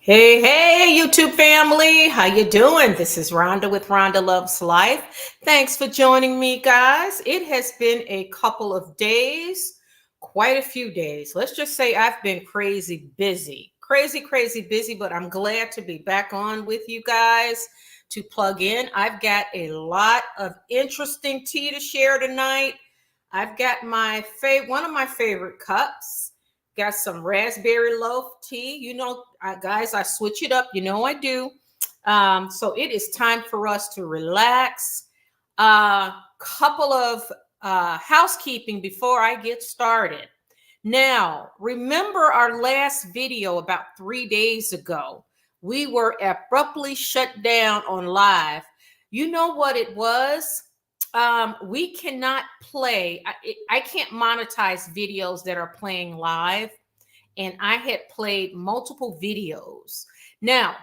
Hey, hey, YouTube family. How you doing? This is Rhonda with Rhonda Loves Life. Thanks for joining me, guys. It has been a couple of days, quite a few days. Let's just say I've been crazy busy. Crazy busy, but I'm glad to be back on with you guys to plug in. I've got a lot of interesting tea to share tonight. I've got one of my favorite cups. Got some raspberry loaf tea. Guys, I switch it up. You know I do. So it is time for us to relax. Couple of housekeeping before I get started. Now, remember our last video about 3 days ago? We were abruptly shut down on live. You know what it was? We cannot play. I can't monetize videos that are playing live, and I had played multiple videos. Now,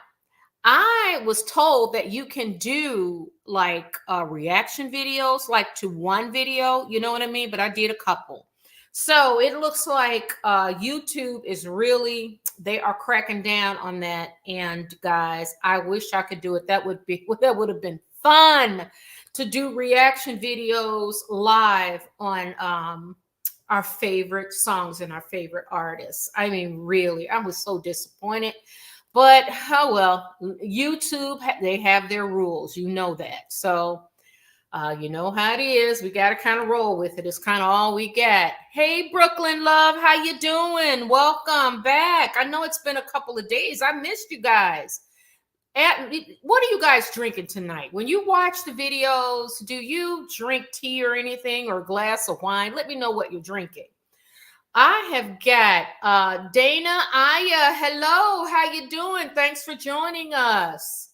I was told that you can do like reaction videos, like to one video, you know what I mean? But I did a couple. So it looks like YouTube is they are cracking down on that. And guys, I wish I could do it. That would have been fun to do reaction videos live on our favorite songs and our favorite artists. I mean, really, I was so disappointed. But oh well, YouTube, they have their rules. You know that. So you know how it is. We got to kind of roll with it. It's kind of all we got. Hey, Brooklyn love, how you doing? Welcome back. I know it's been a couple of days. I missed you guys. What are you guys drinking tonight? When you watch the videos, do you drink tea or anything or a glass of wine? Let me know what you're drinking. I have got Dana, Aya. Hello, how you doing? Thanks for joining us.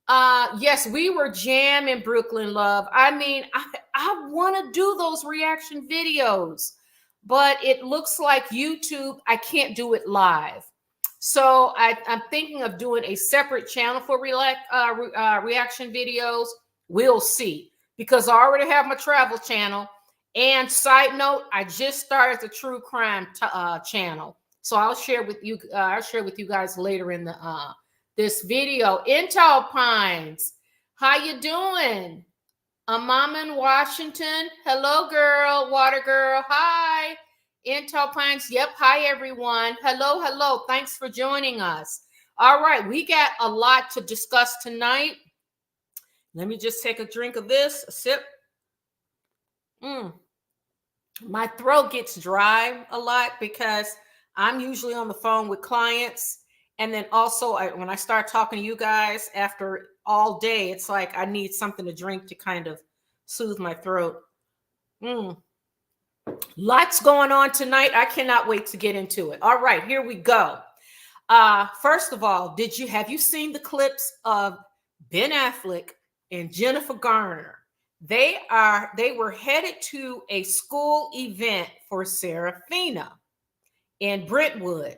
Yes, we were jamming, Brooklyn love. I mean, I want to do those reaction videos, but it looks like YouTube, I can't do it live. So I'm thinking of doing a separate channel for reaction videos. We'll see, because I already have my travel channel. And side note, I just started the true crime channel, so I'll share with you. I'll share with you guys later in the this video. Intel Pines, how you doing? A mom in Washington. Hello, girl. Water girl. Hi. Intel Pines. Yep. Hi, everyone. Hello. Thanks for joining us. All right. We got a lot to discuss tonight. Let me just take a drink of this. A sip. My throat gets dry a lot because I'm usually on the phone with clients. And then also when I start talking to you guys after all day, it's like I need something to drink to kind of soothe my throat. Lots going on tonight. I cannot wait to get into it. All right, here we go. First of all, have you seen the clips of Ben Affleck and Jennifer Garner? They were headed to a school event for Serafina in Brentwood.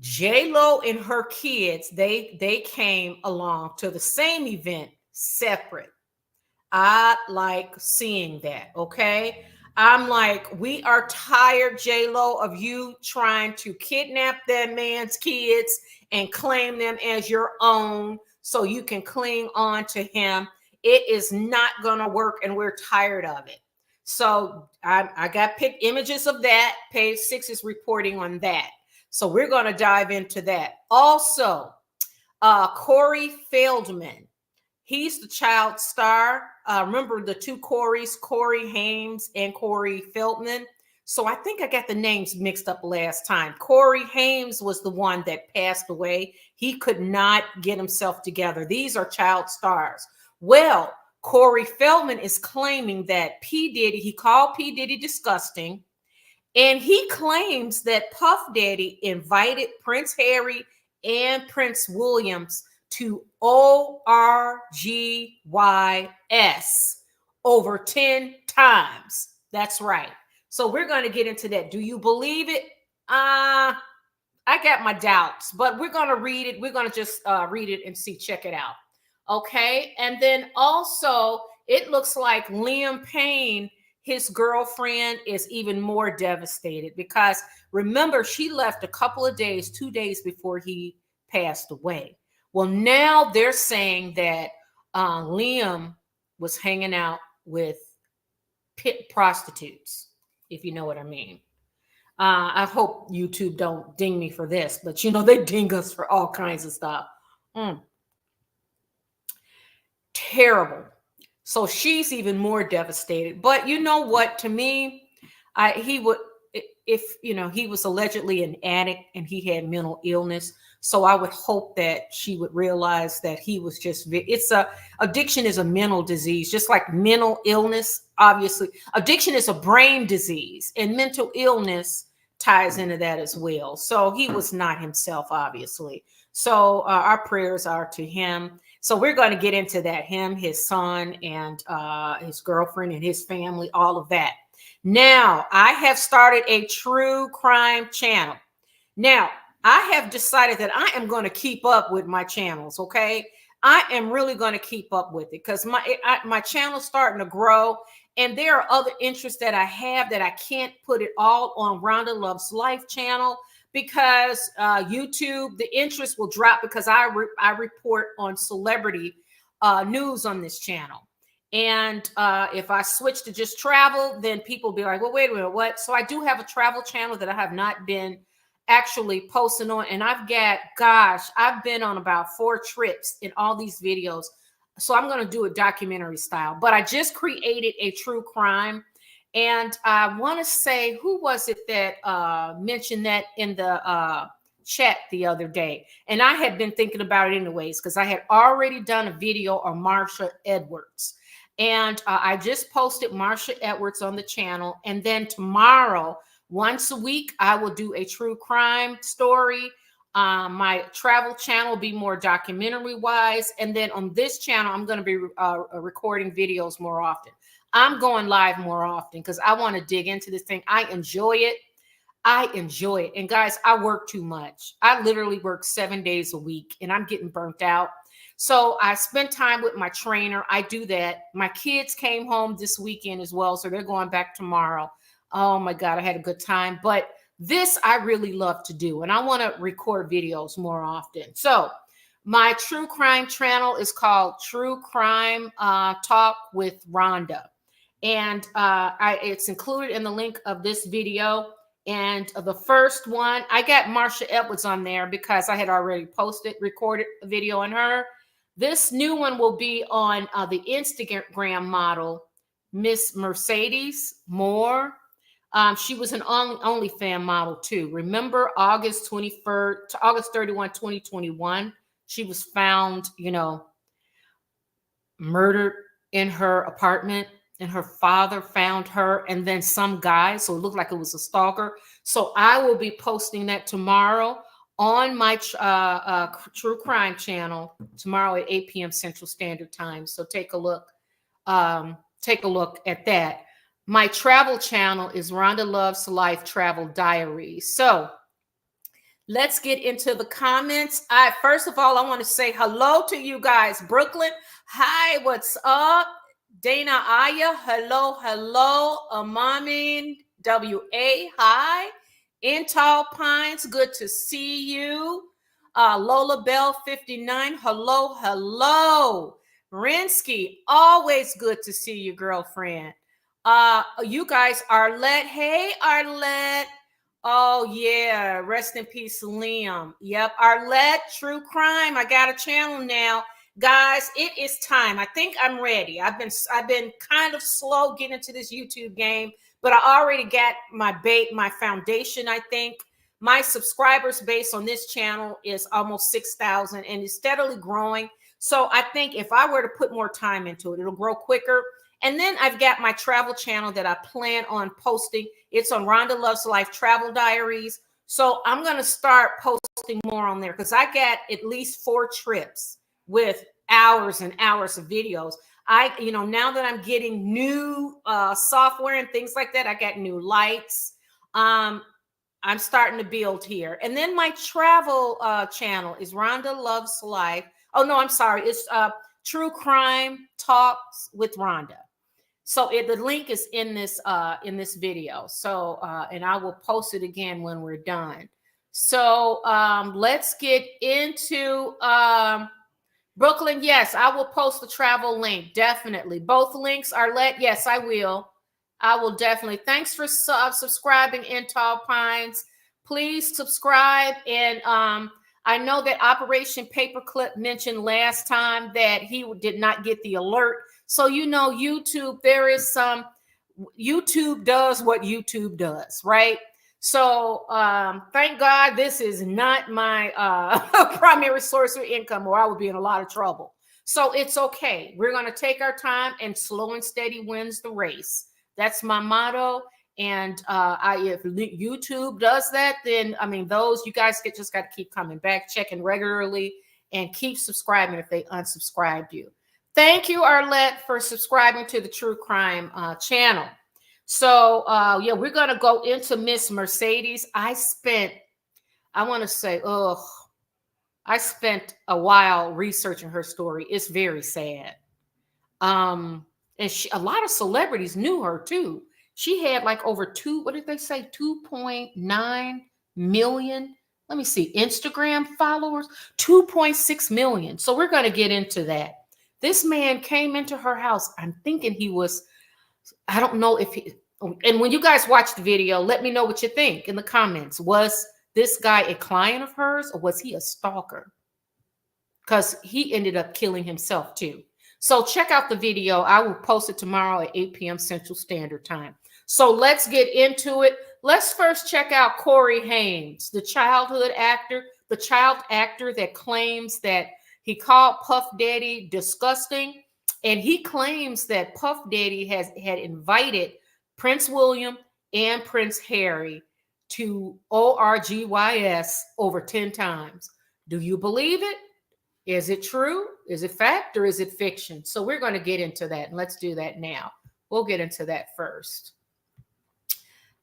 JLo and her kids, they came along to the same event separate. I like seeing that, okay? I'm like, we are tired, JLo, of you trying to kidnap that man's kids and claim them as your own so you can cling on to him. It is not going to work, and we're tired of it. So I got picked images of that. Page 6 is reporting on that. So we're going to dive into that. Also, Corey Feldman. He's the child star. Remember the two Corys, Corey Haim and Corey Feldman. So I think I got the names mixed up last time. Corey Haim was the one that passed away. He could not get himself together. These are child stars. Well, Corey Feldman is claiming that P Diddy, he called P Diddy disgusting. And he claims that Puff Daddy invited Prince Harry and Prince Williams to ORGYS over 10 times. That's right. So we're going to get into that. Do you believe it? I got my doubts, but we're going to read it. We're going to just read it and check it out. Okay. And then also, it looks like Liam Payne, his girlfriend, is even more devastated because remember, she left a couple of days, 2 days before he passed away. Well, now they're saying that Liam was hanging out with prostitutes, if you know what I mean. I hope YouTube don't ding me for this, but you know, they ding us for all kinds of stuff. Terrible. So she's even more devastated. But you know what? To me, he would, if you know, he was allegedly an addict and he had mental illness. So I would hope that she would realize that he was just, addiction is a mental disease, just like mental illness. Obviously, addiction is a brain disease, and mental illness ties into that as well. So he was not himself, obviously. So our prayers are to him. So we're going to get into that, him, his son, and his girlfriend and his family, all of that. Now, I have started a true crime channel. Now, I have decided that I am going to keep up with my channels, okay? I am really going to keep up with it because my channel's starting to grow, and there are other interests that I have that I can't put it all on Rhonda Loves Life channel because YouTube, the interest will drop because I report on celebrity news on this channel. And if I switch to just travel, then people be like, well, wait a minute, what? So I do have a travel channel that I have not been actually posting on. And I've been on about 4 trips in all these videos. So I'm going to do it documentary style. But I just created a true crime. And I want to say, who was it that mentioned that in the chat the other day? And I had been thinking about it anyways, because I had already done a video on Marsha Edwards. And I just posted Marsha Edwards on the channel. And then tomorrow, once a week, I will do a true crime story. My travel channel will be more documentary wise. And then on this channel, I'm going to be recording videos more often. I'm going live more often because I want to dig into this thing. I enjoy it. And guys, I work too much. I literally work 7 days a week and I'm getting burnt out. So I spend time with my trainer. I do that. My kids came home this weekend as well. So they're going back tomorrow. Oh my God, I had a good time. But this I really love to do. And I want to record videos more often. So my true crime channel is called True Crime Talk with Rhonda. And it's included in the link of this video. And the first one, I got Marsha Edwards on there because I had already recorded a video on her. This new one will be on the Instagram model, Miss Mercedes Moor. She was an OnlyFans model too. Remember August 31, 2021, she was found, murdered in her apartment, and her father found her, and then some guy, so it looked like it was a stalker. So I will be posting that tomorrow on my true crime channel tomorrow at 8 p.m. Central Standard Time. So take a look at that. My travel channel is Rhonda Loves Life Travel Diaries. So let's get into the comments. First of all, I want to say hello to you guys. Brooklyn, hi, what's up? Dana Aya, hello. Amamin WA, hi. In Tall Pines, good to see you. Lola Bell 59, hello. Rinsky, always good to see you, girlfriend. You guys, Arlette, hey Arlette. Oh yeah, rest in peace, Liam. Yep, Arlette, True Crime. I got a channel now. Guys, it is time. I think I'm ready. I've been kind of slow getting into this YouTube game, but I already got my foundation. I think my subscribers base on this channel is almost 6,000 and it's steadily growing. So I think if I were to put more time into it, it'll grow quicker. And then I've got my travel channel that I plan on posting. It's on Rhonda Loves Life Travel Diaries. So I'm going to start posting more on there because I got at least 4 trips with hours and hours of videos. Now that I'm getting new software and things like that, I got new lights. I'm starting to build here. And then my travel channel is Rhonda Loves Life. Oh, no, I'm sorry. It's True Crime Talks with Rhonda. So the link is in this video. So, and I will post it again when we're done. So let's get into Brooklyn. Yes, I will post the travel link. Definitely. Both links are let. Yes, I will. I will definitely. Thanks for subscribing in Tall Pines. Please subscribe. And I know that Operation Paperclip mentioned last time that he did not get the alert. So, you know, YouTube, there is some, YouTube does what YouTube does, right? So thank God this is not my primary source of income, or I would be in a lot of trouble. So it's okay. We're going to take our time, and slow and steady wins the race. That's my motto. And if YouTube does that, then I mean, those you guys just got to keep coming back, checking regularly, and keep subscribing if they unsubscribed you. Thank you, Arlette, for subscribing to the True Crime channel. So, yeah, we're going to go into Miss Mercedes. I spent a while researching her story. It's very sad. And a lot of celebrities knew her too. She had like over 2.9 million. Let me see, Instagram followers, 2.6 million. So we're going to get into that. This man came into her house. I'm thinking he was, I don't know if he, and when you guys watch the video, let me know what you think in the comments. Was this guy a client of hers, or was he a stalker? Because he ended up killing himself too. So check out the video. I will post it tomorrow at 8 p.m. Central Standard Time. So let's get into it. Let's first check out Corey Haim, the child actor that claims that he called Puff Daddy disgusting. And he claims that Puff Daddy had invited Prince William and Prince Harry to ORGYS over 10 times. Do you believe it? Is it true? Is it fact, or is it fiction? So we're going to get into that, and let's do that now. We'll get into that first.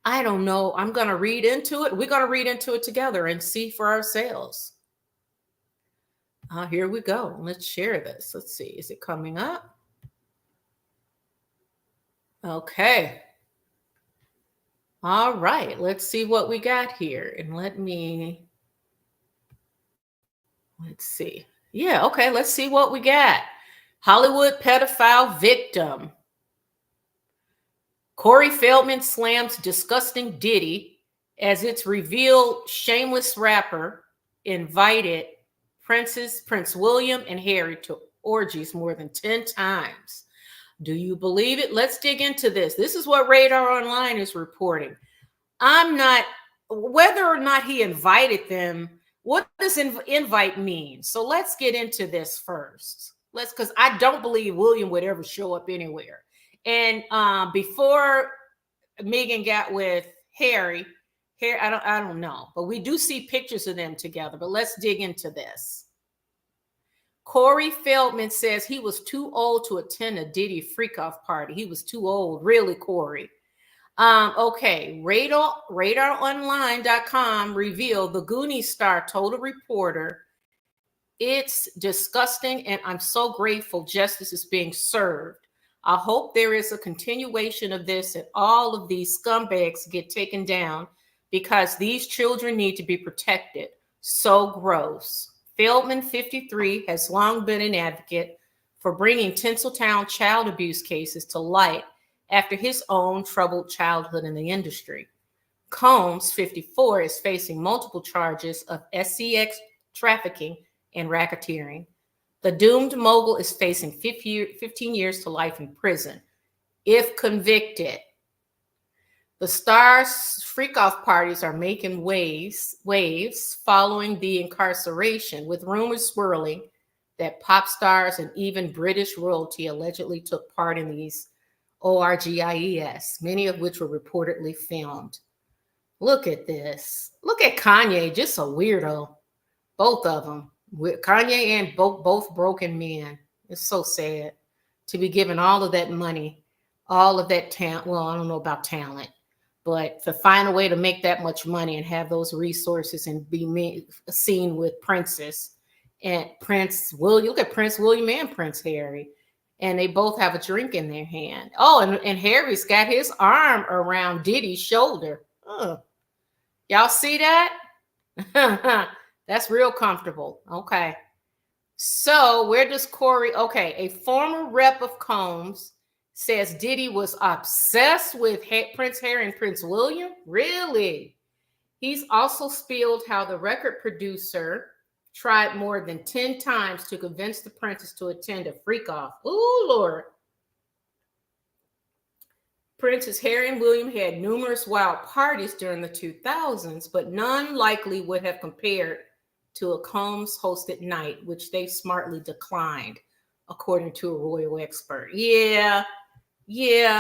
I don't know. I'm going to read into it. We're going to read into it together and see for ourselves. Here we go. Let's share this. Let's see. Is it coming up? Okay. All right. Let's see what we got here. And let's see. Yeah, okay, let's see what we got. Hollywood pedophile victim. Corey Feldman slams disgusting Diddy as it's revealed shameless rapper invited Prince William and Harry to orgies more than 10 times. Do you believe it? Let's dig into this. This is what Radar Online is reporting. Whether or not he invited them, what does invite mean? So let's get into this first. Because I don't believe William would ever show up anywhere. And before Megan got with Harry, I don't know, but we do see pictures of them together. But let's dig into this. Corey Feldman says he was too old to attend a Diddy Freakoff party. He was too old, really, Corey. Okay, RadarOnline.com revealed the Goonies star told a reporter, "It's disgusting, and I'm so grateful justice is being served. I hope there is a continuation of this and all of these scumbags get taken down because these children need to be protected. So gross." Feldman, 53, has long been an advocate for bringing Tinseltown child abuse cases to light after his own troubled childhood in the industry. Combs, 54, is facing multiple charges of SCX trafficking and racketeering. The doomed mogul is facing 15 years to life in prison if convicted. The star's freak-off parties are making waves following the incarceration, with rumors swirling that pop stars and even British royalty allegedly took part in these ORGIES, many of which were reportedly filmed. Look at this. Look at Kanye, just a weirdo. Both of them. Kanye and both broken men. It's so sad to be given all of that money, all of that talent. Well, I don't know about talent, but to find a way to make that much money and have those resources and be seen with Princess and Prince William. Look at Prince William and Prince Harry. And they both have a drink in their hand. Oh, and Harry's got his arm around Diddy's shoulder. Y'all see that? That's real comfortable. Okay. So where does Corey? Okay, a former rep of Combs says Diddy was obsessed with Prince Harry and Prince William. Really? He's also spilled how the record producer tried more than 10 times to convince the princess to attend a freak-off. Ooh, Lord. Princes Harry and William had numerous wild parties during the 2000s, but none likely would have compared to a Combs-hosted night, which they smartly declined, according to a royal expert. Yeah,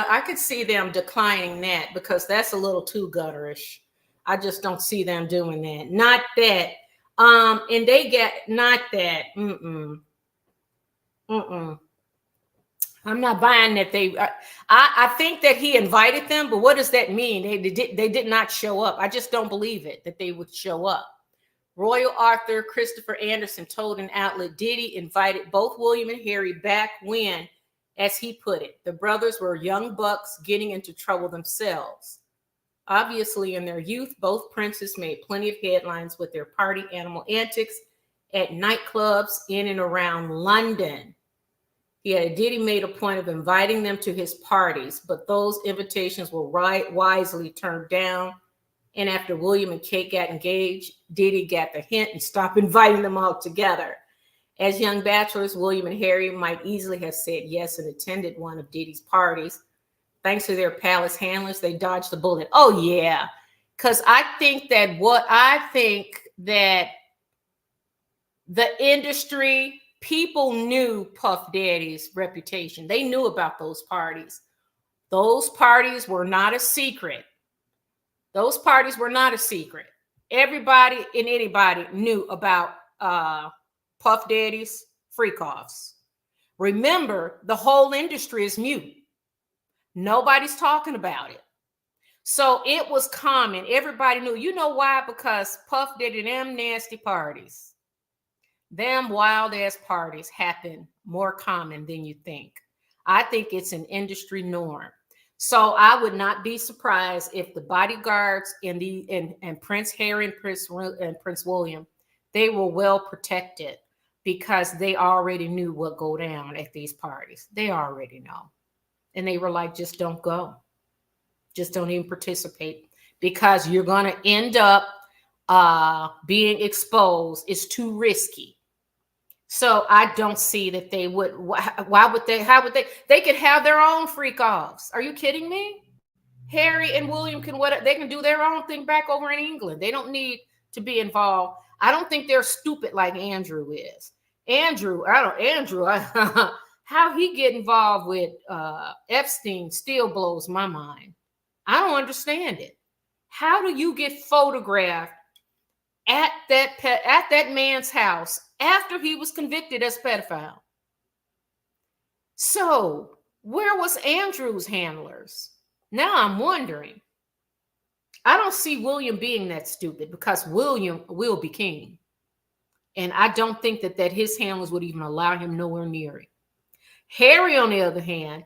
I could see them declining that because that's a little too gutterish. I just don't see them doing that. Not that. And they get not that. I'm not buying that they. I think that he invited them, but what does that mean? They did not show up. I just don't believe it that they would show up. Royal author Christopher Anderson told an outlet Diddy invited both William and Harry back when, as he put it, the brothers were young bucks getting into trouble themselves. Obviously, in their youth, both princes made plenty of headlines with their party animal antics at nightclubs in and around London. Diddy made a point of inviting them to his parties, but those invitations were wisely turned down. And after William and Kate got engaged, Diddy got the hint and stopped inviting them all together. As young bachelors, William and Harry might easily have said yes and attended one of Diddy's parties. Thanks to their palace handlers, they dodged the bullet. Oh, yeah. Because I think that the industry, people knew Puff Daddy's reputation. They knew about those parties. Those parties were not a secret. Everybody and anybody knew about Puff Daddy's Freakoffs. Remember, the whole industry is mute. Nobody's talking about it. So it was common. Everybody knew. You know why? Because Puff Daddy, them nasty parties, them wild ass parties happen more common than you think. I think it's an industry norm. So I would not be surprised if the bodyguards and Prince Harry and Prince William, they were well protected because they already knew what go down at these parties. They already know. And they were like, just don't go. Just don't even participate because you're going to end up being exposed. It's too risky. So I don't see that they would. Why would they? How would they? They could have their own freak-offs. Are you kidding me? Harry and William they can do their own thing back over in England. They don't need to be involved. I don't think they're stupid like Andrew is. Andrew, how he get involved with Epstein still blows my mind. I don't understand it. How do you get photographed at that man's house after he was convicted as a pedophile? So where was Andrew's handlers? Now I'm wondering. I don't see William being that stupid because William will be king. And I don't think that his handlers would even allow him nowhere near it. Harry, on the other hand,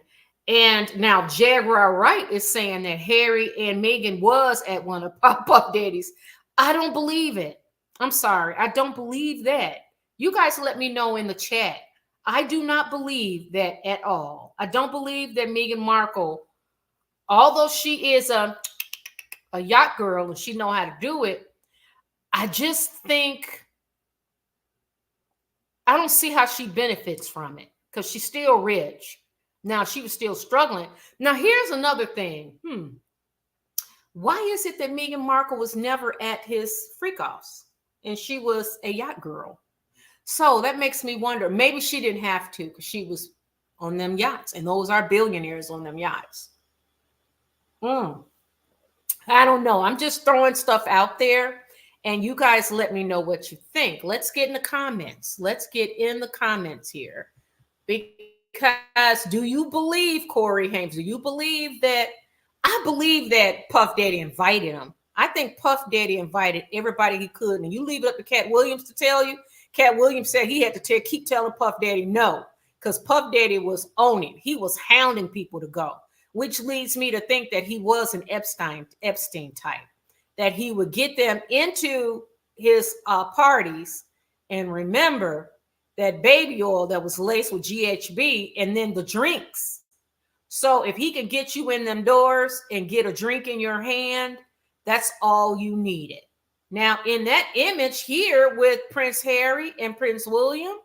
and now Jaguar Wright is saying that Harry and Meghan was at one of Puff Daddy's. I don't believe it. I'm sorry. I don't believe that. You guys let me know in the chat. I do not believe that at all. I don't believe that Meghan Markle, although she is a yacht girl and she know how to do it, I just think I don't see how she benefits from it because she's still rich. Now, she was still struggling. Now, here's another thing. Why is it that Meghan Markle was never at his freak-offs and she was a yacht girl? So that makes me wonder. Maybe she didn't have to because she was on them yachts, and those are billionaires on them yachts. I don't know. I'm just throwing stuff out there, and you guys let me know what you think. Let's get in the comments. Let's get in the comments here. Because do you believe Corey Hames? Do you believe that? I believe that Puff Daddy invited him. I think Puff Daddy invited everybody he could. And you leave it up to Cat Williams to tell you. Cat Williams said he had to keep telling Puff Daddy no. Because Puff Daddy was owning. He was hounding people to go. Which leads me to think that he was an Epstein type. That he would get them into his parties and remember that baby oil that was laced with GHB and then the drinks. So if he can get you in them doors and get a drink in your hand, that's all you needed. Now, in that image here with Prince Harry and Prince William,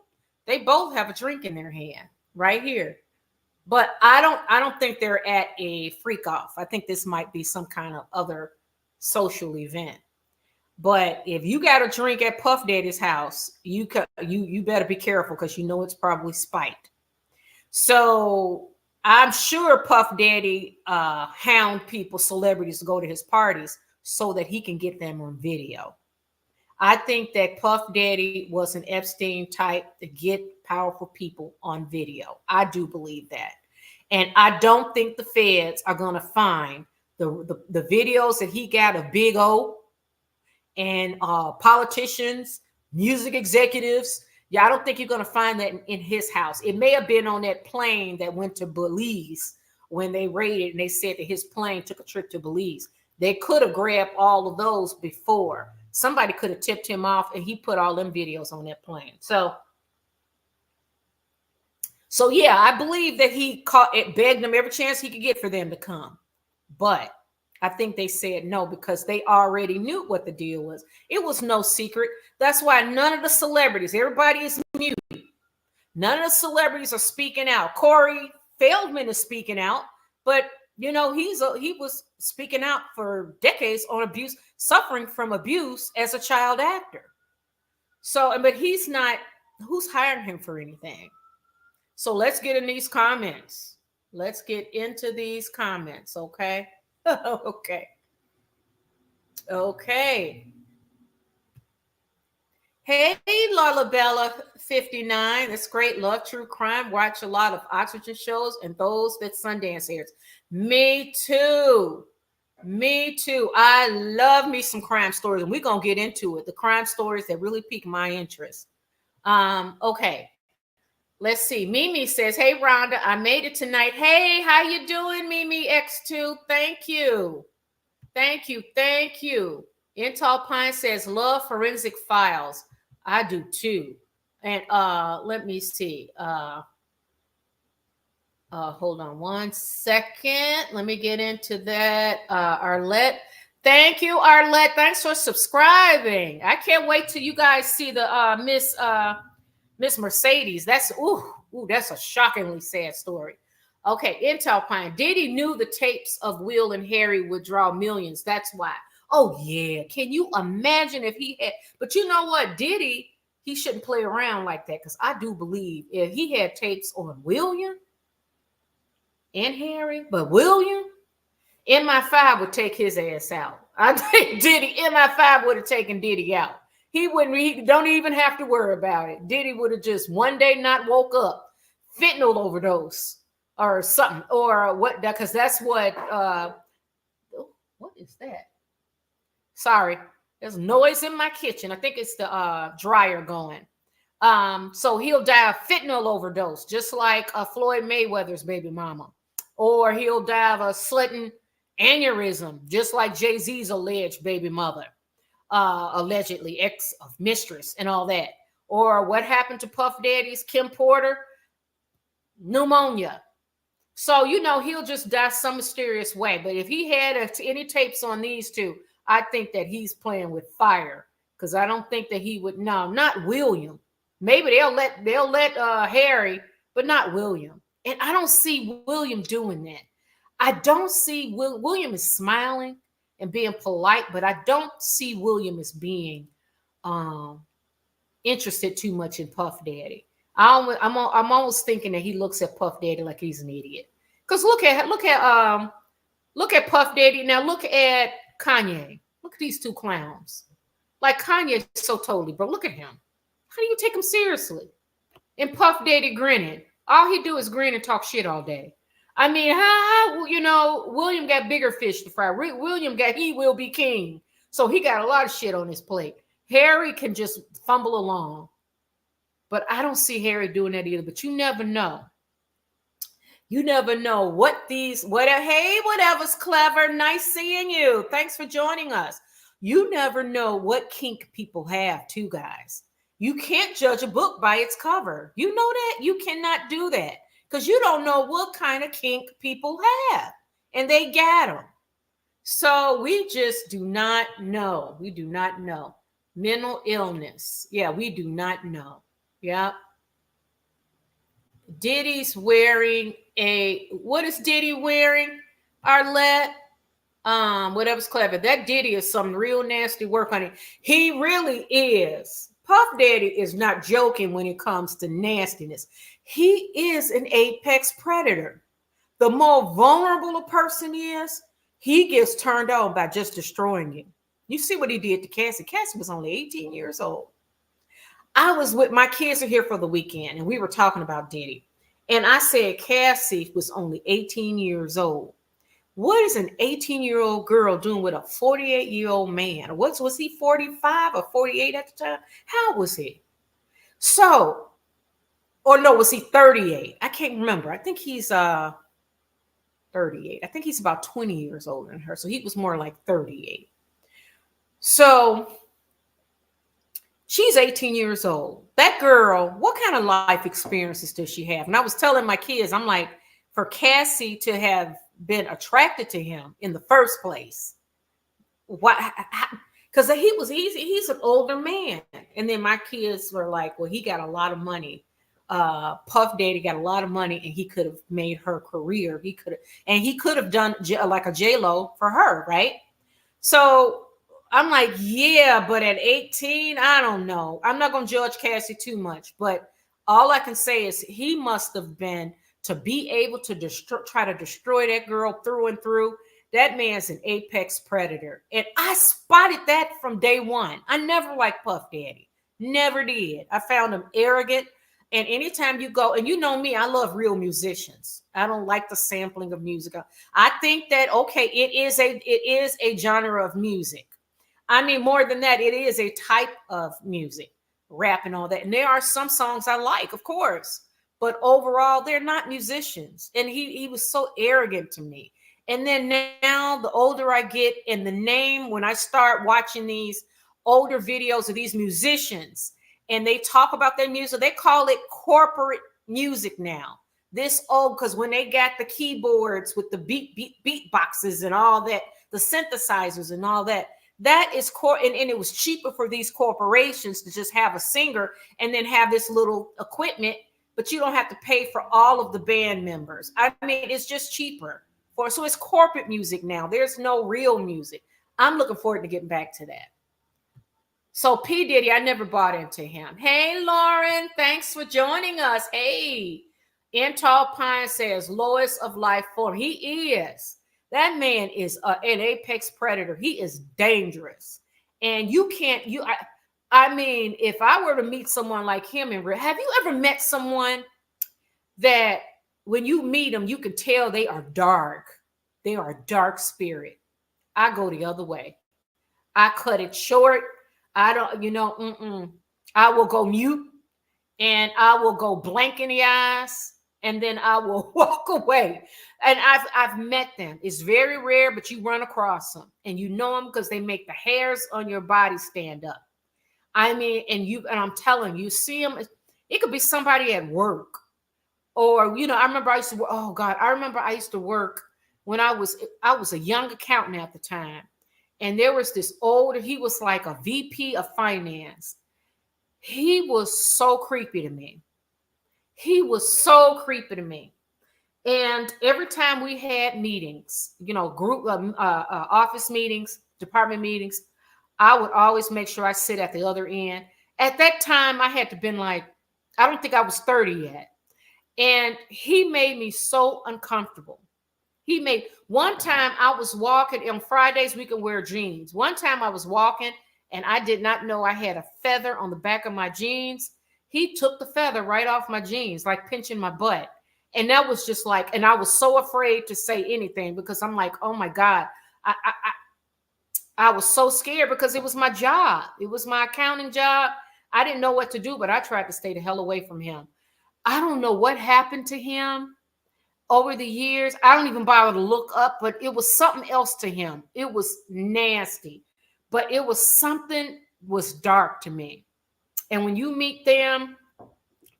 they both have a drink in their hand right here. But I don't think they're at a freak off. I think this might be some kind of other social event. But if you got a drink at Puff Daddy's house, you better be careful because you know it's probably spiked. So I'm sure Puff Daddy hound people, celebrities to go to his parties so that he can get them on video. I think that Puff Daddy was an Epstein type to get powerful people on video. I do believe that. And I don't think the feds are going to find the videos that he got of Big O and politicians, music executives. Yeah, I don't think you're going to find that in his house. It may have been on that plane that went to Belize when they raided and they said that his plane took a trip to Belize. They could have grabbed all of those before. Somebody could have tipped him off and he put all them videos on that plane. So yeah, I believe that he begged them every chance he could get for them to come. But I think they said no because they already knew what the deal was. It was no secret. That's why none of the celebrities, everybody is mute. None of the celebrities are speaking out. Corey Feldman is speaking out, but you know, he was speaking out for decades on abuse, suffering from abuse as a child actor. So, but he's not, who's hiring him for anything? So let's get in these comments. Let's get into these comments, okay? Okay. Hey, Lalabella 59. That's great. Love true crime. Watch a lot of Oxygen shows and those that Sundance airs. Me too. I love me some crime stories, and we're gonna get into it. The crime stories that really pique my interest. Okay. Let's see. Mimi says, hey, Rhonda, I made it tonight. Hey, how you doing, Mimi X2? Thank you. Intal Pine says, love forensic files. I do too. And let me see. Hold on one second. Let me get into that. Arlette. Thank you, Arlette. Thanks for subscribing. I can't wait till you guys see the Miss Mercedes. That's that's a shockingly sad story. Okay, Intel Pine. Diddy knew the tapes of Will and Harry would draw millions. That's why. Oh yeah. Can you imagine if he had? But you know what, Diddy, he shouldn't play around like that because I do believe if he had tapes on William and Harry, but William, MI5 would take his ass out. I think Diddy, MI5 would have taken Diddy out. He wouldn't. He don't even have to worry about it. Diddy would have just one day not woke up, fentanyl overdose or something, or what? Because that's what. What is that? Sorry, there's noise in my kitchen. I think it's the dryer going. So he'll die of fentanyl overdose, just like Floyd Mayweather's baby mama, or he'll die of a sudden aneurysm, just like Jay-Z's alleged baby mother. Allegedly ex of mistress and all that, or what happened to Puff Daddy's Kim Porter, pneumonia. So you know he'll just die some mysterious way. But if he had any tapes on these two, I think that he's playing with fire because I don't think that he would. No, not William. Maybe they'll let Harry, but not William. And I don't see William doing that. I don't see William is smiling and being polite, but I don't see William as being interested too much in Puff Daddy. I'm almost thinking that he looks at Puff Daddy like he's an idiot. Because look at Puff Daddy. Now look at Kanye. Look at these two clowns. Like Kanye is so totally, bro. Look at him. How do you take him seriously? And Puff Daddy grinning. All he do is grin and talk shit all day. I mean, how you know, William got bigger fish to fry. William got he will be king. So he got a lot of shit on his plate. Harry can just fumble along. But I don't see Harry doing that either. But you never know. You never know what these, hey, whatever's clever. Nice seeing you. Thanks for joining us. You never know what kink people have, too, guys. You can't judge a book by its cover. You know that? You cannot do that because you don't know what kind of kink people have, and they got them. So we just do not know. We do not know. Mental illness. Yeah, we do not know. Yeah. Diddy's wearing what is Diddy wearing? Arlette? Whatever's clever. That Diddy is some real nasty work on it. He really is. Puff Daddy is not joking when it comes to nastiness. He is an apex predator. The more vulnerable a person is, he gets turned on by just destroying you. You see what he did to Cassie. Cassie was only 18 years old. I was with my kids are here for the weekend, and we were talking about Diddy. And I said Cassie was only 18 years old. What is an 18-year-old girl doing with a 48-year-old man? Was he 45 or 48 at the time? How was he? So, or no, was he 38? I can't remember. I think he's 38. I think he's about 20 years older than her. So he was more like 38. So she's 18 years old. That girl, what kind of life experiences does she have? And I was telling my kids, I'm like, for Cassie to have been attracted to him in the first place, why? Because he's an older man. And then my kids were like, well, he got a lot of money. Puff Daddy got a lot of money, and he could have made her career. He could have done like a JLo for her, right? So I'm like, yeah, but at 18, I don't know. I'm not going to judge Cassie too much, but all I can say is he must have been, to be able to try to destroy that girl through and through. That man's an apex predator. And I spotted that from day one. I never liked Puff Daddy. Never did. I found him arrogant. And anytime you go, and you know me, I love real musicians. I don't like the sampling of music. I think that, okay, it is a genre of music. I mean, more than that, it is a type of music, rap and all that. And there are some songs I like, of course. But overall, they're not musicians. And he was so arrogant to me. And then now, the older I get, and the name, when I start watching these older videos of these musicians, and they talk about their music, they call it corporate music now. This old, because when they got the keyboards with the beat boxes and all that, the synthesizers and all that, that is and it was cheaper for these corporations to just have a singer and then have this little equipment, but you don't have to pay for all of the band members. I mean, it's just cheaper. So it's corporate music now. There's no real music. I'm looking forward to getting back to that. So P Diddy, I never bought into him. Hey, Lauren, thanks for joining us. Hey, In Tall Pine says, lowest of life form. He is. That man is an apex predator. He is dangerous. And you can't, I mean, if I were to meet someone like him have you ever met someone that when you meet them, you can tell they are dark. They are a dark spirit. I go the other way. I cut it short. I don't, I will go mute, and I will go blank in the eyes, and then I will walk away. And I've met them. It's very rare, but you run across them, and you know them because they make the hairs on your body stand up. I mean, and I'm telling you, see them. It could be somebody at work, or I remember I used to. Oh God, I remember I used to work when I was a young accountant at the time. And there was this he was like a VP of finance. He was so creepy to me. And every time we had meetings, group office meetings, department meetings, I would always make sure I sit at the other end. At that time, I had to been like, I don't think I was 30 yet. And he made me so uncomfortable. One time I was walking, on Fridays we can wear jeans. One time I was walking and I did not know I had a feather on the back of my jeans. He took the feather right off my jeans, like pinching my butt. And that was just like, and I was so afraid to say anything because I'm like, oh my God. I was so scared because it was my job. It was my accounting job. I didn't know what to do, but I tried to stay the hell away from him. I don't know what happened to him. Over the years, I don't even bother to look up, but it was something else to him. It was nasty. but it was something was dark to me. And when you meet them,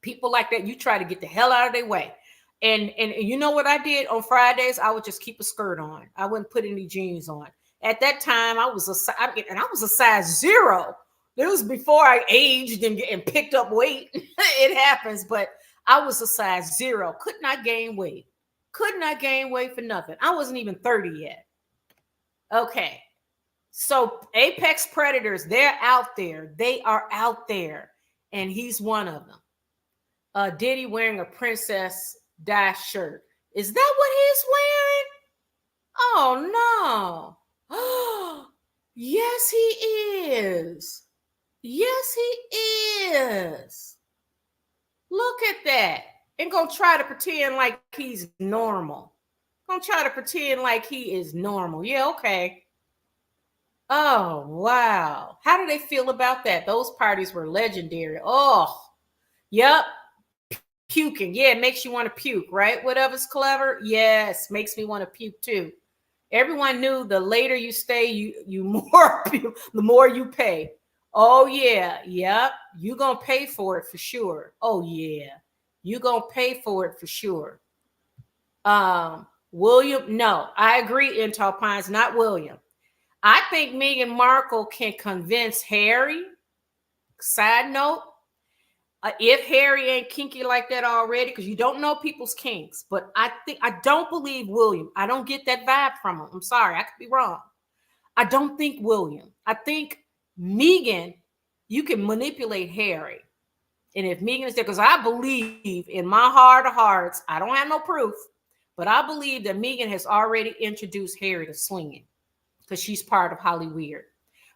people like that, you try to get the hell out of their way. And you know what I did on Fridays? I would just keep a skirt on. I wouldn't put any jeans on. At that time, I was a size 0. It was before I aged and picked up weight. It happens, but I was a size 0. Could not gain weight. Could not gain weight for nothing. I wasn't even 30 yet. Okay. So apex predators, they're out there. They are out there. And he's one of them. Diddy wearing a Princess Dash shirt. Is that what he's wearing? Oh, no. Yes, he is. Yes, he is. Look at that. And gonna try to pretend like he's normal. Gonna try to pretend like he is normal. Yeah, okay. Oh, wow. How do they feel about that? Those parties were legendary. Oh, yep. Puking. Yeah, it makes you want to puke, right? Whatever's clever. Yes, makes me want to puke too. Everyone knew the later you stay, you more puke, the more you pay. Oh, yeah. Yep. You're going to pay for it for sure. Oh, yeah. You're going to pay for it for sure. William, no, I agree, Intel Pines, not William. I think Meghan Markle can convince Harry. Side note, if Harry ain't kinky like that already, because you don't know people's kinks, but I don't believe William. I don't get that vibe from him. I'm sorry, I could be wrong. I don't think William. I think Meghan, you can manipulate Harry. And if Meghan is there, because I believe in my heart of hearts, I don't have no proof, but I believe that Meghan has already introduced Harry to swinging because she's part of Hollyweird.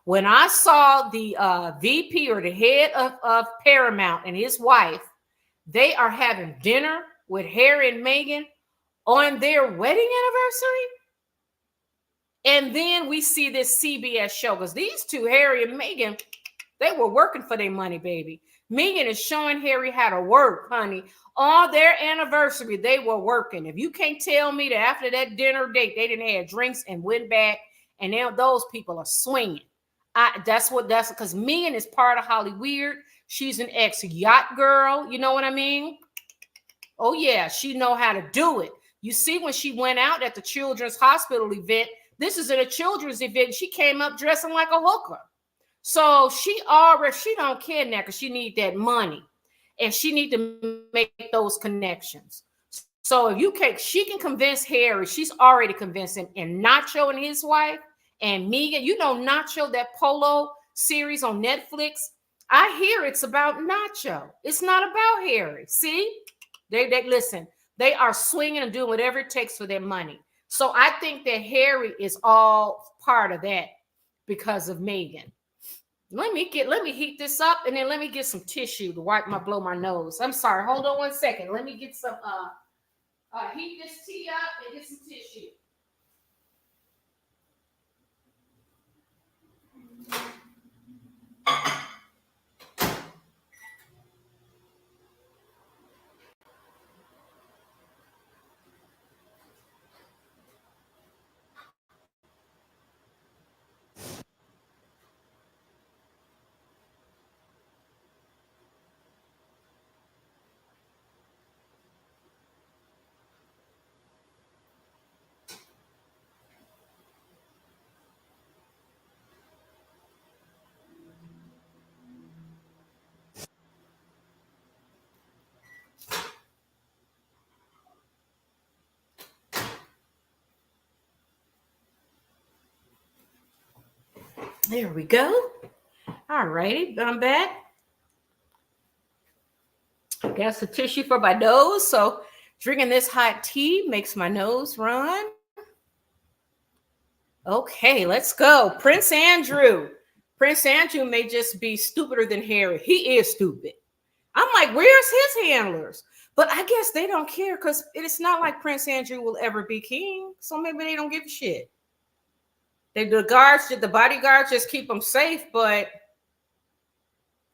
When I saw the VP or the head of Paramount and his wife, they are having dinner with Harry and Meghan on their wedding anniversary. And then we see this CBS show because these two, Harry and Meghan, they were working for their money, baby. Meghan is showing Harry how to work, honey. On their anniversary, they were working. If you can't tell me that after that dinner date, they didn't have drinks and went back, and now those people are swinging. That's because Meghan is part of Hollyweird. She's an ex-yacht girl. You know what I mean? Oh, yeah. She know how to do it. You see, when she went out at the children's hospital event, this is at a children's event. She came up dressing like a hooker. So she don't care now because she need that money. And she need to make those connections. So if she can convince Harry. She's already convinced him. And Nacho and his wife and Meghan, you know Nacho, that Polo series on Netflix. I hear it's about Nacho. It's not about Harry. See? They listen. They are swinging and doing whatever it takes for their money. So I think that Harry is all part of that because of Meghan. Let me heat this up and then let me get some tissue to blow my nose. I'm sorry. Hold on 1 second. Let me get some heat this tea up and get some tissue. There we go. All righty, I'm back. Got some tissue for my nose, so drinking this hot tea makes my nose run. Okay, let's go. Prince Andrew. Prince Andrew may just be stupider than Harry. He is stupid. I'm like, where's his handlers? But I guess they don't care because it's not like Prince Andrew will ever be king. So maybe they don't give a shit. The bodyguards just keep them safe, but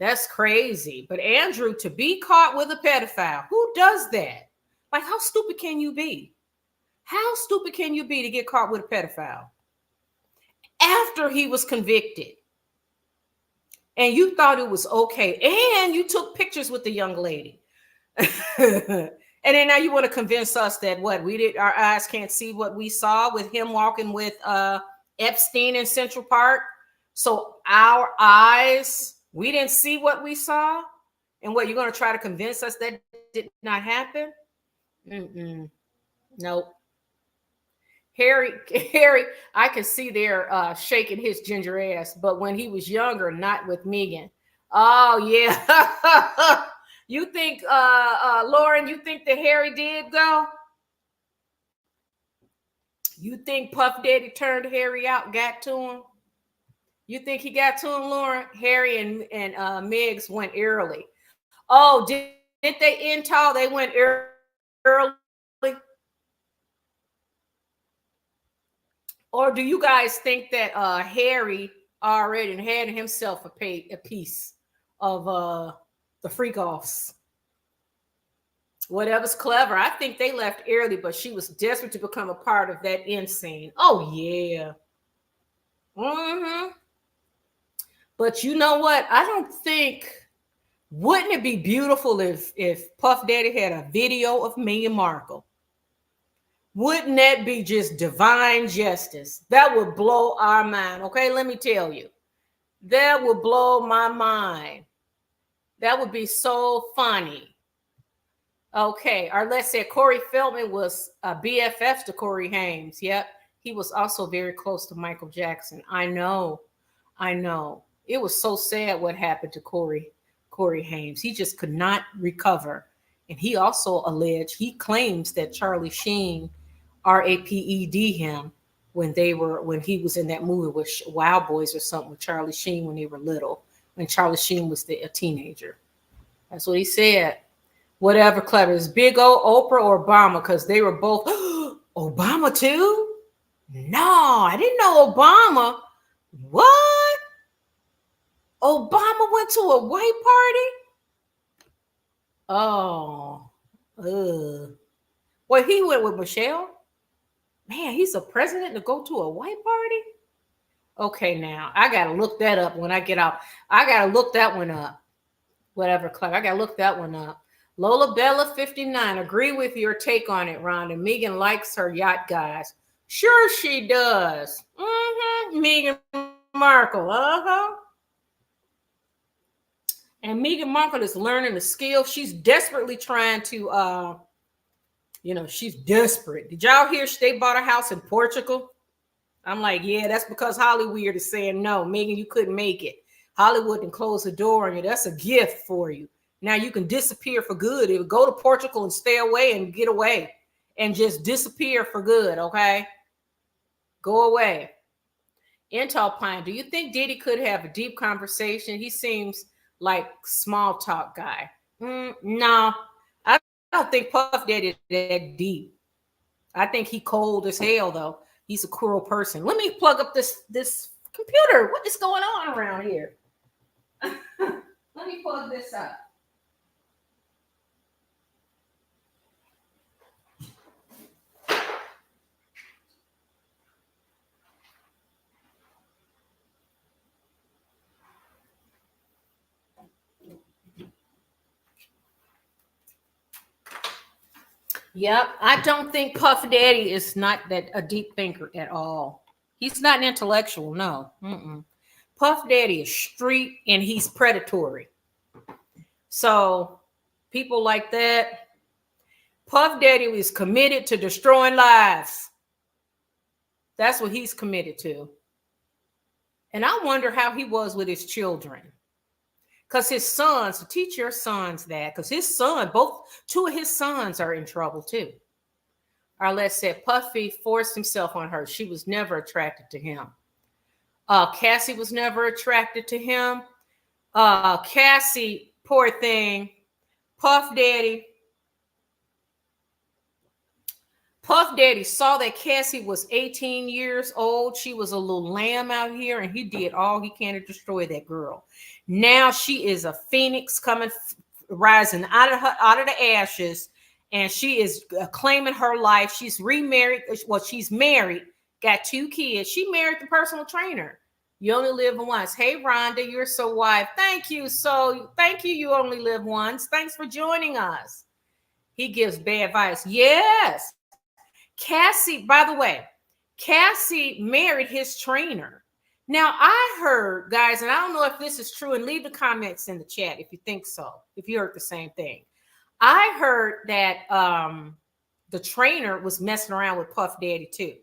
that's crazy. But Andrew, to be caught with a pedophile, who does that? Like, how stupid can you be? How stupid can you be to get caught with a pedophile? After he was convicted. And you thought it was okay. And you took pictures with the young lady. And then now you want to convince us that what we did, our eyes can't see what we saw with him walking with Epstein in Central Park. So our eyes, we didn't see what we saw. And what, you're going to try to convince us that did not happen? Nope. Harry, I can see there shaking his ginger ass, but when he was younger, not with Megan. Oh yeah. You think, Lauren, you think that Harry did go? You think Puff Daddy turned Harry out, got to him? You think he got to him, Lauren? Harry and Megs went early. Oh, did they end tall? They went early. Or do you guys think that Harry already had himself a piece of the Freakoffs? Whatever's clever. I think they left early, but she was desperate to become a part of that end scene. Oh, yeah. But you know what? I don't think, wouldn't it be beautiful if Puff Daddy had a video of Meghan Markle? Wouldn't that be just divine justice? That would blow our mind. Okay, let me tell you. That would blow my mind. That would be so funny. Okay, or let's say Corey Feldman was a BFF to Corey Haim. Yep, he was also very close to Michael Jackson. I know. It was so sad what happened to Corey Haim. He just could not recover. And he also he claims that Charlie Sheen raped him when he was in that movie with Wild Boys or something with Charlie Sheen when they were little, when Charlie Sheen was a teenager. That's what he said. Whatever clever. Is Big O, Oprah, or Obama? Because they were both. Obama too? No, I didn't know Obama. What? Obama went to a white party? Oh. Well, he went with Michelle? Man, he's a president to go to a white party? Okay, now I gotta look that up when I get out. I gotta look that one up. Whatever, clever. I gotta look that one up. Lola Bella 59. Agree with your take on it, Rhonda. Megan likes her yacht guys. Sure she does. Meghan Markle. And Meghan Markle is learning the skill. She's desperately trying to she's desperate. Did y'all hear they bought a house in Portugal? I'm like, yeah, that's because Hollywood is saying no, Megan, you couldn't make it. Hollywood can close the door on you. That's a gift for you. Now you can disappear for good. It would go to Portugal and stay away and get away and just disappear for good, okay? Go away. Intel Pine, do you think Diddy could have a deep conversation? He seems like small talk guy. No, I don't think Puff Daddy is that deep. I think he cold as hell, though. He's a cruel person. Let me plug up this computer. What is going on around here? Let me plug this up. Yep, I don't think Puff Daddy is not that a deep thinker at all. He's not an intellectual, no. Puff Daddy is street and he's predatory. So people like that, Puff Daddy is committed to destroying lives. That's what he's committed to. And I wonder how he was with his children. Because his sons, to teach your sons that, because his son, two of his sons are in trouble too. Arlette said Puffy forced himself on her. She was never attracted to him. Cassie was never attracted to him. Cassie, poor thing. Puff Daddy saw that Cassie was 18 years old. She was a little lamb out here, and he did all he can to destroy that girl. Now she is a phoenix rising out of the ashes, and she is claiming her life. She's remarried. Well, she's married, got 2 kids. She married the personal trainer. You only live once. Hey, Rhonda, you're so wise. Thank you. So thank you. You only live once. Thanks for joining us. He gives bad advice. Yes. Cassie, by the way, Cassie married his trainer. Now, I heard, guys, and I don't know if this is true, and leave the comments in the chat if you think so, if you heard the same thing. I heard that the trainer was messing around with Puff Daddy too.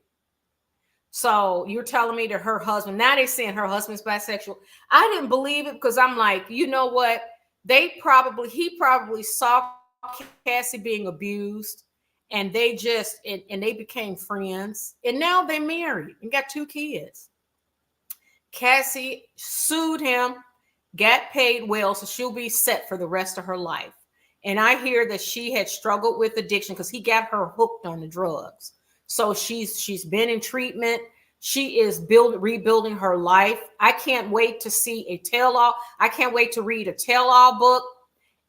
So you're telling me that her husband, now they're saying her husband's bisexual. I didn't believe it because I'm like, you know what? He probably saw Cassie being abused and they became friends. And now they're married and got 2 kids. Cassie sued him, got paid well, so she'll be set for the rest of her life. And I hear that she had struggled with addiction because he got her hooked on the drugs. So she's been in treatment. She is rebuilding her life. I can't wait to see a tell-all. I can't wait to read a tell-all book.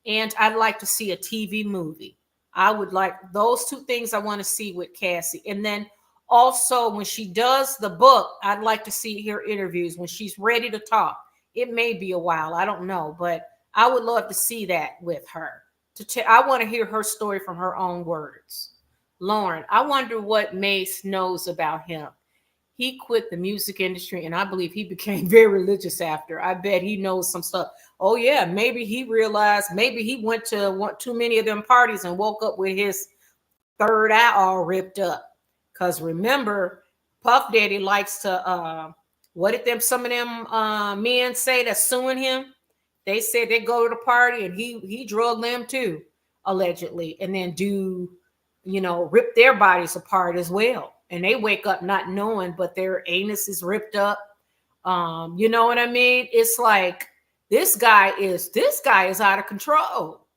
And I'd like to see a TV movie. I would like those 2 things I want to see with Cassie. And then also when she does the book, I'd like to see her interviews when she's ready to talk. It may be a while. I don't know. But I would love to see that with her. I want to hear her story from her own words. Lauren, I wonder what Mace knows about him. He quit the music industry, and I believe he became very religious after. I bet he knows some stuff. Oh, yeah, maybe he realized, maybe he went to too many of them parties and woke up with his third eye all ripped up. Because remember, Puff Daddy likes to, what did some of them men say that's suing him? They said they go to the party and he drugged them too, allegedly, and then rip their bodies apart as well. And they wake up not knowing, but their anus is ripped up. You know what I mean? It's like this guy is out of control.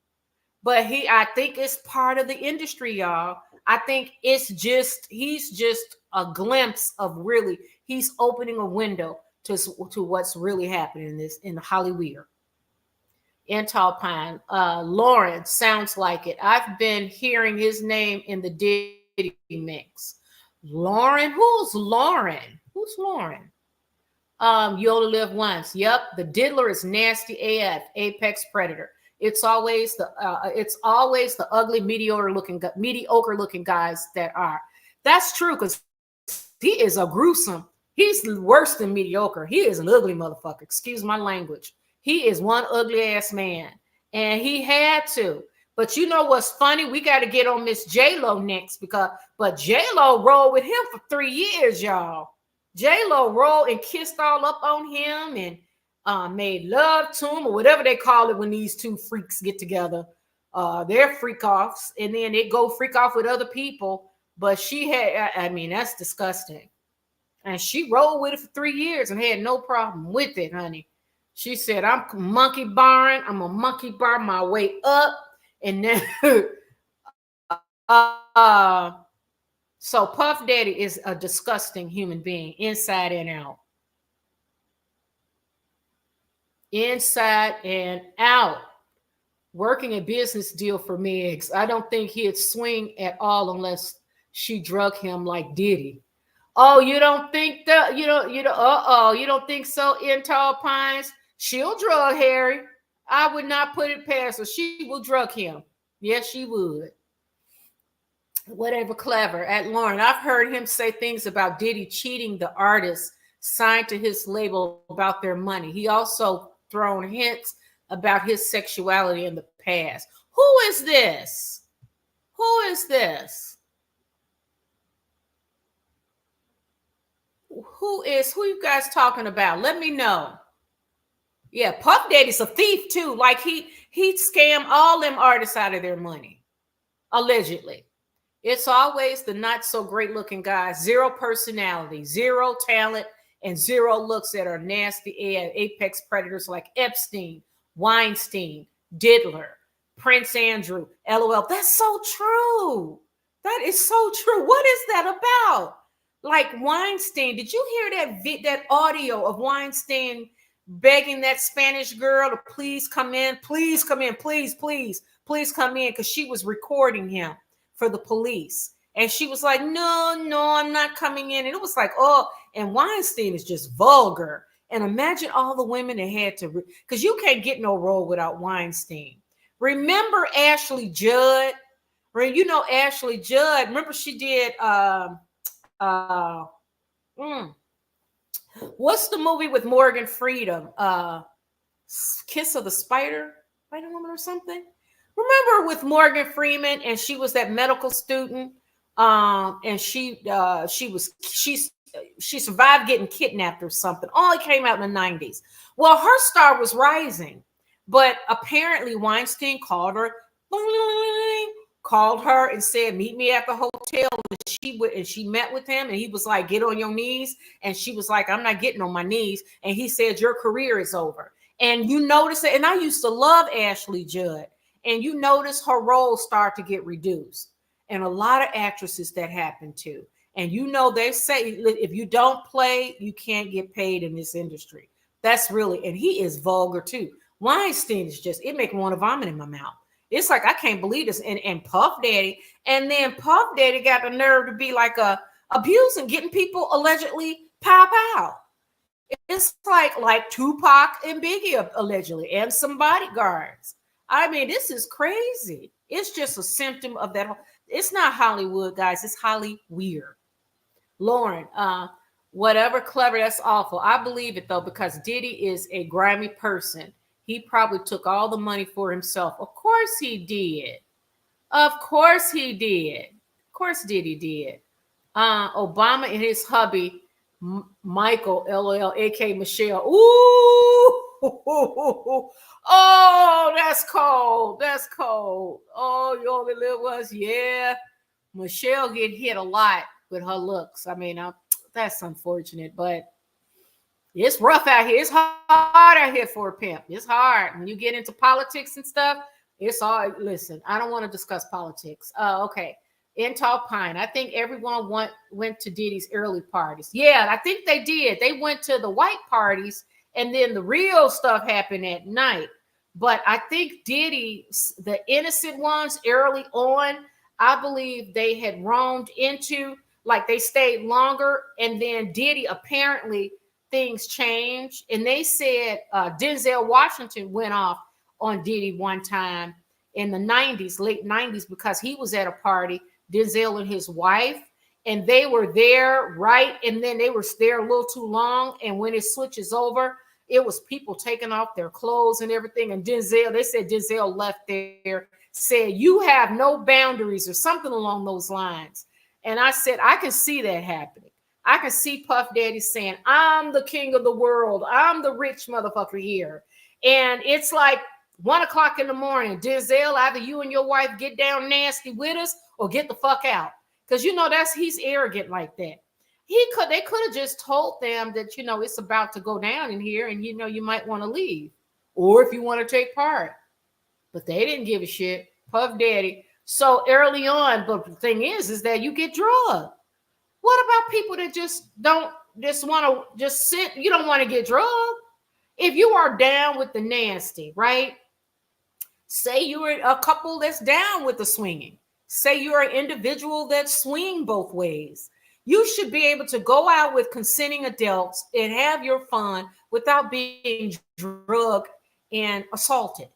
But I think it's part of the industry, y'all. I think he's just a glimpse of really, he's opening a window to what's really happening in Hollywood. In Tall Pine, Lauren sounds like it. I've been hearing his name in the Diddy mix. Lauren, who's Lauren? Who's Lauren? You only live once. Yep, the diddler is nasty AF, apex predator. It's always the ugly, mediocre looking guys that are. That's true because he is a gruesome. He's worse than mediocre. He is an ugly motherfucker. Excuse my language. He is one ugly ass man, and he had to. But you know what's funny? We got to get on Miss JLo next but JLo rolled with him for 3 years, y'all. JLo rolled and kissed all up on him and made love to him, or whatever they call it when these 2 freaks get together. They're freakoffs, and then they go freak off with other people. But she had, I mean, that's disgusting. And she rolled with it for 3 years and had no problem with it, honey. She said, I'm monkey barring. I'm a monkey bar my way up. And then, so Puff Daddy is a disgusting human being, inside and out. Inside and out. Working a business deal for Megs. I don't think he'd swing at all unless she drug him like Diddy. Oh, you don't think that? You don't think so? In Tall Pines, she'll drug Harry. I would not put it past her. She will drug him. Yes, she would. Whatever, clever. At Lauren, I've heard him say things about Diddy cheating the artists signed to his label about their money. He also thrown hints about his sexuality in the past. Who is this? Who is this? Who you guys talking about? Let me know. Yeah, Puff Daddy's a thief too. Like he scammed all them artists out of their money, allegedly. It's always the not so great looking guys, 0 personality, 0 talent, and 0 looks that are nasty and apex predators like Epstein, Weinstein, Diddler, Prince Andrew, LOL. That's so true. That is so true. What is that about? Like Weinstein, did you hear that audio of Weinstein begging that Spanish girl to please come in, please come in, please come in, because she was recording him for the police. And she was like, no, I'm not coming in. And it was like, oh, and Weinstein is just vulgar. And imagine all the women that had to, because you can't get no role without Weinstein. Remember Ashley Judd? You know Ashley Judd. Remember she did uh mm, what's the movie with Morgan Freeman? Kiss of the Spider Woman or something. Remember with Morgan Freeman, and she was that medical student, and she survived getting kidnapped or something. Only came out in the 90s. Well, her star was rising, but apparently Weinstein called her and said, "Meet me at the hotel." And she met with him, and he was like, "Get on your knees," and she was like, "I'm not getting on my knees," and he said, "Your career is over." And you notice it, and I used to love Ashley Judd, and you notice her roles start to get reduced, and a lot of actresses that happen too. And you know, they say if you don't play, you can't get paid in this industry. That's really, and he is vulgar too. Weinstein is just, it makes me want to vomit in my mouth. It's like, I can't believe this. And Puff Daddy, and then Puff Daddy got the nerve to be like abusing, getting people allegedly pow pow. It's like Tupac and Biggie allegedly, and some bodyguards. I mean, this is crazy. It's just a symptom of that. It's not Hollywood, guys. It's Holly weird. Lauren, whatever, clever, that's awful. I believe it though, because Diddy is a grimy person. He probably took all the money for himself. Of course he did. Of course he did. Of course Diddy did. Obama and his hubby, Michael, LOL, aka Michelle. Ooh. Oh, that's cold. That's cold. Oh, you only live once. Yeah. Michelle get hit a lot with her looks. I mean, that's unfortunate, but it's rough out here. It's hard out here for a pimp. It's hard. When you get into politics and stuff, it's hard. Listen, I don't want to discuss politics. Okay. In Tall Pine, I think everyone went to Diddy's early parties. Yeah, I think they did. They went to the white parties, and then the real stuff happened at night. But I think Diddy, the innocent ones early on, I believe they had roamed into, like they stayed longer. And then Diddy, apparently things changed. And they said Denzel Washington went off on Diddy one time in the 90s, late 90s, because he was at a party, Denzel and his wife, and they were there, right? And then they were there a little too long. And when it switches over, it was people taking off their clothes and everything. And Denzel, they said Denzel left there, said, "You have no boundaries," or something along those lines. And I said, I can see that happening. I can see Puff Daddy saying, "I'm the king of the world. I'm the rich motherfucker here." And it's like 1 o'clock in the morning. Denzel, either you and your wife get down nasty with us or get the fuck out. Because you know he's arrogant like that. They could have just told them that, you know, it's about to go down in here and, you know, you might want to leave. Or if you want to take part. But they didn't give a shit. Puff Daddy. So early on, but the thing is that you get drugged. What about people that just want to just sit? You don't want to get drugged. If you are down with the nasty, right? Say you're a couple that's down with the swinging. Say you're an individual that swing both ways. You should be able to go out with consenting adults and have your fun without being drugged and assaulted.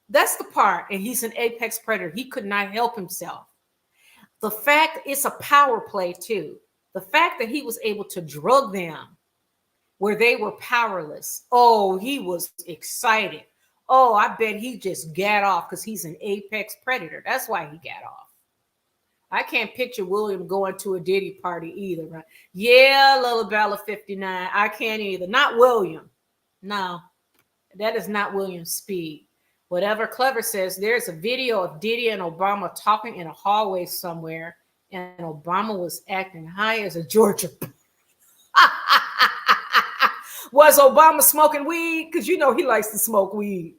That's the part. And he's an apex predator. He could not help himself. The fact it's a power play too. The fact that he was able to drug them where they were powerless. Oh, he was excited. Oh, I bet he just got off because he's an apex predator. That's why he got off. I can't picture William going to a Diddy party either, right? Yeah, Lullabella 59. I can't either. Not William. No, that is not William's speed. Whatever Clever says, there's a video of Diddy and Obama talking in a hallway somewhere, and Obama was acting high as a Georgia. Was Obama smoking weed? Because you know he likes to smoke weed.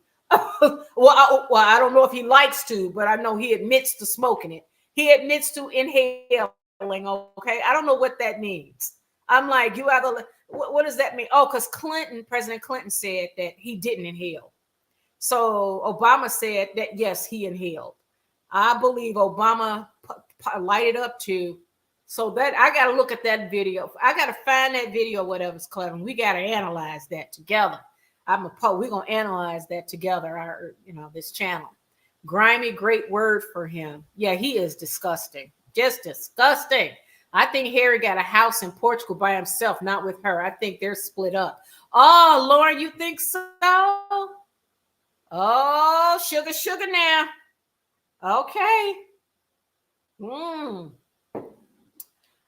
Well, I don't know if he likes to, but I know he admits to smoking it. He admits to inhaling, okay? I don't know what that means. I'm like, you either, what does that mean? Oh, because President Clinton said that he didn't inhale. So Obama said that, yes, he inhaled. I believe Obama lighted up to So that I got to look at that video. I got to find that video, whatever's clever. We got to analyze that together. We're gonna analyze that together. This channel. Grimy, great word for him. Yeah, he is disgusting. Just disgusting. I think Harry got a house in Portugal by himself, not with her. I think they're split up. Oh, Lauren, you think so? Oh, sugar now. Okay.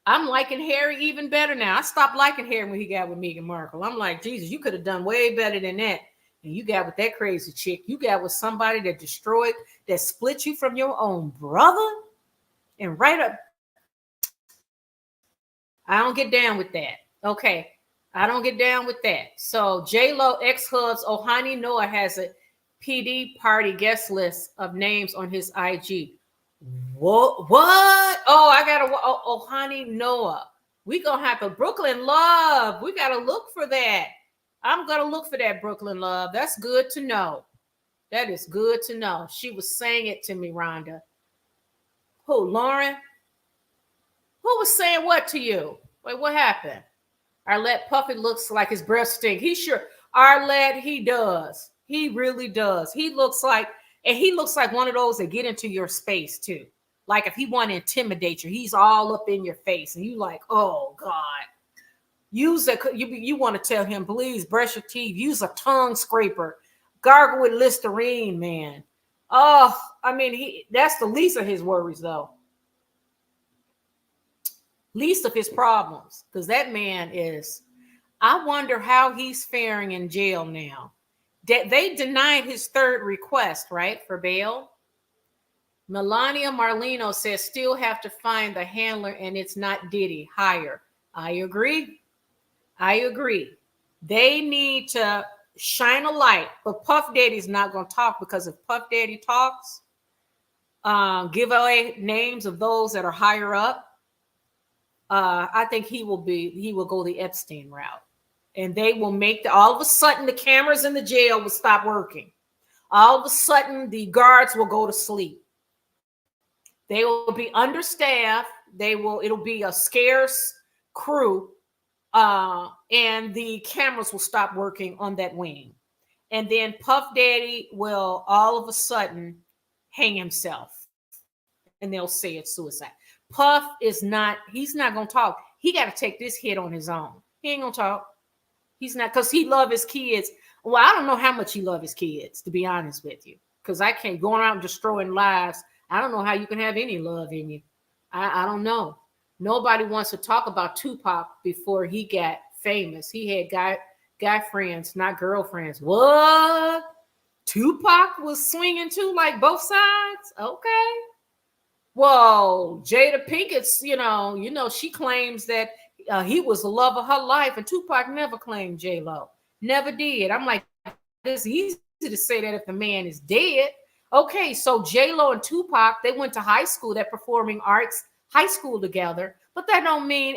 I'm liking Harry even better now. I stopped liking Harry when he got with Meghan Markle. I'm like, Jesus, you could have done way better than that. And you got with that crazy chick. You got with somebody that destroyed, that split you from your own brother. And right up, I don't get down with that. Okay. I don't get down with that. So JLo ex-hubs Ohani Noah has a PD party guest list of names on his IG. What? Oh, I got Ohani Noah. We gonna have a Brooklyn Love. We gotta look for that. I'm gonna look for that Brooklyn Love. That's good to know. That is good to know. She was saying it to me, Rhonda. Who, Lauren? Who was saying what to you? Wait, what happened? Arlette Puffy looks like his breath stink. He sure, Arlette, he does. He really does. He looks like one of those that get into your space too. Like if he want to intimidate you, he's all up in your face, and you like, oh God. Use a you want to tell him, please brush your teeth. Use a tongue scraper. Gargle with Listerine, man. Oh, I mean, that's the least of his worries, though. Least of his problems, because that man is. I wonder how he's faring in jail now. They denied his third request, right, for bail. Melania Marlino says still have to find the handler, and it's not Diddy. Hire. I agree. They need to shine a light, but Puff Daddy's not going to talk, because if Puff Daddy talks, give away names of those that are higher up, I think he will go the Epstein route, and they will make all of a sudden the cameras in the jail will stop working. All of a sudden the guards will go to sleep. They will be understaffed. It'll be a scarce crew. And the cameras will stop working on that wing. And then Puff Daddy will all of a sudden hang himself. And they'll say it's suicide. Puff he's not going to talk. He got to take this hit on his own. He ain't going to talk. He's not, because he love his kids. Well, I don't know how much he love his kids, to be honest with you. Because I can't go around destroying lives. I don't know how you can have any love in you. I don't know. Nobody wants to talk about Tupac before he got famous. He had guy friends, not girlfriends. What? Tupac was swinging too, like both sides? Okay. Well, Jada Pinkett's, she claims that he was the love of her life, and Tupac never claimed JLo. Never did. I'm like, it's easy to say that if the man is dead. Okay, so JLo and Tupac, they went to high school, that performing arts high school together, but that don't mean,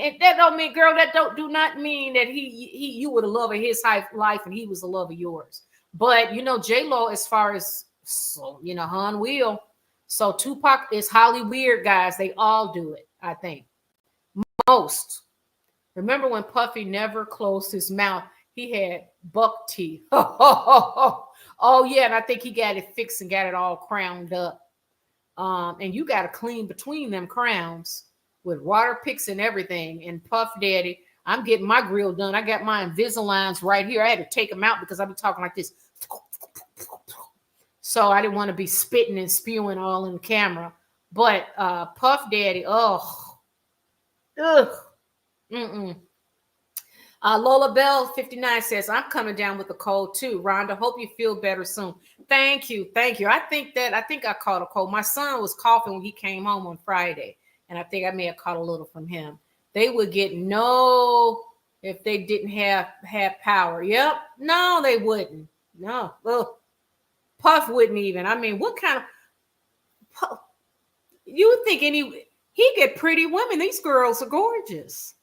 girl, that do not mean that you were the love of his life and he was the love of yours. But JLo, as far as Han Will, so Tupac is highly weird, guys. They all do it, I think. Most. Remember when Puffy never closed his mouth? He had buck teeth. Oh yeah, and I think he got it fixed and got it all crowned up. And you got to clean between them crowns with water picks and everything. And Puff Daddy, I'm getting my grill done. I got my Invisaligns right here. I had to take them out because I've been talking like this. So I didn't want to be spitting and spewing all in the camera. But Puff Daddy, Lola Bell 59 says, I'm coming down with a cold too. Rhonda, hope you feel better soon. Thank you. I think I caught a cold. My son was coughing when he came home on Friday, and I think I may have caught a little from him. They would get if they didn't have power. Yep. No, they wouldn't. No. Well, Puff wouldn't even. I mean, what kind of you would think he get pretty women. These girls are gorgeous.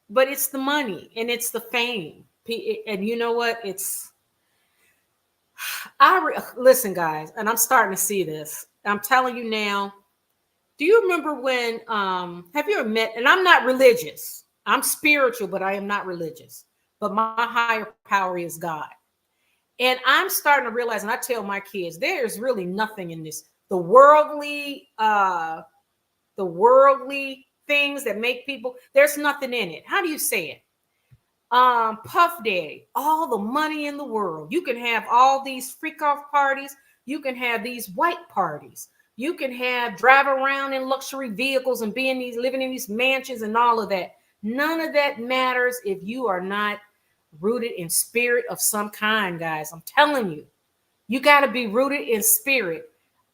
But it's the money and it's the fame. And you know what? Listen, guys, and I'm starting to see this. I'm telling you now, Do you remember when, have you ever met, and I'm not religious, I'm spiritual, but I am not religious, but my higher power is God. And I'm starting to realize, and I tell my kids, there's really nothing in this. The worldly things that make people, there's nothing in it. How do you say it? Puff Daddy, all the money in the world. You can have all these freak off parties. You can have these white parties. You can have drive around in luxury vehicles and be in these, living in these mansions and all of that. None of that matters if you are not rooted in spirit of some kind, guys. I'm telling you, you got to be rooted in spirit.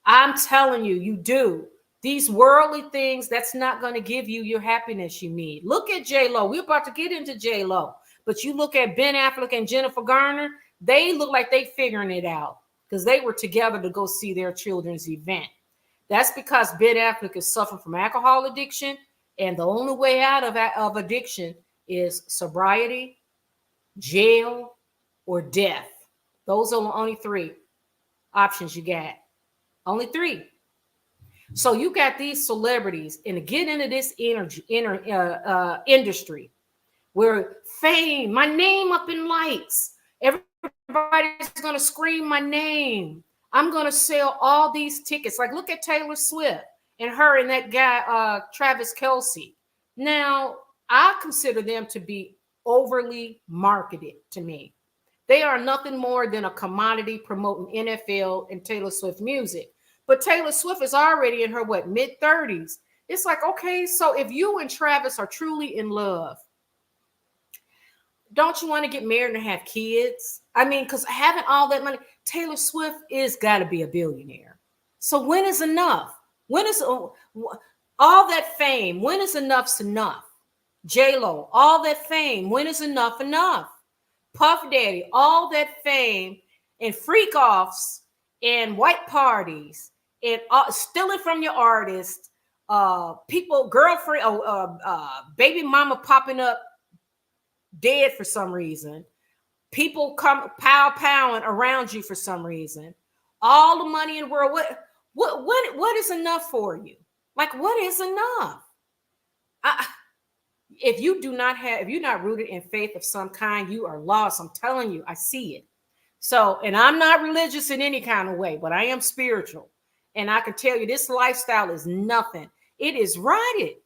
I'm telling you, you do. These worldly things, that's not going to give you your happiness you need. Look at JLo. We're about to get into JLo. But you look at Ben Affleck and Jennifer Garner, they look like they figuring it out because they were together to go see their children's event. That's because Ben Affleck is suffering from alcohol addiction, and the only way out of addiction is sobriety, jail, or death. Those are the only three options you got. Only three. So you got these celebrities, and to get into this industry where fame, my name up in lights, everybody's going to scream my name. I'm going to sell all these tickets. Like, look at Taylor Swift and her and that guy, Travis Kelce. Now, I consider them to be overly marketed to me. They are nothing more than a commodity promoting NFL and Taylor Swift music. But Taylor Swift is already in her, mid-30s. It's like, okay, so if you and Travis are truly in love, don't you want to get married and have kids? I mean, because having all that money, Taylor Swift is got to be a billionaire. So when is enough? When is all that fame? When is enough's enough? JLo, all that fame. When is enough enough? Puff Daddy, all that fame and freak-offs and white parties and stealing from your artist, people, girlfriend, baby mama popping up dead for some reason, people come powing around you for some reason, all the money in the world. What is enough for you? Like, what is enough? If you're not rooted in faith of some kind, you are lost. I'm telling you, I see it. So, and I'm not religious in any kind of way, but I am spiritual. And I can tell you this lifestyle is nothing. It is rotted.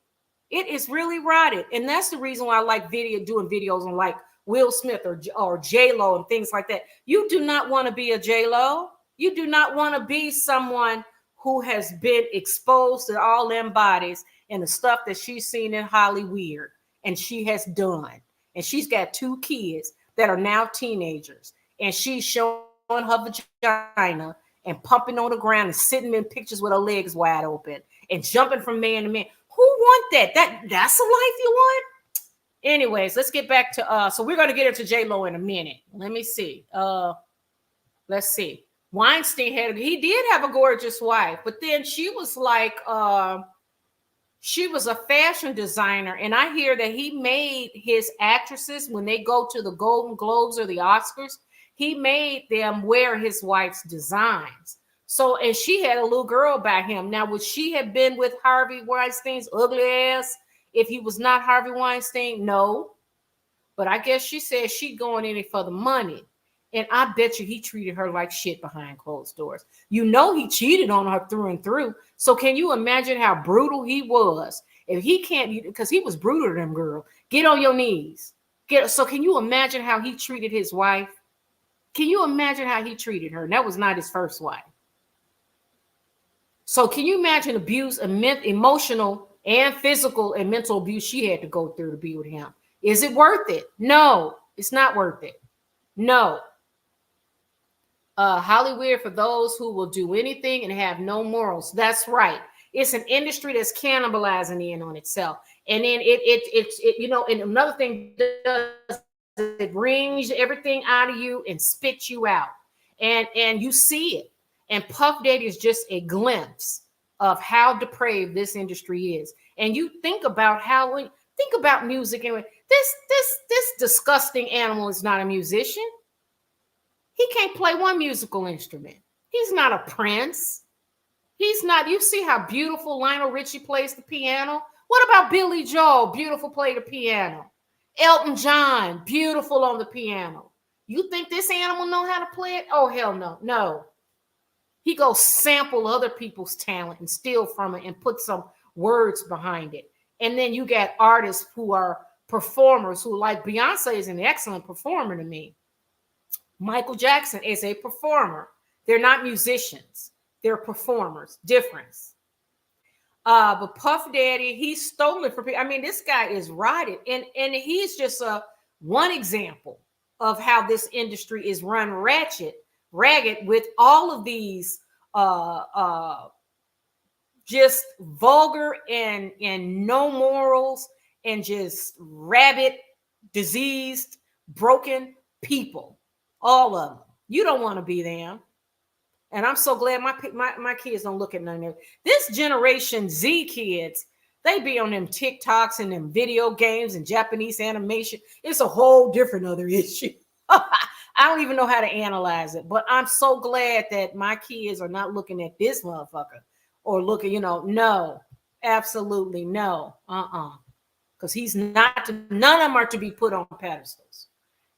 It is really rotted. And that's the reason why I like doing videos on like Will Smith or JLo and things like that. You do not want to be a JLo. You do not want to be someone who has been exposed to all them bodies and the stuff that she's seen in Hollywood and she has done. And she's got 2 kids that are now teenagers. And she's showing her vagina and pumping on the ground and sitting in pictures with her legs wide open and jumping from man to man. Who want that? That's a life you want? Anyways, let's get back to so we're going to get into JLo in a minute. Let me see. Let's see. Weinstein he did have a gorgeous wife, but then she was like she was a fashion designer, and I hear that he made his actresses when they go to the Golden Globes or the Oscars, he made them wear his wife's designs. So, and she had a little girl by him. Now, would she have been with Harvey Weinstein's ugly ass if he was not Harvey Weinstein? No. But I guess she said she'd going in it for the money. And I bet you he treated her like shit behind closed doors. You know he cheated on her through and through. So can you imagine how brutal he was? If he can't, because he was brutal to them girl. Get on your knees. So can you imagine how he treated his wife? Can you imagine how he treated her? And that was not his first wife. So can you imagine abuse, emotional and physical and mental abuse she had to go through to be with him? Is it worth it? No, it's not worth it. No. Hollywood for those who will do anything and have no morals. That's right. It's an industry that's cannibalizing in on itself. And then it you know, and another thing does, it wrings everything out of you and spits you out. And you see it. And Puff Daddy is just a glimpse of how depraved this industry is. And you think about think about music and this disgusting animal is not a musician. He can't play one musical instrument. He's not a prince. He's not. You see how beautiful Lionel Richie plays the piano? What about Billy Joel? Beautiful play the piano. Elton John, beautiful on the piano. You think this animal know how to play it? Oh, hell no. No. He goes sample other people's talent and steal from it and put some words behind it. And then you got artists who are performers who, like Beyonce is an excellent performer to me. Michael Jackson is a performer. They're not musicians. They're performers. Difference. But Puff Daddy, he's stolen from people. I mean, this guy is rotted. And he's just one example of how this industry is run ragged with all of these just vulgar and no morals and just rabid, diseased, broken people. All of them. You don't want to be them. And I'm so glad my kids don't look at none of them. This Generation Z kids, they be on them TikToks and them video games and Japanese animation. It's a whole different other issue. I don't even know how to analyze it, but I'm so glad that my kids are not looking at this motherfucker or looking, no, absolutely no. Because he's not, none of them are to be put on pedestals.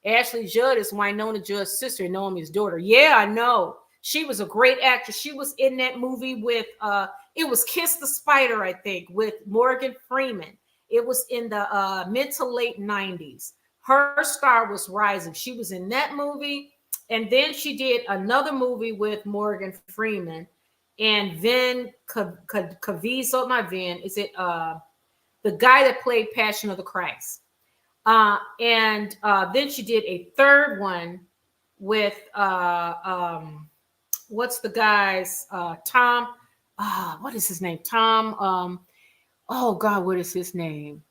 Ashley Judd is Winona Judd's sister and Naomi's daughter. Yeah, I know. She was a great actress. She was in that movie with, it was Kiss the Spider, I think, with Morgan Freeman. It was in the mid to late 90s. Her star was rising. She was in that movie. And then she did another movie with Morgan Freeman. And then Caviezel, not Vin, is it the guy that played Passion of the Christ? And then she did a third one with what's the guy's Tom? What is his name? Tom. Oh God, what is his name?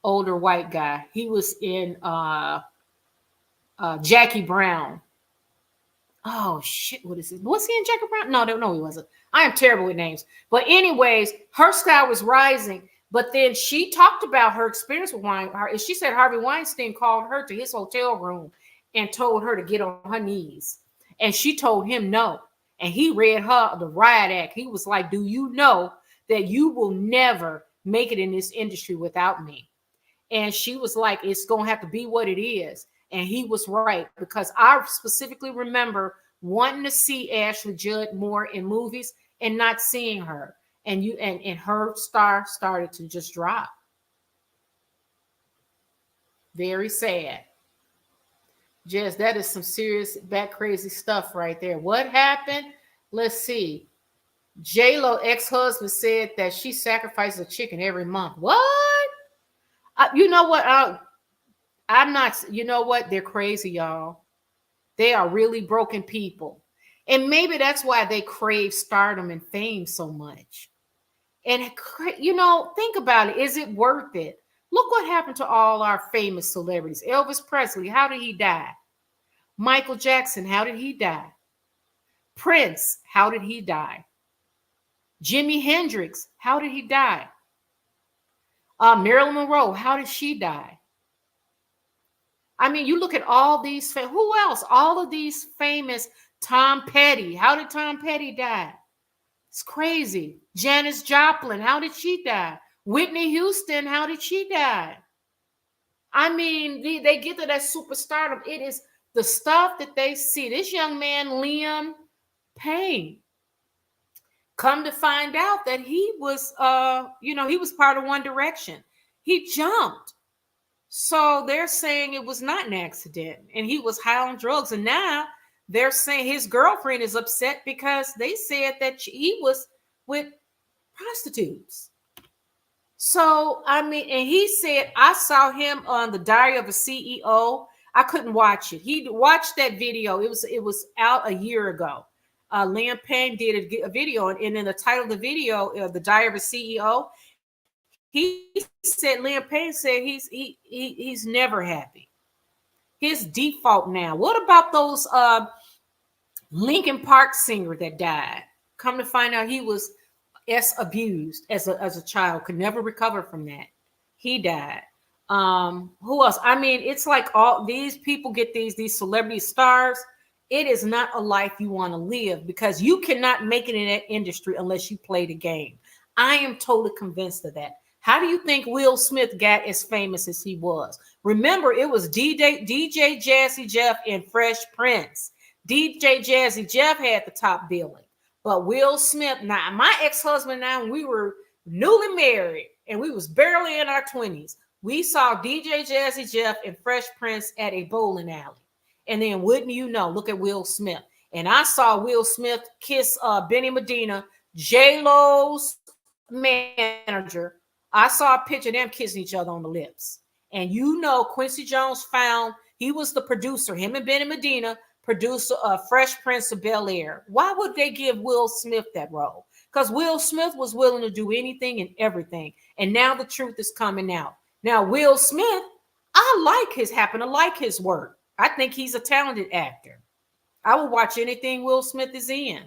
Older white guy. He was in Jackie Brown. Oh shit, what is it? Was he in Jackie Brown? No, he wasn't. I am terrible with names. But anyways, her star was rising. But then she talked about her experience with Weinstein. She said Harvey Weinstein called her to his hotel room and told her to get on her knees. And she told him no. And he read her the riot act. He was like, do you know that you will never make it in this industry without me? And she was like, it's going to have to be what it is. And he was right, because I specifically remember wanting to see Ashley Judd more in movies and not seeing her. And her star started to just drop. Very sad. Jess, that is some serious bat crazy stuff right there. What happened? Let's see. JLo ex-husband said that she sacrifices a chicken every month. What? You know what? I'm not. You know what? They're crazy, y'all. They are really broken people. And maybe that's why they crave stardom and fame so much. And, think about it. Is it worth it? Look what happened to all our famous celebrities. Elvis Presley, how did he die? Michael Jackson, how did he die? Prince, how did he die? Jimi Hendrix, how did he die? Marilyn Monroe, how did she die? I mean, you look at all these, who else? All of these famous, Tom Petty, how did Tom Petty die? It's crazy. Janis Joplin, how did she die? Whitney Houston, how did she die? I mean, they get to that superstardom. It is the stuff that they see. This young man, Liam Payne, come to find out that he was, he was part of One Direction. He jumped. So they're saying it was not an accident and he was high on drugs. And now they're saying his girlfriend is upset because they said that he was with prostitutes. So, I mean, and he said, I saw him on the Diary of a CEO. I couldn't watch it. He watched that video. It was out a year ago. Liam Payne did a video, and in the title of the video, The Diary of a CEO, he said, Liam Payne said he's never happy. His default now. What about those Linkin Park singer that died? Come to find out he was abused as a child, could never recover from that. He died. Who else? I mean, it's like all these people get these celebrity stars, It is not a life you want to live because you cannot make it in that industry unless you play the game. I am totally convinced of that. How do you think Will Smith got as famous as he was? Remember, it was DJ Jazzy Jeff and Fresh Prince. DJ Jazzy Jeff had the top billing, but Will Smith, now my ex-husband and I, we were newly married and we was barely in our 20s. We saw DJ Jazzy Jeff and Fresh Prince at a bowling alley. And then wouldn't you know, look at Will Smith. And I saw Will Smith kiss Benny Medina, JLo's manager. I saw a picture of them kissing each other on the lips. And you know, Quincy Jones found, he was the producer, him and Benny Medina, producer of Fresh Prince of Bel-Air. Why would they give Will Smith that role? Because Will Smith was willing to do anything and everything. And now the truth is coming out. Now, Will Smith, I happen to like his work. I think he's a talented actor. I will watch anything Will Smith is in.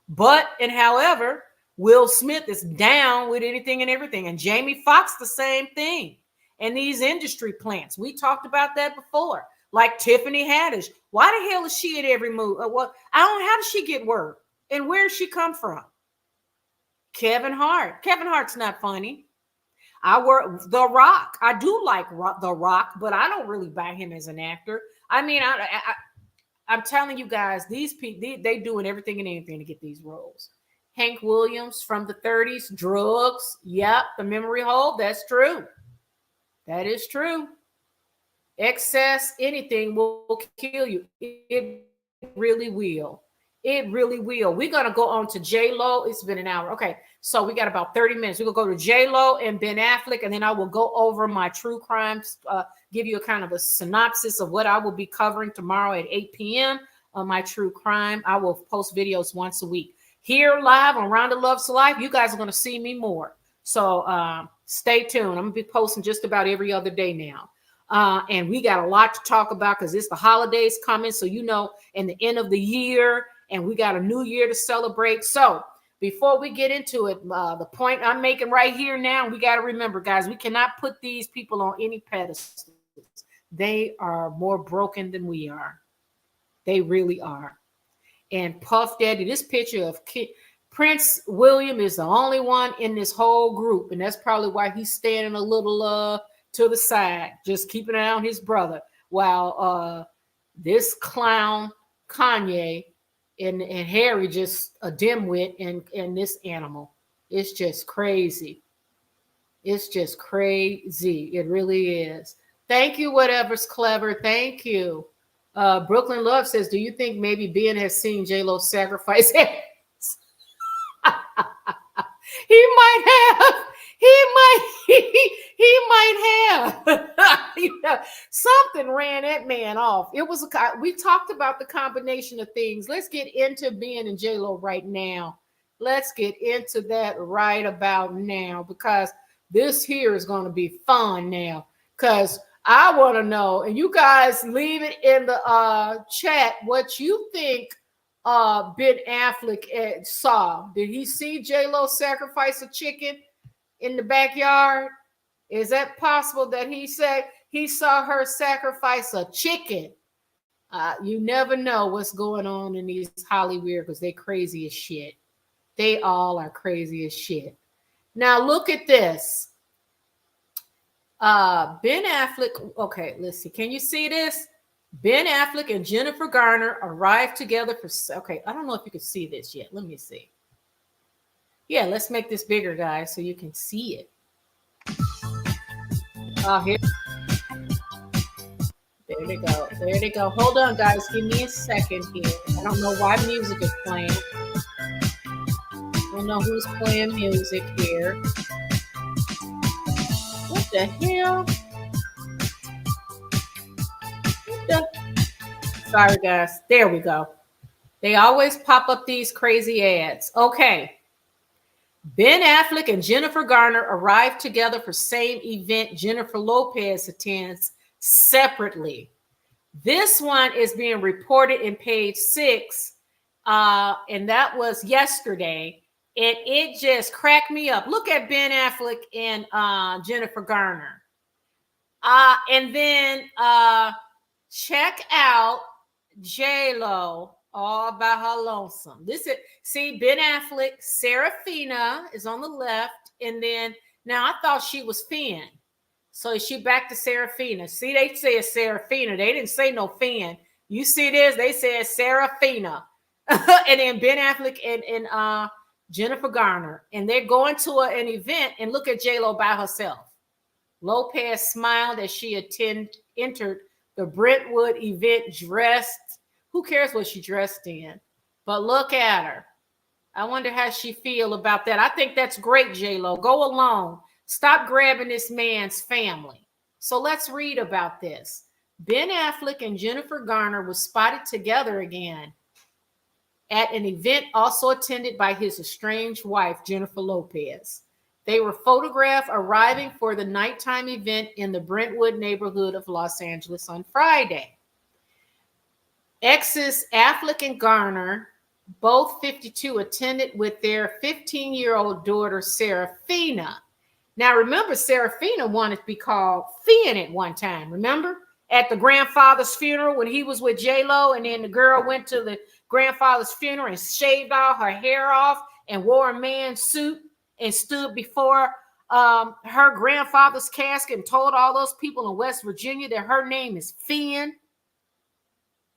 But, and however, Will Smith is down with anything and everything. And Jamie Foxx, the same thing. And these industry plants, we talked about that before. Like Tiffany Haddish. Why the hell is she at every move? Well, I don't know. How does she get work? And where does she come from? Kevin Hart. Kevin Hart's not funny. I work The Rock. I do like The Rock, but I don't really buy him as an actor. I mean, I'm telling you guys, these people, they doing everything and anything to get these roles. Hank Williams from the 30s, drugs. Yep, the memory hole. That's true. That is true. Excess, anything will kill you. It really will. It really will. We're going to go on to JLo. It's been an hour. Okay, so we got about 30 minutes. We're going to go to JLo and Ben Affleck, and then I will go over my true crimes, give you a kind of a synopsis of what I will be covering tomorrow at 8 p.m. on my true crime. I will post videos once a week. Here live on Rhonda Loves Life, you guys are going to see me more. So stay tuned. I'm going to be posting just about every other day now. And we got a lot to talk about because it's the holidays coming. So, you know, and the end of the year, and we got a new year to celebrate. So before we get into it, the point I'm making right here now, we got to remember, guys, we cannot put these people on any pedestals. They are more broken than we are. They really are. And Puff Daddy, this picture of Prince William is the only one in this whole group. And that's probably why he's standing a little to the side, just keeping an eye on his brother. While this clown, Kanye, and Harry just a dimwit and this animal. It's just crazy. It's just crazy. It really is. Thank you, whatever's clever. Thank you. Brooklyn Love says, do you think maybe Ben has seen JLo sacrifice? He might have. He might have. You know, something ran that man off. It was we talked about the combination of things. Let's get into Ben and JLo right now. Let's get into that right about now because this here is going to be fun now. Because I want to know, and you guys leave it in the chat what you think Ben Affleck saw. Did he see JLo sacrifice a chicken in the backyard? Is that possible that he said he saw her sacrifice a chicken? You never know what's going on in these Hollywood because they crazy as shit. They all are crazy as shit. Now look at this. Ben Affleck. Okay, let's see. Can you see this? Ben Affleck and Jennifer Garner arrived together for. Okay, I don't know if you can see this yet. Let me see. Yeah, let's make this bigger, guys, so you can see it. Here. There they go. There they go. Hold on, guys. Give me a second here. I don't know why music is playing. I don't know who's playing music here. What the hell? Sorry, guys. There we go. They always pop up these crazy ads. Okay. Ben Affleck and Jennifer Garner arrived together for same event Jennifer Lopez attends separately. This one is being reported in page 6, and that was yesterday. And it just cracked me up. Look at Ben Affleck and Jennifer Garner. And then check out JLo all by her lonesome. This is, see, Ben Affleck, Serafina is on the left, and then now I thought she was Finn. So is she back to Serafina? See, they said Serafina. They didn't say no Finn. You see this? They said Serafina. And then Ben Affleck and Jennifer Garner. And they're going to an event, and look at JLo by herself. Lopez smiled as she entered the Brentwood event dressed. Who cares what she dressed in? But look at her. I wonder how she feel about that. I think that's great, JLo. Go along. Stop grabbing this man's family. So let's read about this. Ben Affleck and Jennifer Garner were spotted together again at an event also attended by his estranged wife, Jennifer Lopez. They were photographed arriving for the nighttime event in the Brentwood neighborhood of Los Angeles on Friday. Exes Affleck and Garner, both 52, attended with their 15-year-old daughter, Serafina. Now, remember, Serafina wanted to be called Finn at one time. Remember? At the grandfather's funeral when he was with JLo, and then the girl went to the grandfather's funeral and shaved all her hair off and wore a man's suit and stood before her grandfather's casket and told all those people in West Virginia that her name is Finn.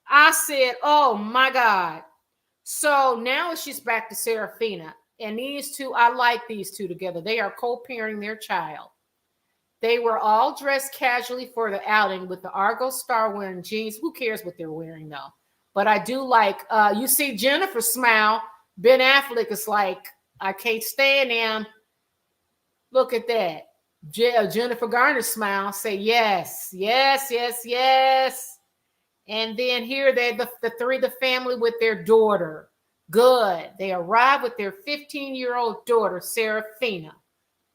I said, oh my God. So now she's back to Serafina. And these two, I like these two together. They are co-parenting their child. They were all dressed casually for the outing with the Argo star wearing jeans. Who cares what they're wearing though? But I do like, you see Jennifer smile. Ben Affleck is like, I can't stand him. Look at that. Jennifer Garner smile. Say yes, yes, yes, yes. And then here they're the three, the family with their daughter. Good. They arrive with their 15-year-old daughter, Serafina.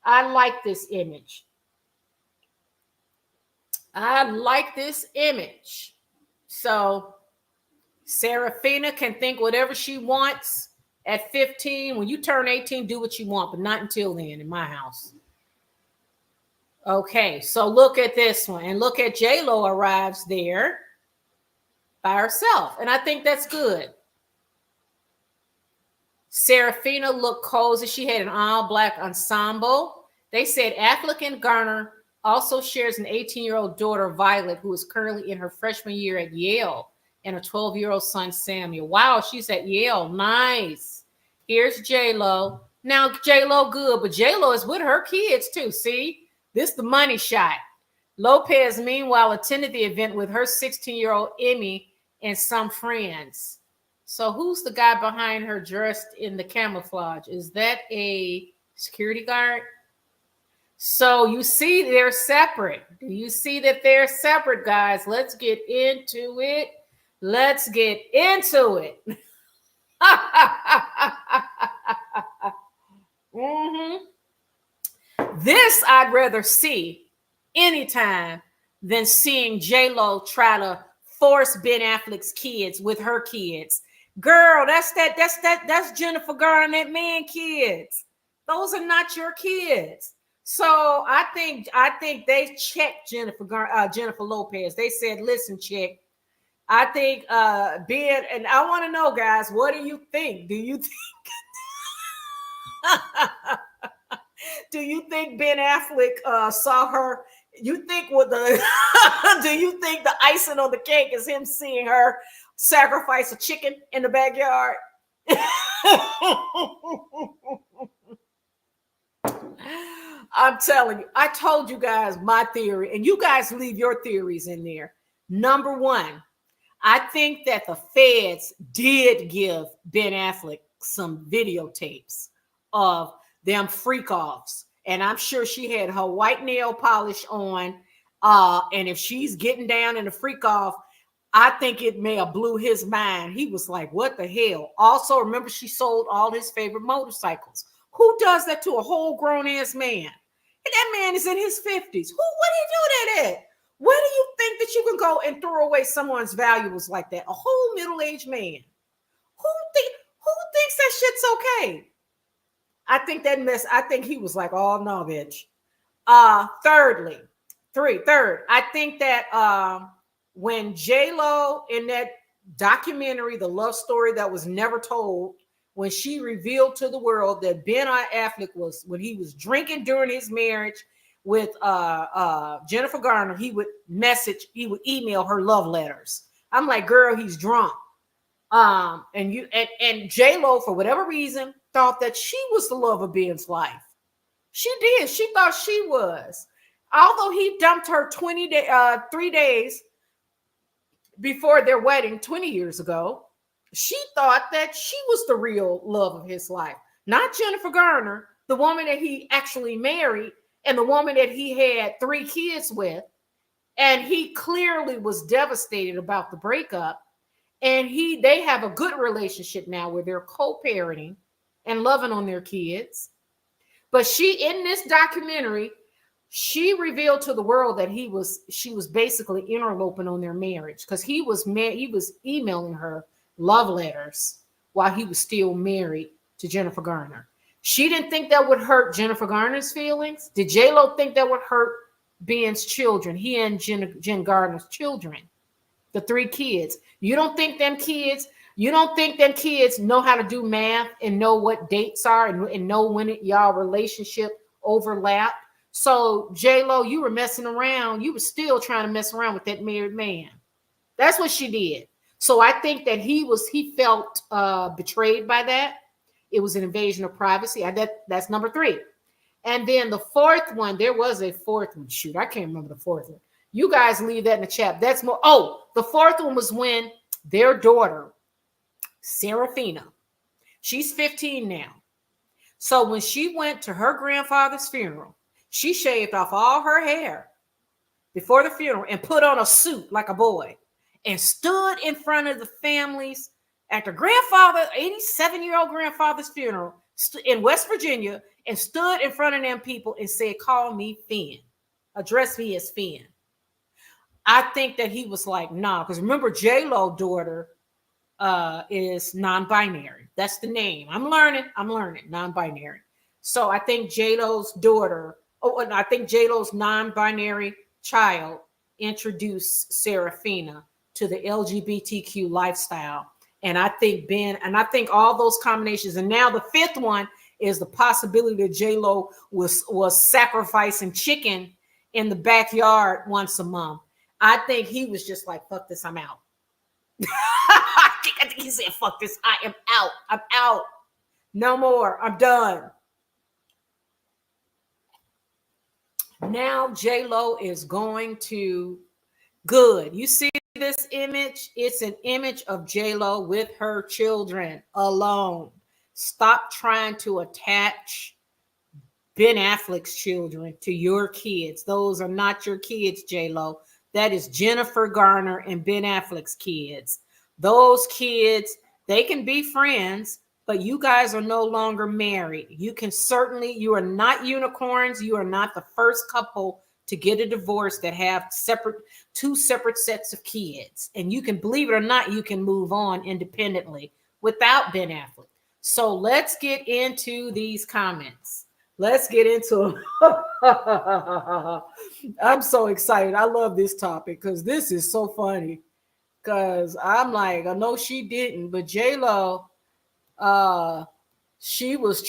I like this image. I like this image. So Serafina can think whatever she wants at 15. When you turn 18, do what you want, but not until then in my house. Okay, so look at this one. And look at JLo arrives there by herself. And I think that's good. Serafina looked cozy. She had an all-black ensemble. They said Affleck and Garner also shares an 18-year-old daughter, Violet, who is currently in her freshman year at Yale, and a 12-year-old son, Samuel. Wow, she's at Yale. Nice. Here's JLo. Now, JLo good, but JLo is with her kids too. See? This is the money shot. Lopez, meanwhile, attended the event with her 16-year-old Emmy and some friends. So who's the guy behind her dressed in the camouflage? Is that a security guard? So you see they're separate. Do you see that they're separate, guys? Let's get into it. Let's get into it. This I'd rather see anytime than seeing JLo try to force Ben Affleck's kids with her kids. Girl, that's Jennifer Garner and that man kids. Those are not your kids. So I think they checked Jennifer Lopez. They said, listen, chick, I think Ben, and I want to know, guys, what do you think? Do you think do you think Ben Affleck saw her? You think what the do you think the icing on the cake is him seeing her sacrifice a chicken in the backyard? I'm telling you, I told you guys my theory, and you guys leave your theories in there. Number one, I think that the feds did give Ben Affleck some videotapes of them freak-offs. And I'm sure she had her white nail polish on. And if she's getting down in the freak-off, I think it may have blew his mind. He was like, what the hell? Also, remember, she sold all his favorite motorcycles. Who does that to a whole grown-ass man? And that man is in his 50s. What do you do that at? Where do you think that you can go and throw away someone's valuables like that? A whole middle-aged man. Who thinks that shit's okay? I think he was like, oh no, bitch. Third, I think that when JLo and that documentary, the love story that was never told, when she revealed to the world that Ben Affleck was, when he was drinking during his marriage with Jennifer Garner, he would email her love letters. I'm like, girl, he's drunk. And JLo, for whatever reason, thought that she was the love of Ben's life. She did. She thought she was. Although he dumped her 3 days before their wedding 20 years ago, she thought that she was the real love of his life, not Jennifer Garner, the woman that he actually married and the woman that he had 3 kids with. And he clearly was devastated about the breakup. And they have a good relationship now where they're co-parenting and loving on their kids. But in this documentary, she revealed to the world that she was basically interloping on their marriage, because he was emailing her love letters while he was still married to Jennifer Garner. She didn't think that would hurt Jennifer Garner's feelings. Did JLo think that would hurt Ben's children? He and Jen Garner's children, the 3 kids. You don't think them kids know how to do math and know what dates are and know when y'all relationship overlap? So JLo, you were messing around. You were still trying to mess around with that married man. That's what she did. So I think that he felt betrayed by that. It was an invasion of privacy. That's number 3. And then the 4th one, there was a 4th one. Shoot, I can't remember the 4th one. You guys leave that in the chat. That's more. Oh, the 4th one was when their daughter, Serafina, she's 15 now. So when she went to her grandfather's funeral, she shaved off all her hair before the funeral and put on a suit like a boy and stood in front of the families at the 87-year-old grandfather's funeral in West Virginia, and stood in front of them people and said, call me Finn. Address me as Finn. I think that he was like, nah, because remember, JLo's daughter is non-binary. That's the name. I'm learning, non-binary. So I think JLo's daughter, I think JLo's non-binary child introduced Serafina to the LGBTQ lifestyle. And I think all those combinations. And now the 5th one is the possibility that JLo was sacrificing chicken in the backyard once a month. I think he was just like, fuck this, I'm out. I think he said, fuck this, I am out. I'm out. No more. I'm done. Now JLo is going to good. You see this image? It's an image of JLo with her children alone. Stop trying to attach Ben Affleck's children to your kids. Those are not your kids, JLo. That is Jennifer Garner and Ben Affleck's kids. Those kids, they can be friends, but you guys are no longer married. You are not unicorns. You are not the first couple to get a divorce that have two separate sets of kids. And you can, believe it or not, you can move on independently without Ben Affleck. So let's get into these comments. Let's get into them. I'm so excited. I love this topic because this is so funny. Because I'm like, I know she didn't, but JLo, she was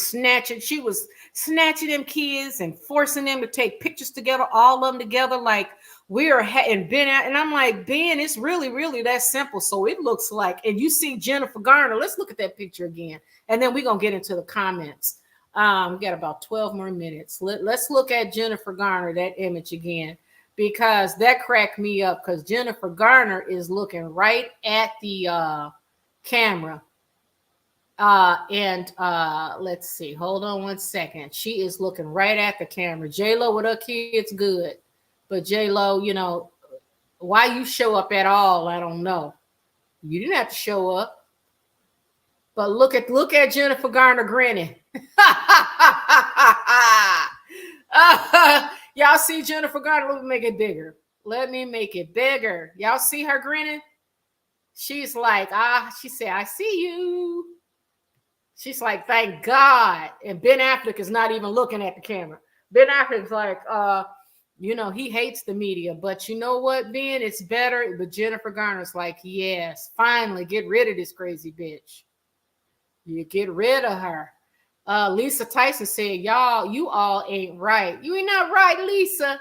snatching them kids and forcing them to take pictures together, all of them together, like and Ben, and I'm like, Ben, it's really, really that simple. So it looks like, and you see Jennifer Garner. Let's look at that picture again, and then we're gonna get into the comments. We got about 12 more minutes. Let's look at Jennifer Garner, that image again, because that cracked me up, because Jennifer Garner is looking right at the camera. Let's see. Hold on one second. She is looking right at the camera. JLo with her kids, good. But JLo, why you show up at all, I don't know. You didn't have to show up. But look at Jennifer Garner grinning. Y'all see Jennifer Garner? Let me make it bigger. Let me make it bigger. Y'all see her grinning? She's like, she said, I see you. She's like, thank God. And Ben Affleck is not even looking at the camera. Ben Affleck's like, You know, he hates the media, but you know what, Ben? It's better. But Jennifer Garner's like, yes, finally get rid of this crazy bitch. You get rid of her. Lisa Tyson said, y'all, you all ain't right. You ain't not right, Lisa.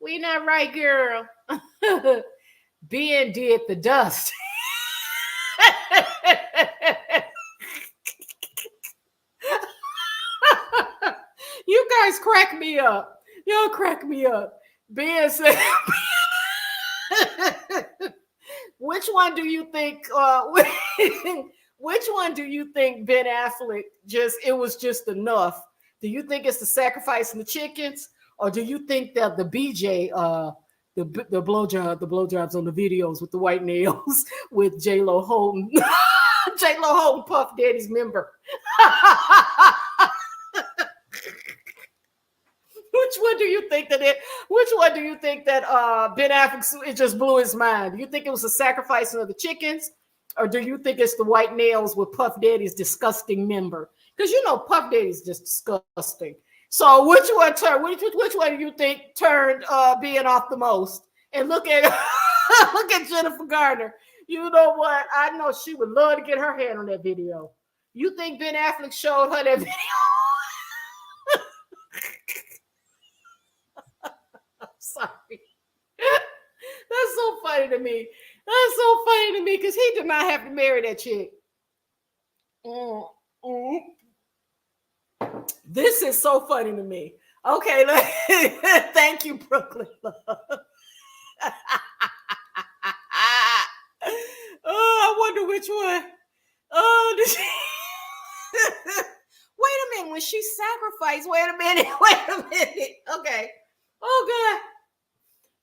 We not right, girl. Ben did the dust. You guys crack me up. Y'all crack me up. Ben said, which one do you think? Which one do you think Ben Affleck it was just enough? Do you think it's the sacrificing the chickens, or do you think that the BJ, the blowjobs on the videos with the white nails with JLo holding JLo holding Puff Daddy's member? Which one do you think that Ben Affleck, it just blew his mind? Do you think it was the sacrificing of the chickens, or do you think it's the white nails with Puff Daddy's disgusting member? Because you know Puff Daddy's just disgusting. So which one do you think turned Ben off the most? And look at look at Jennifer Garner. You know what? I know she would love to get her hand on that video. You think Ben Affleck showed her that video? Sorry. That's so funny to me. That's so funny to me because he did not have to marry that chick. This is so funny to me. Okay, thank you, Brooklyn Love. Oh, I wonder which one. Oh, wait a minute. When she sacrificed, wait a minute. Okay. Oh, God.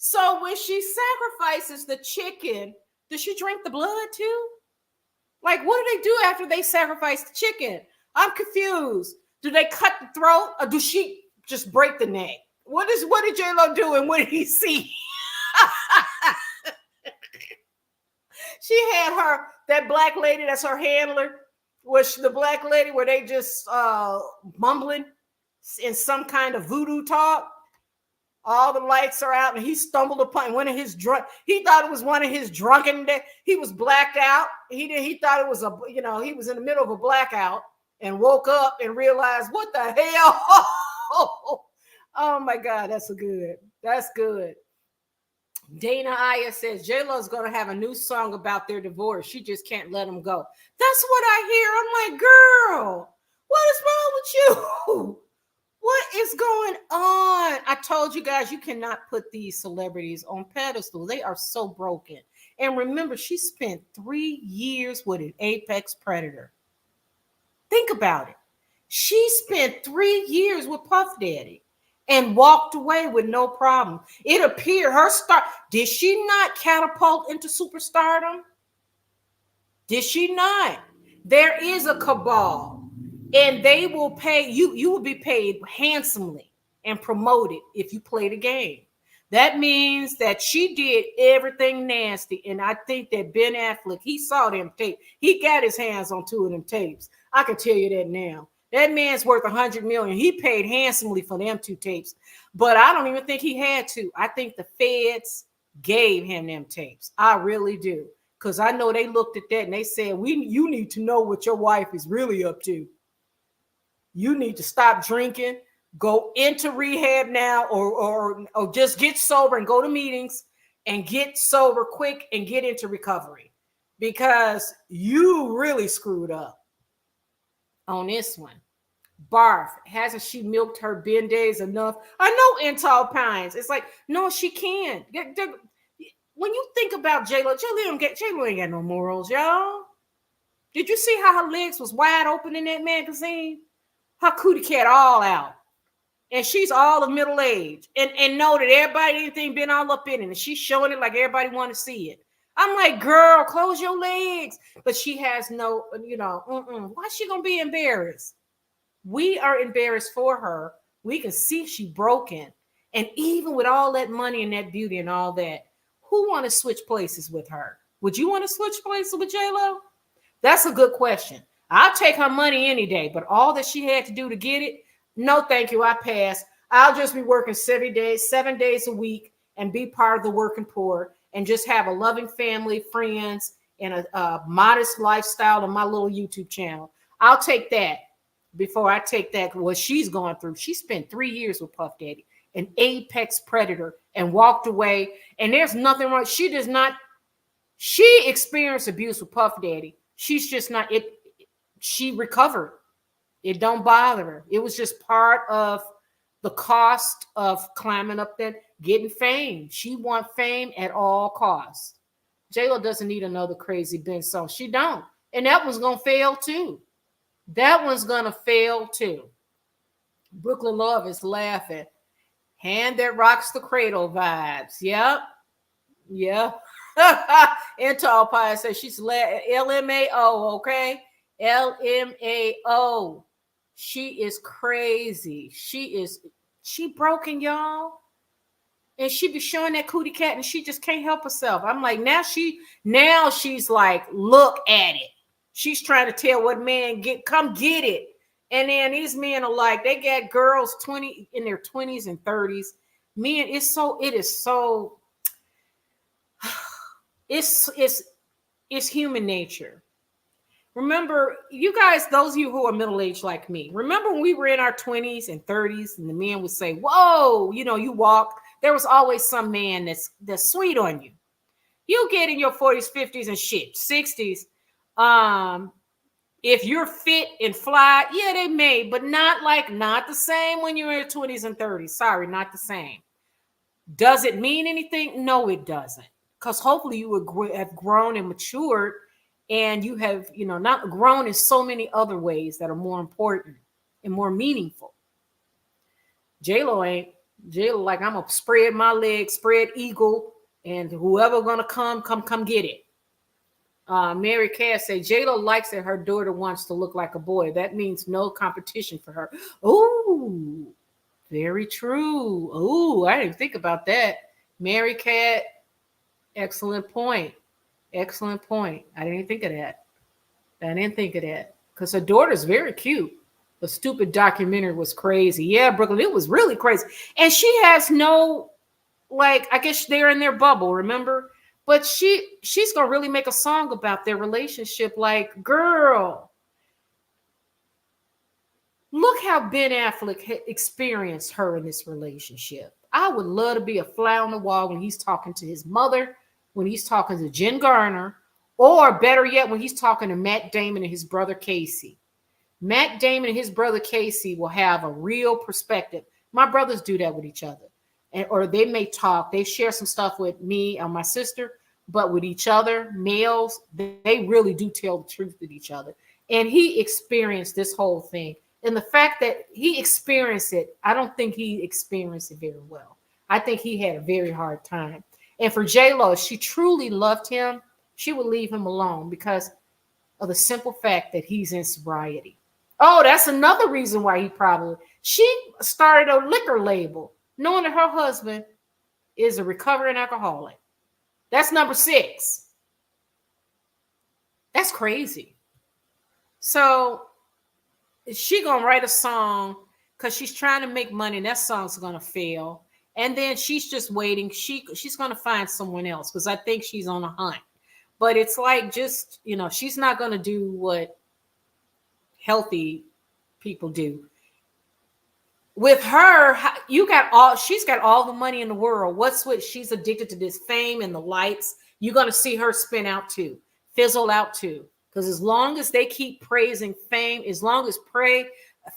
So when she sacrifices the chicken, does she drink the blood too? Like, what do they do after they sacrifice the chicken? I'm confused. Do they cut the throat, or do she just break the neck? What did JLo do, and what did he see? She had that black lady that's her handler, the black lady where they just mumbling in some kind of voodoo talk. All the lights are out, and he stumbled upon one of his he thought it was one of his drunken days. He was blacked out. He thought it was he was in the middle of a blackout and woke up and realized, what the hell? Oh my God, that's good. That's good. Dana Aya says JLo's gonna have a new song about their divorce. She just can't let him go. That's what I hear. I'm like, girl, what is wrong with you? What is going on? I told you guys, you cannot put these celebrities on pedestal. They are so broken. And remember, she spent 3 years with an apex predator. Think about it. She spent 3 years with Puff Daddy and walked away with no problem. It appeared did she not catapult into superstardom? Did she not? There is a cabal. And they will pay you. You will be paid handsomely and promoted if you play the game. That means that she did everything nasty. And I think that Ben Affleck, he saw them tapes. He got his hands on 2 of them tapes. I can tell you that now. That man's worth $100 million. He paid handsomely for them 2 tapes. But I don't even think he had to. I think the feds gave him them tapes. I really do. Because I know they looked at that and they said, you need to know what your wife is really up to. You need to stop drinking, go into rehab now, or just get sober and go to meetings and get sober quick and get into recovery, because you really screwed up on this one. Barf, hasn't she milked her Ben days enough? I know in Tall Pines. It's like, no, she can't. When you think about JLo ain't got no morals, y'all. Did you see how her legs was wide open in that magazine? Her cootie cat all out. And she's all of middle age. And know that everybody anything been all up in it. And she's showing it like everybody want to see it. I'm like, girl, close your legs. But she has no, why is she going to be embarrassed? We are embarrassed for her. We can see she broken. And even with all that money and that beauty and all that, who want to switch places with her? Would you want to switch places with JLo? That's a good question. I'll take her money any day, but all that she had to do to get it, no, thank you, I pass. I'll just be working 7 days a week and be part of the working poor and just have a loving family, friends, and a modest lifestyle on my little YouTube channel. I'll take that before I take that what she's going through. She spent 3 years with Puff Daddy, an apex predator, and walked away. And there's nothing wrong. She does not. She experienced abuse with Puff Daddy. She's just not it. She recovered. It don't bother her. It was just part of the cost of climbing up there, getting fame. She want fame at all costs. JLo doesn't need another crazy Benz song. She don't. And that one's going to fail too. That one's going to fail too. Brooklyn Love is laughing. Hand that rocks the cradle vibes. Yep. Yep. And Tall Pie says she's LMAO, okay? LMAO. She is crazy. She broken, y'all. And she be showing that cootie cat and she just can't help herself. I'm like, now she's like, look at it. She's trying to tell what man come get it. And then these men are like, they got girls in their 20s and 30s. Men, it's human nature. Remember, you guys, those of you who are middle-aged like me, remember when we were in our 20s and 30s and the men would say, whoa, you walk. There was always some man that's sweet on you. You get in your 40s, 50s, and shit, 60s. If you're fit and fly, yeah, they may, but not the same when you're in your 20s and 30s. Sorry, not the same. Does it mean anything? No, it doesn't. Because hopefully you would have grown and matured, and you have, not grown in so many other ways that are more important and more meaningful. JLo ain't. JLo like, I'm gonna spread my legs, spread eagle, and whoever gonna come get it. Mary Cass said JLo likes that her daughter wants to look like a boy. That means no competition for her. Oh, very true. Oh, I didn't think about that. Mary Cat, excellent point. Excellent point. I didn't think of that. Because her daughter's very cute. The stupid documentary was crazy. Yeah, Brooklyn, it was really crazy. And she has no, I guess they're in their bubble, remember? But she's going to really make a song about their relationship. Like, girl, look how Ben Affleck experienced her in this relationship. I would love to be a fly on the wall when he's talking to his mother, when he's talking to Jen Garner, or better yet, when he's talking to Matt Damon and his brother Casey. Matt Damon and his brother Casey will have a real perspective. My brothers do that with each other. Or they may talk. They share some stuff with me or my sister, but with each other, males, they really do tell the truth with each other. And he experienced this whole thing. And the fact that he experienced it, I don't think he experienced it very well. I think he had a very hard time. And for JLo, if she truly loved him, she would leave him alone because of the simple fact that he's in sobriety. Oh, that's another reason why she started a liquor label, knowing that her husband is a recovering alcoholic. That's number 6. That's crazy. So is she going to write a song because she's trying to make money and that song's going to fail? And then she's just waiting. She's going to find someone else because I think she's on a hunt. But it's like just, she's not going to do what healthy people do. With her, she's got all the money in the world. She's addicted to this fame and the lights. You're going to see her spin out too, fizzle out too. Because as long as they keep praising fame, as long as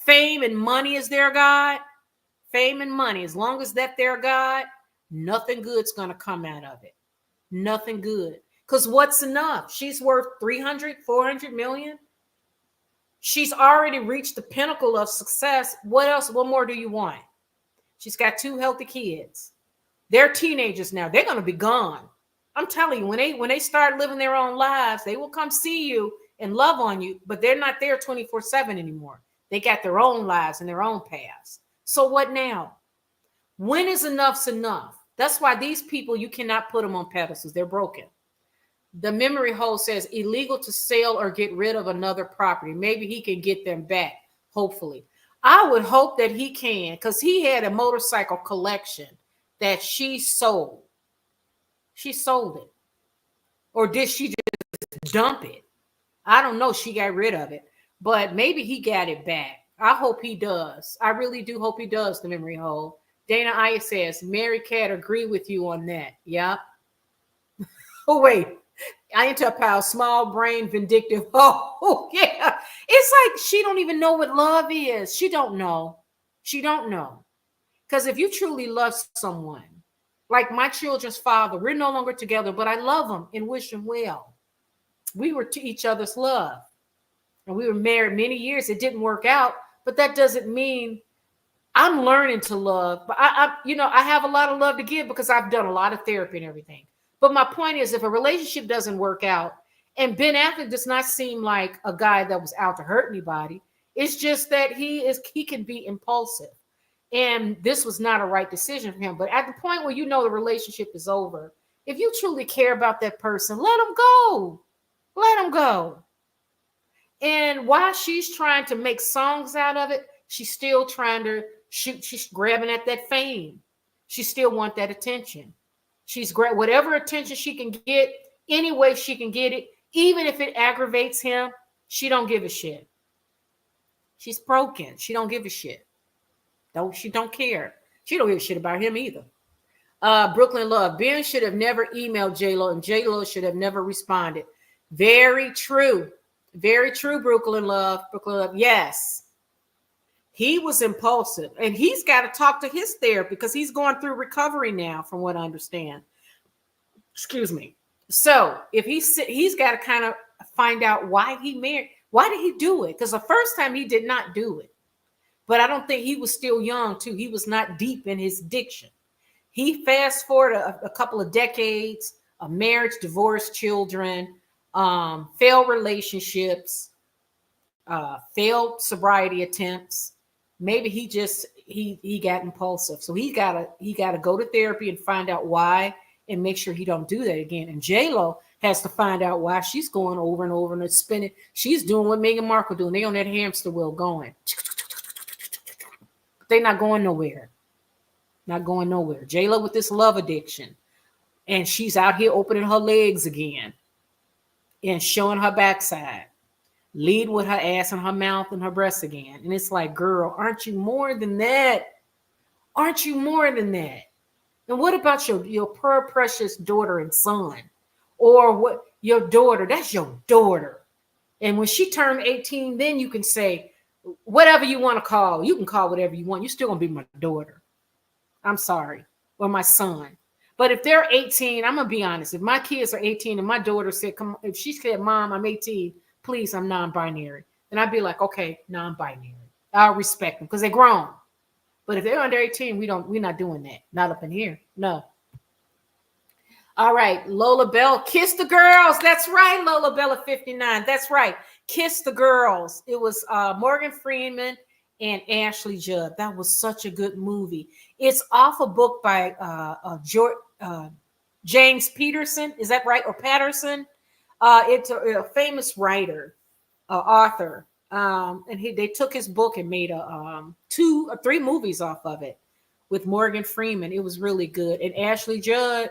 fame and money is their God, fame and money, as long as that's their God, nothing good's going to come out of it. Nothing good. Because what's enough? She's worth 300, 400 million. She's already reached the pinnacle of success. What else? What more do you want? She's got 2 healthy kids. They're teenagers now. They're going to be gone. I'm telling you, when they start living their own lives, they will come see you and love on you, but they're not there 24/7 anymore. They got their own lives and their own paths. So what now? When is enough's enough? That's why these people, you cannot put them on pedestals. They're broken. The memory hole says illegal to sell or get rid of another property. Maybe he can get them back, hopefully. I would hope that he can, because he had a motorcycle collection that she sold. She sold it. Or did she just dump it? I don't know. She got rid of it. But maybe he got it back. I hope he does. I really do hope he does, the memory hole. Dana Aya says, Mary Cat, agree with you on that. Yep. Oh, wait. I into a pile, small brain, vindictive. Oh, yeah. It's like she don't even know what love is. She don't know. She don't know. Because if you truly love someone, like my children's father, we're no longer together, but I love him and wish him well. We were to each other's love. And we were married many years. It didn't work out, but that doesn't mean I'm learning to love. But I have a lot of love to give because I've done a lot of therapy and everything. But my point is, if a relationship doesn't work out, and Ben Affleck does not seem like a guy that was out to hurt anybody, it's just that he can be impulsive. And this was not a right decision for him. But at the point where you know the relationship is over, if you truly care about that person, let them go. Let them go. And while she's trying to make songs out of it, she's still trying to shoot. She's grabbing at that fame. She still wants that attention. She's whatever attention she can get, any way she can get it, even if it aggravates him, she don't give a shit. She's broken. She don't give a shit. She don't care. She don't give a shit about him either. Brooklyn Love. Ben should have never emailed JLo, and JLo should have never responded. Very true. Very true, Brooklyn Love. Brooklyn Love. Yes. He was impulsive, and he's got to talk to his therapist because he's going through recovery now, from what I understand. Excuse me. So if he's got to kind of find out why he married. Why did he do it? Because the first time he did not do it. But I don't think he was still young, too. He was not deep in his addiction. He fast forward a couple of decades of marriage, divorce, children, failed relationships, failed sobriety attempts. Maybe he got impulsive. So he gotta go to therapy and find out why and make sure he don't do that again. And JLo has to find out why she's going over and over and spinning. She's doing what Meghan Markle doing. They on that hamster wheel going. They're not going nowhere. Not going nowhere. JLo with this love addiction. And she's out here opening her legs again and showing her backside. Lead with her ass and her mouth and her breasts again. And it's like, girl, aren't you more than that? Aren't you more than that? And what about your poor precious daughter and son? Or what your daughter, that's your daughter. And when she turned 18, then you can say, whatever you want to call. You can call whatever you want. You're still going to be my daughter. I'm sorry. Or my son. But if they're 18, I'm going to be honest. If my kids are 18 and my daughter said, come, if she said, Mom, I'm 18, please, I'm non-binary. Then I'd be like, okay, non-binary. I'll respect them because they're grown. But if they're under 18, we're not doing that. Not up in here. No. All right. Lola Bell, Kiss the Girls. That's right. Lola Bell at 59. That's right. Kiss the Girls. It was Morgan Freeman and Ashley Judd. That was such a good movie. It's off a book by James Peterson. Is that right? Or Patterson? It's a famous writer, author. And they took his book and made 2 or 3 movies off of it with Morgan Freeman. It was really good. And Ashley Judd,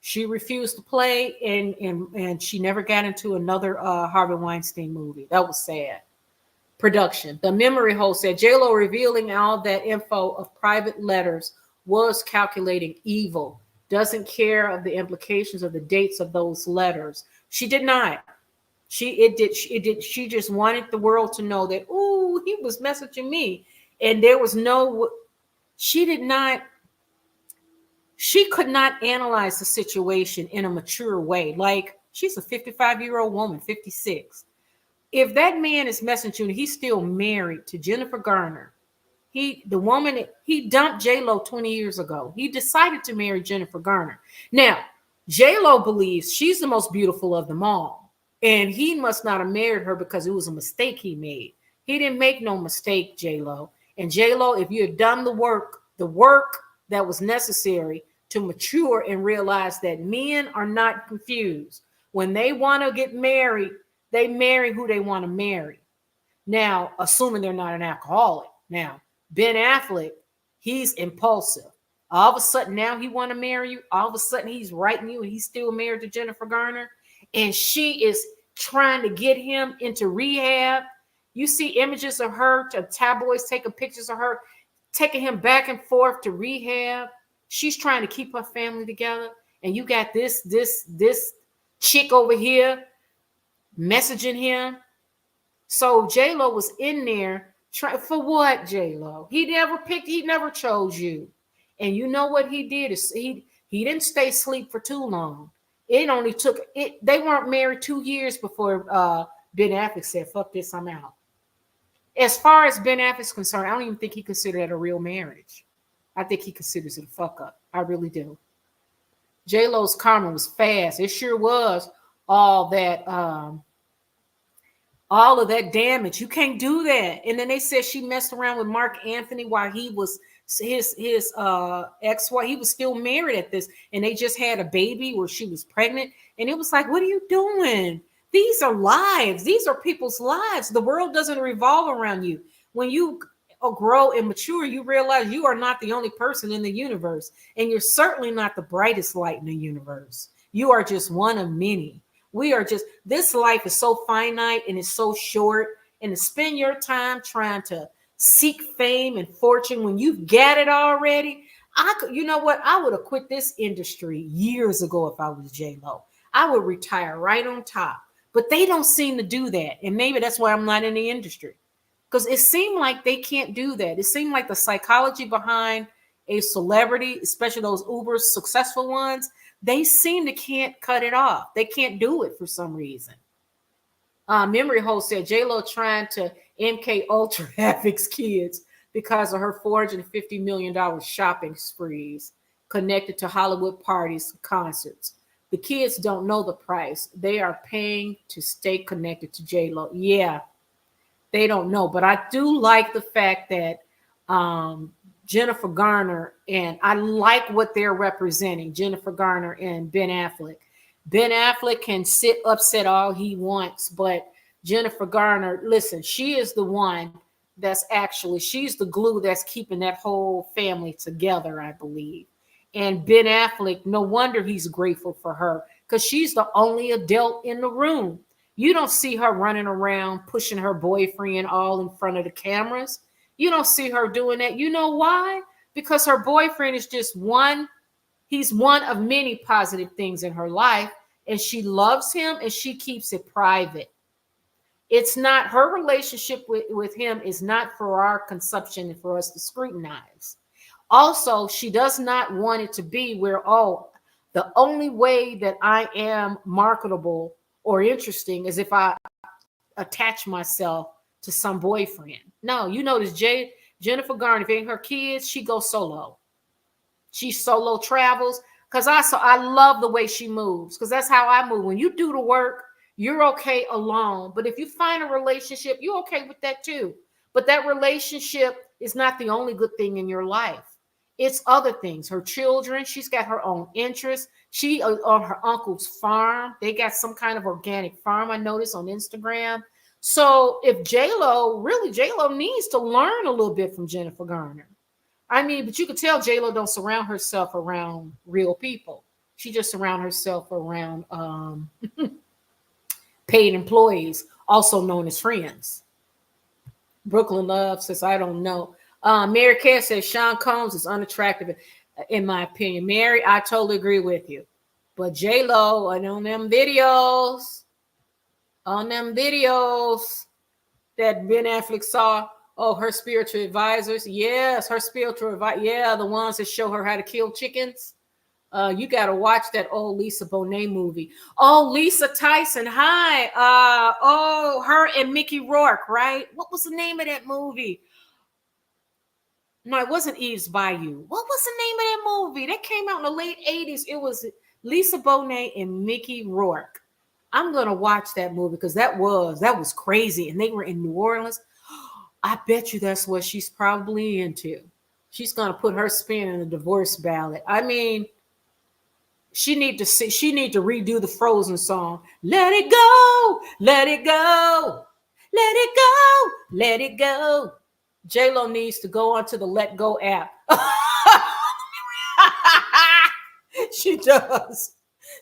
she refused to play, and she never got into another Harvey Weinstein movie. That was sad. Production. The memory hole said JLo revealing all that info of private letters was calculating evil. Doesn't care of the implications of the dates of those letters. She did not. She just wanted the world to know that, ooh, he was messaging me. And there was she could not analyze the situation in a mature way. Like, she's a 55-year-old woman, 56. If that man is messaging you, he's still married to Jennifer Garner. He dumped JLo 20 years ago. He decided to marry Jennifer Garner. Now, JLo believes she's the most beautiful of them all. And he must not have married her because it was a mistake he made. He didn't make no mistake, JLo. And JLo, if you had done the work that was necessary to mature and realize that men are not confused. When they want to get married, they marry who they want to marry. Now, assuming they're not an alcoholic. Now, Ben Affleck, he's impulsive. All of a sudden now he want to marry you. All of a sudden he's writing you and he's still married to Jennifer Garner. And she is trying to get him into rehab. You see images of her, to tabloids taking pictures of her, taking him back and forth to rehab. She's trying to keep her family together. And you got this chick over here messaging him. So JLo was in there for what, JLo? He never chose you. And you know what he did is he didn't stay asleep for too long. It only took it. They weren't married 2 years before Ben Affleck said, "Fuck this, I'm out." As far as Ben Affleck's concerned, I don't even think he considered it a real marriage. I think he considers it a fuck up. I really do. JLo's karma was fast. It sure was. All of that damage. You can't do that. And then they said she messed around with Mark Anthony while he was his ex-wife. He was still married at this, and they just had a baby where she was pregnant. And it was like, what are you doing? These are lives. These are people's lives. The world doesn't revolve around you. When you grow and mature, you realize you are not the only person in the universe, and you're certainly not the brightest light in the universe. You are just one of many. This life is so finite and it's so short, and to spend your time trying to seek fame and fortune when you've got it already. You know what? I would have quit this industry years ago if I was JLo. I would retire right on top, but they don't seem to do that. And maybe that's why I'm not in the industry, because it seemed like they can't do that. It seemed like the psychology behind a celebrity, especially those uber successful ones, they seem to can't cut it off. They can't do it for some reason. Memory Hole said JLo trying to MK Ultra Havoc's kids because of her $450 million shopping sprees connected to Hollywood parties, concerts. The kids don't know the price. They are paying to stay connected to JLo. Yeah, they don't know. But I do like the fact that Jennifer Garner, and I like what they're representing, Jennifer Garner and Ben Affleck. Ben Affleck can sit upset all he wants, but Jennifer Garner, listen, she is the one she's the glue that's keeping that whole family together, I believe. And Ben Affleck, no wonder he's grateful for her, because she's the only adult in the room. You don't see her running around pushing her boyfriend all in front of the cameras. You don't see her doing that. You know why? Because her boyfriend is just he's one of many positive things in her life, and she loves him and she keeps it private. It's not her relationship with him is not for our consumption and for us to scrutinize. Also, she does not want it to be where, the only way that I am marketable or interesting is if I attach myself to some boyfriend. No, you notice Jennifer Garner, if it ain't her kids, she goes solo. She solo travels, because I love the way she moves, because that's how I move. When you do the work, you're okay alone. But if you find a relationship, you're okay with that too. But that relationship is not the only good thing in your life. It's other things. Her children, she's got her own interests. She on her uncle's farm. They got some kind of organic farm, I noticed on Instagram. So if JLo needs to learn a little bit from Jennifer Garner. I mean, but you could tell JLo don't surround herself around real people. She just surround herself around paid employees, also known as friends. Brooklyn Love says, I don't know. Mary Kay says Sean Combs is unattractive, in my opinion. Mary, I totally agree with you. But JLo, and on them videos that Ben Affleck saw, her spiritual advisors. Yes, her spiritual advisor. Yeah, the ones that show her how to kill chickens. You got to watch that old Lisa Bonet movie. Oh, Lisa Tyson. Hi. Her and Mickey Rourke, right? What was the name of that movie? No, it wasn't Eve's Bayou. What was the name of that movie? That came out in the late 80s. It was Lisa Bonet and Mickey Rourke. I'm going to watch that movie because that was crazy. And they were in New Orleans. I bet you that's what she's probably into. She's going to put her spin in a divorce ballot. I mean, she need to redo the Frozen song. Let it go, let it go, let it go, let it go. JLo needs to go onto the Let Go app. She does.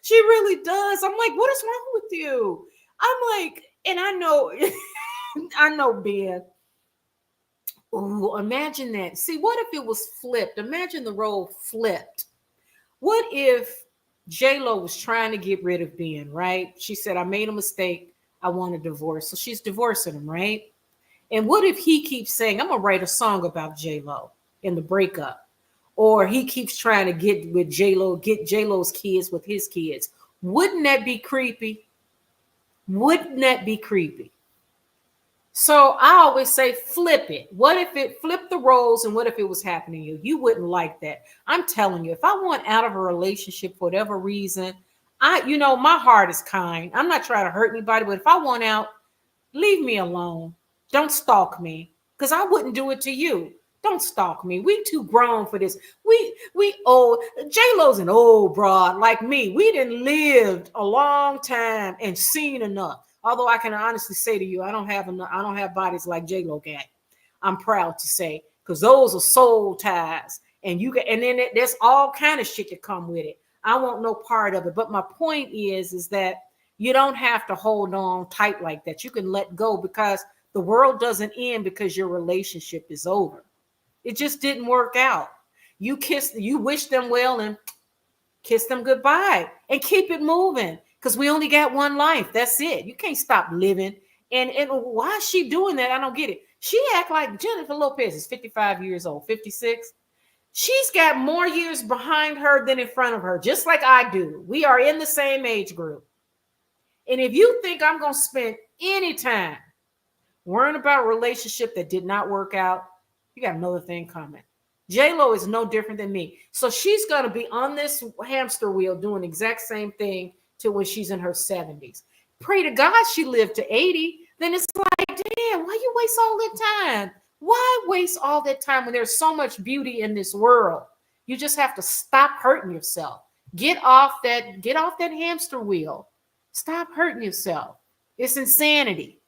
She really does. I'm like, what is wrong with you? I'm like, and I know, I know, Ben. Ooh, imagine that. See, what if it was flipped? Imagine the role flipped. What if JLo was trying to get rid of Ben, right? She said, I made a mistake. I want a divorce. So she's divorcing him, right? And what if he keeps saying, I'm going to write a song about JLo in the breakup? Or he keeps trying to get with JLo, get JLo's kids with his kids. Wouldn't that be creepy? Wouldn't that be creepy? So I always say, flip it. What if it flipped the roles and what if it was happening to you? You wouldn't like that. I'm telling you, if I want out of a relationship for whatever reason, my heart is kind. I'm not trying to hurt anybody, but if I want out, leave me alone. Don't stalk me because I wouldn't do it to you. Don't stalk me. We too grown for this. We old. JLo's an old broad like me. We done lived a long time and seen enough. Although I can honestly say to you, I don't have bodies like JLo got. I'm proud to say, because those are soul ties, and then there's all kind of shit that come with it. I want no part of it. But my point is that you don't have to hold on tight like that. You can let go because the world doesn't end because your relationship is over. It just didn't work out. You wish them well and kiss them goodbye and keep it moving. Because we only got one life. That's it. You can't stop living. And why is she doing that? I don't get it. She act like Jennifer Lopez is 55 years old, 56. She's got more years behind her than in front of her, just like I do. We are in the same age group. And if you think I'm going to spend any time worrying about a relationship that did not work out, you got another thing coming. JLo is no different than me. So she's going to be on this hamster wheel doing the exact same thing to when she's in her 70s. Pray to God she lived to 80. Then it's like, damn, why you waste all that time? Why waste all that time when there's so much beauty in this world? You just have to stop hurting yourself. Get off that hamster wheel. Stop hurting yourself. It's insanity.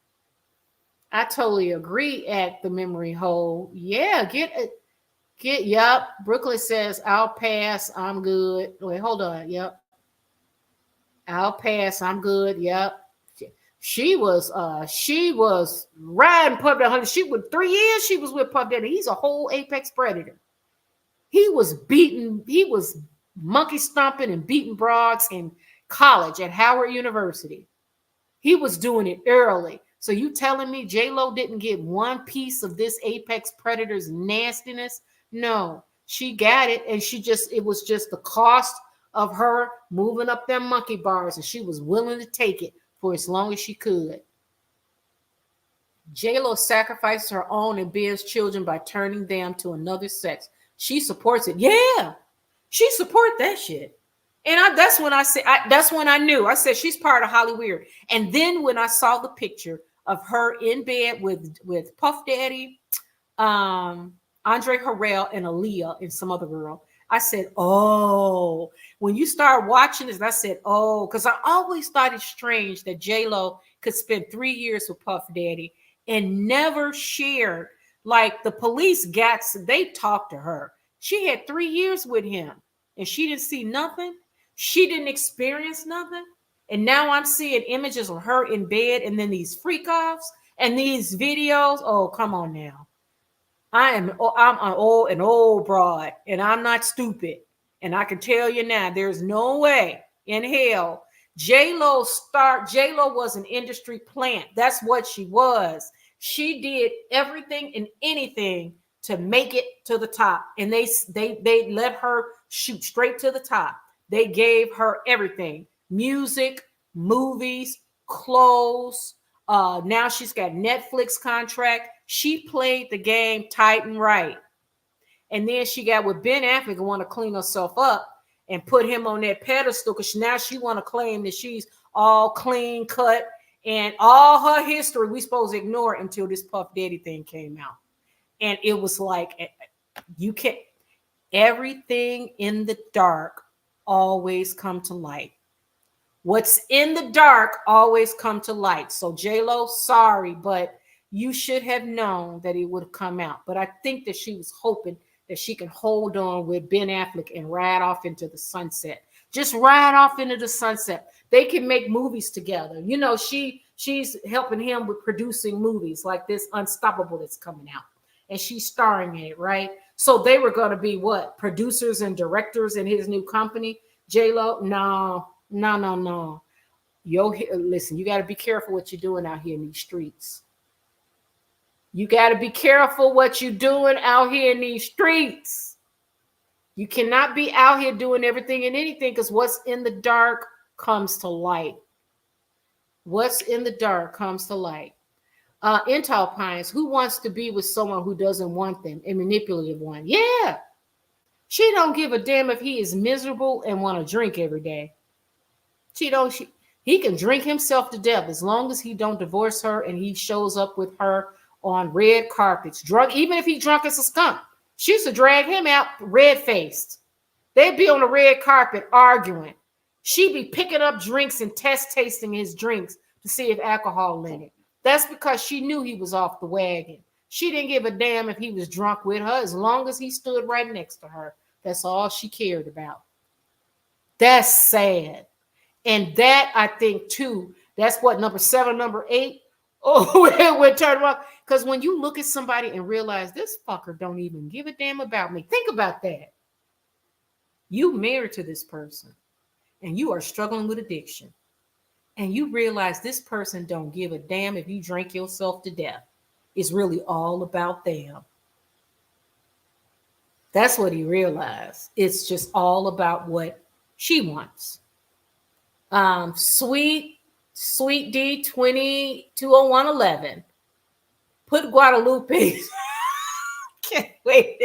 I totally agree at the memory hole. Yeah, yep. Brooklyn says, I'll pass. I'm good. Wait, hold on. Yep. I'll pass. I'm good. Yep. She was riding Puff Daddy. She was 3 years. She was with Puff Daddy. He's a whole apex predator. He was monkey stomping and beating broads in college at Howard University. He was doing it early. So you telling me JLo didn't get one piece of this apex predator's nastiness? No, she got it. And it was just the cost of her moving up them monkey bars, and she was willing to take it for as long as she could. JLo sacrificed her own and Ben's children by turning them to another sex. She supports it. Yeah, she support that shit. And that's when I knew. I said she's part of Hollywood. And then when I saw the picture of her in bed with Puff Daddy, Andre Harrell, and Aaliyah and some other girl, I said, oh, when you start watching this, I said, oh, because I always thought it strange that JLo could spend 3 years with Puff Daddy and never shared. Like the police they talked to her. She had 3 years with him and she didn't see nothing. She didn't experience nothing. And now I'm seeing images of her in bed and then these freak-offs and these videos. Oh, come on now. I'm an old broad, and I'm not stupid. And I can tell you now, there's no way in hell JLo was an industry plant. That's what she was. She did everything and anything to make it to the top. And they let her shoot straight to the top. They gave her everything: music, movies, clothes. Now she's got Netflix contract. She played the game tight and right. And then she got with Ben Affleck and want to clean herself up and put him on that pedestal because now she want to claim that she's all clean cut and all her history we supposed to ignore until this Puff Daddy thing came out. And it was like, you can't, everything in the dark always come to light. What's in the dark always come to light. So JLo, sorry, but you should have known that it would have come out. But I think that she was hoping that she can hold on with Ben Affleck and ride off into the sunset. Just ride off into the sunset. They can make movies together. You know, she's helping him with producing movies like this Unstoppable that's coming out. And she's starring in it, right? So they were going to be what? Producers and directors in his new company. JLo? No, no, no, no. Yo, listen, you got to be careful what you're doing out here in these streets. You got to be careful what you're doing out here in these streets. You cannot be out here doing everything and anything, because what's in the dark comes to light. What's in the dark comes to light. Intel Pines, who wants to be with someone who doesn't want them? A manipulative one. Yeah. She don't give a damn if he is miserable and want to drink every day. He can drink himself to death as long as he don't divorce her and he shows up with her on red carpets. Drunk, even if he drunk as a skunk. She used to drag him out red-faced. They'd be on the red carpet arguing. She'd be picking up drinks and test tasting his drinks to see if alcohol in it. That's because she knew he was off the wagon. She didn't give a damn if he was drunk with her as long as he stood right next to her. That's all she cared about. That's sad. And that, I think, too, that's what, number 7, number 8? Oh, we're turned around. Because when you look at somebody and realize this fucker don't even give a damn about me. Think about that. You married to this person and you are struggling with addiction. And you realize this person don't give a damn if you drink yourself to death. It's really all about them. That's what he realized. It's just all about what she wants. Sweet D 220111. Put Guadalupe. Can't wait.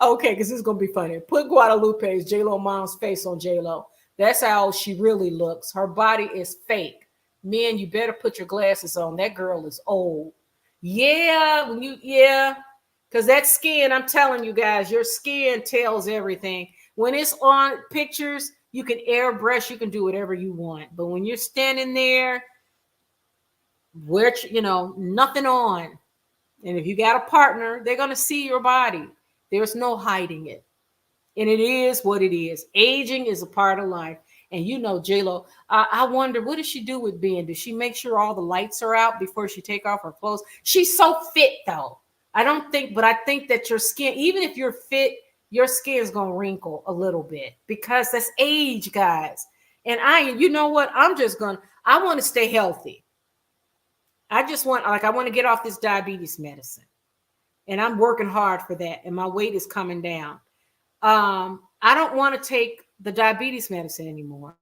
Okay, because this is gonna be funny. Put Guadalupe's JLo mom's face on JLo. That's how she really looks. Her body is fake. Men, you better put your glasses on. That girl is old. Yeah, because that skin, I'm telling you guys, your skin tells everything. When it's on pictures, you can airbrush, you can do whatever you want. But when you're standing there, where nothing on, and if you got a partner, they're gonna see your body. There's no hiding it. And it is what it is. Aging is a part of life. And JLo, I wonder, what does she do with Ben? Does she make sure all the lights are out before she take off her clothes? She's so fit, though. I think that your skin, even if you're fit, your skin is going to wrinkle a little bit because that's age, guys. And I want to stay healthy. I want to get off this diabetes medicine. And I'm working hard for that. And my weight is coming down. I don't want to take the diabetes medicine anymore.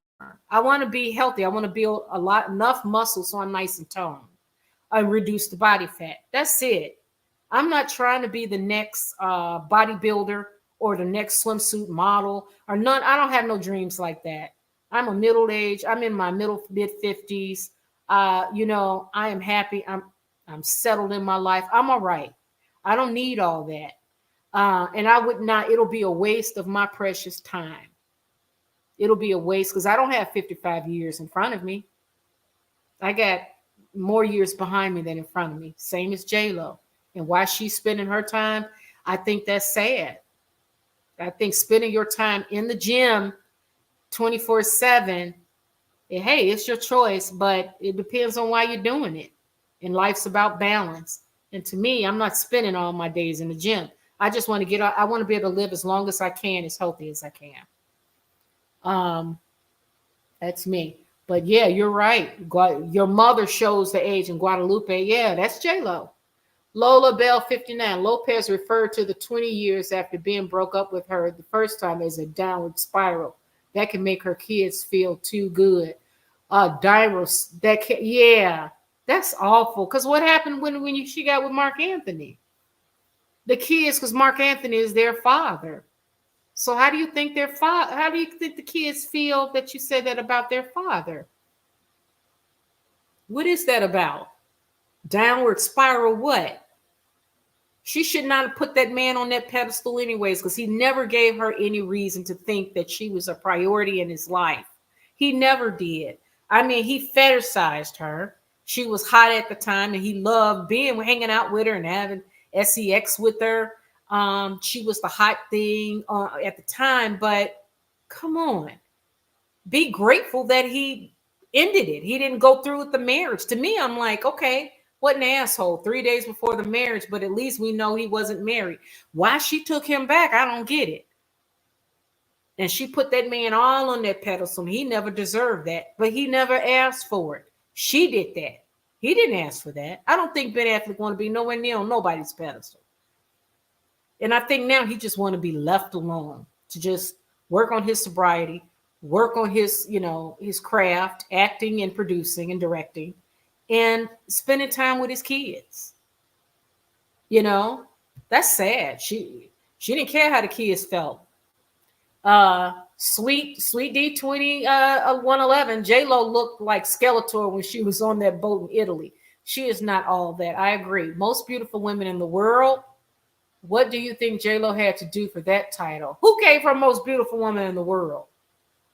I want to be healthy. I want to build enough muscle so I'm nice and toned and reduce the body fat. That's it. I'm not trying to be the next bodybuilder or the next swimsuit model or none. I don't have no dreams like that. I'm a middle-aged. I'm in my mid-50s. I am happy. I'm settled in my life. I'm all right. I don't need all that. And I would not, it'll be a waste of my precious time. It'll be a waste because I don't have 55 years in front of me. I got more years behind me than in front of me. Same as JLo. And why she's spending her time, I think that's sad. I think spending your time in the gym 24/7, hey, it's your choice, but it depends on why you're doing it. And life's about balance. And to me, I'm not spending all my days in the gym. I just want to get out. I want to be able to live as long as I can, as healthy as I can. That's me. But yeah, you're right. Your mother shows the age in Guadalupe. Yeah, that's JLo. Lola Bell 59. Lopez referred to the 20 years after being broke up with her the first time as a downward spiral. That can make her kids feel too good. Dairos, that's awful. Because what happened when she got with Mark Anthony? The kids, because Mark Anthony is their father. So how do you think the kids feel that you said that about their father? What is that about? Downward spiral what? She should not have put that man on that pedestal anyways, because he never gave her any reason to think that she was a priority in his life. He never did. I mean, he fetishized her. She was hot at the time, and he loved hanging out with her and having sex with her. She was the hot thing at the time, but come on, be grateful that he ended it. He didn't go through with the marriage. To me, I'm like, okay, what an asshole. 3 days before the marriage, but at least we know he wasn't married. Why she took him back, I don't get it. And she put that man all on that pedestal. He never deserved that, but he never asked for it. She did that. He didn't ask for that. I don't think Ben Affleck want to be nowhere near on nobody's pedestal. And I think now he just want to be left alone to just work on his sobriety, work on his, his craft, acting and producing and directing, and spending time with his kids. That's sad. She didn't care how the kids felt. Sweet D20 111. JLo looked like Skeletor when she was on that boat in Italy. She is not all that. I agree. Most beautiful women in the world. What do you think JLo had to do for that title? Who gave her most beautiful woman in the world?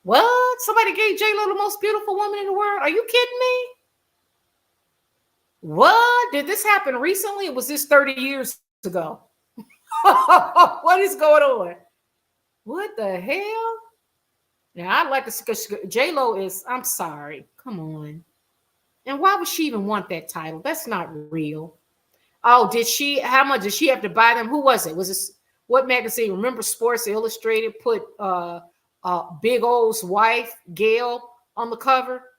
What? Somebody gave JLo the most beautiful woman in the world? Are you kidding me? What? Did this happen recently? Or was this 30 years ago? What is going on? What the hell? Now, I'd like to see, because JLo is, I'm sorry. Come on. And why would she even want that title? That's not real. Oh, how much did she have to buy them? Who was it? Was this, what magazine? Remember Sports Illustrated put Big O's wife, Gail, on the cover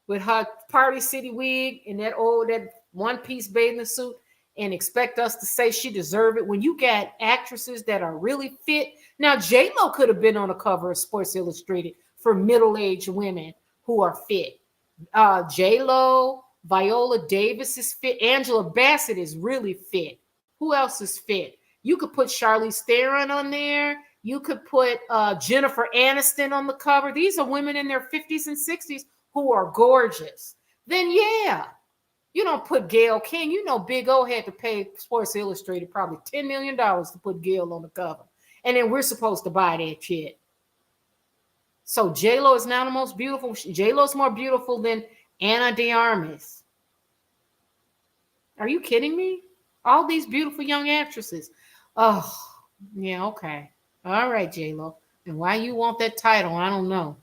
with her Party City wig and that one-piece bathing suit, and expect us to say she deserved it when you got actresses that are really fit. Now, JLo could have been on the cover of Sports Illustrated for middle-aged women who are fit. JLo, Viola Davis is fit. Angela Bassett is really fit. Who else is fit? You could put Charlize Theron on there. You could put Jennifer Aniston on the cover. These are women in their 50s and 60s who are gorgeous. Then, yeah, you don't put Gail King. Big O had to pay Sports Illustrated probably $10 million to put Gail on the cover. And then we're supposed to buy that shit. So JLo is now the most beautiful. JLo's more beautiful than Ana de Armas. Are you kidding me? All these beautiful young actresses. Oh, yeah, okay. All right, JLo. And why you want that title, I don't know.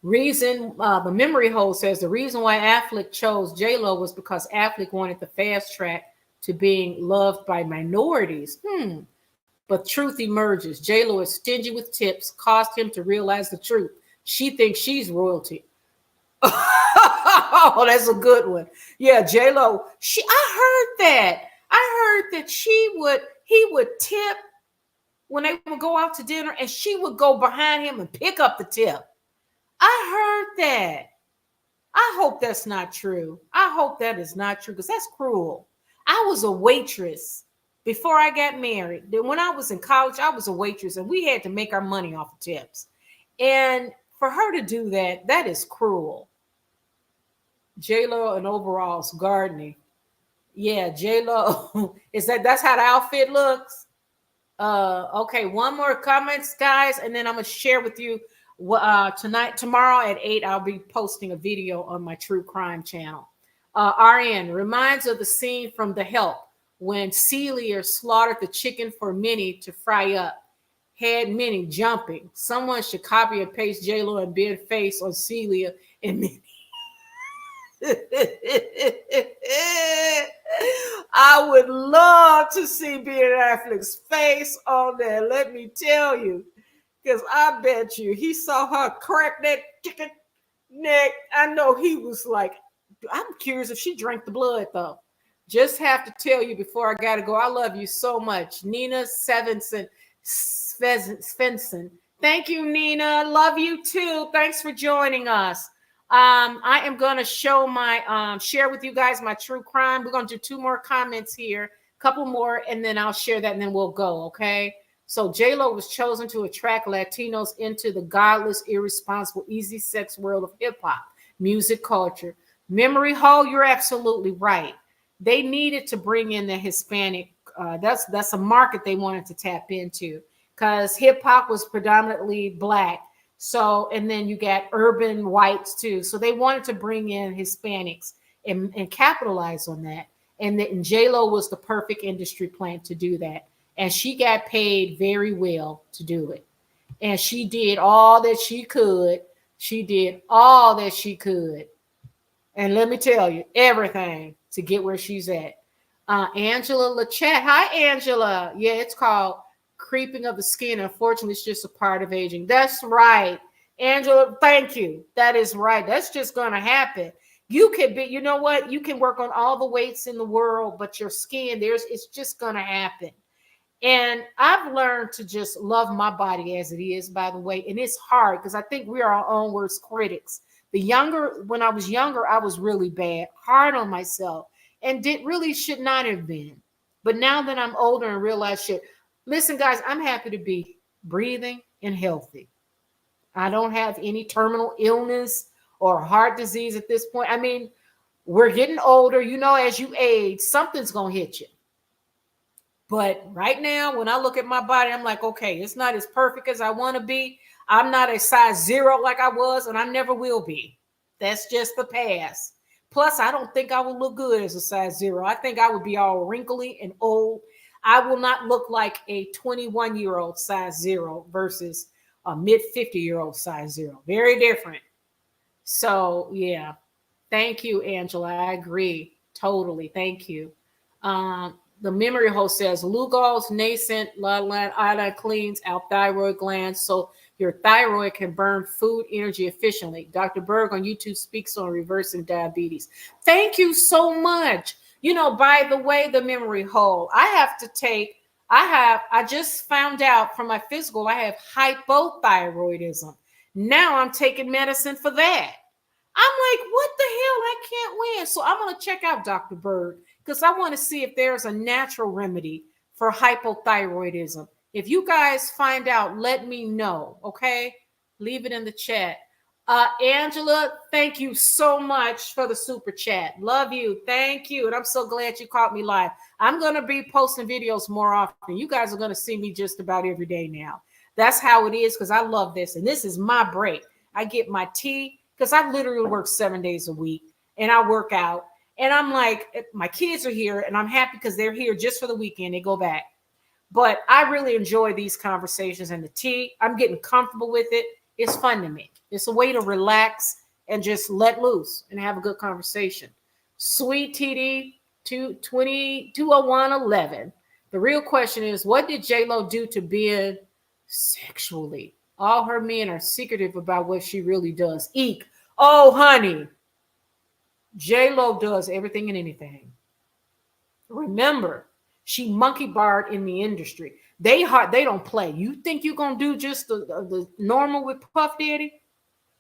Reason, the memory hole says the reason why Affleck chose JLo was because Affleck wanted the fast track to being loved by minorities. But truth emerges. JLo is stingy with tips, caused him to realize the truth. She thinks she's royalty. Oh, that's a good one. Yeah, JLo. I heard that. I heard that he would tip when they would go out to dinner, and she would go behind him and pick up the tip. I heard that. I hope that's not true. I hope that is not true, because that's cruel. I was a waitress before I got married. Then when I was in college, I was a waitress, and we had to make our money off of tips. And for her to do that, that is cruel. JLo and overalls gardening. Yeah, JLo. That's how the outfit looks? Okay, one more comments, guys, and then I'm gonna share with you tomorrow at 8, I'll be posting a video on my true crime channel. RN reminds of the scene from The Help when Celia slaughtered the chicken for Minnie to fry up. Had Minnie jumping. Someone should copy and paste JLo and Ben face on Celia and Minnie. I would love to see Ben Affleck's face on there, let me tell you. Because I bet you he saw her crack that chicken neck. I know he was like, I'm curious if she drank the blood, though. Just have to tell you before I got to go, I love you so much. Nina Svensson. Thank you, Nina. Love you, too. Thanks for joining us. I am going to share with you guys my true crime. We're going to do 2 more comments here, a couple more, and then I'll share that, and then we'll go, okay? So JLo was chosen to attract Latinos into the godless, irresponsible, easy sex world of hip-hop, music culture. Memory hole, you're absolutely right. They needed to bring in the Hispanic. That's a market they wanted to tap into, because hip-hop was predominantly Black. So, and then you got urban whites too. So they wanted to bring in Hispanics and capitalize on that. And JLo was the perfect industry plant to do that. And she got paid very well to do it. And she did all that she could. She did all that she could. And let me tell you, everything to get where she's at. Angela Lachat. Hi, Angela. Yeah, it's called creeping of the skin. Unfortunately, it's just a part of aging. That's right. Angela, thank you. That is right. That's just going to happen. You can be, you know what? You can work on all the weights in the world, but your skin, it's just going to happen. And I've learned to just love my body as it is, by the way. And it's hard because I think we are our own worst critics. When I was younger, I was really bad, hard on myself, and really should not have been. But now that I'm older and realize shit, listen, guys, I'm happy to be breathing and healthy. I don't have any terminal illness or heart disease at this point. I mean, we're getting older. You know, as you age, something's going to hit you. But right now, when I look at my body, I'm like, okay, it's not as perfect as I want to be. I'm not a size 0 like I was, and I never will be. That's just the past. Plus, I don't think I would look good as a size 0. I think I would be all wrinkly and old. I will not look like a 21-year-old size 0 versus a mid 50-year-old size 0. Very different. So, yeah. Thank you, Angela. I agree. Totally. Thank you. The memory host says Lugol's nascent iodine cleans out thyroid glands so your thyroid can burn food energy efficiently. Dr. Berg on YouTube speaks on reversing diabetes. Thank you so much. You know, by the way, the memory hole, I just found out from my physical, I have hypothyroidism. Now I'm taking medicine for that. I'm like, what the hell? I can't win. So I'm going to check out Dr. Berg because I want to see if there's a natural remedy for hypothyroidism. If you guys find out, let me know, okay? Leave it in the chat. Angela, thank you so much for the super chat. Love you. Thank you. And I'm so glad you caught me live. I'm going to be posting videos more often. You guys are going to see me just about every day now. That's how it is because I love this. And this is my break. I get my tea because I literally work 7 days a week and I work out. And I'm like, my kids are here and I'm happy because they're here just for the weekend. They go back. But I really enjoy these conversations and the tea. I'm getting comfortable with it. It's fun to me. It's a way to relax and just let loose and have a good conversation. Sweet TD 20111. The real question is, what did JLo do to Ben sexually? All her men are secretive about what she really does. Eek. Oh, honey. JLo does everything and anything. Remember, she monkey barred in the industry. They don't play. You think you're going to do just the normal with Puff Daddy?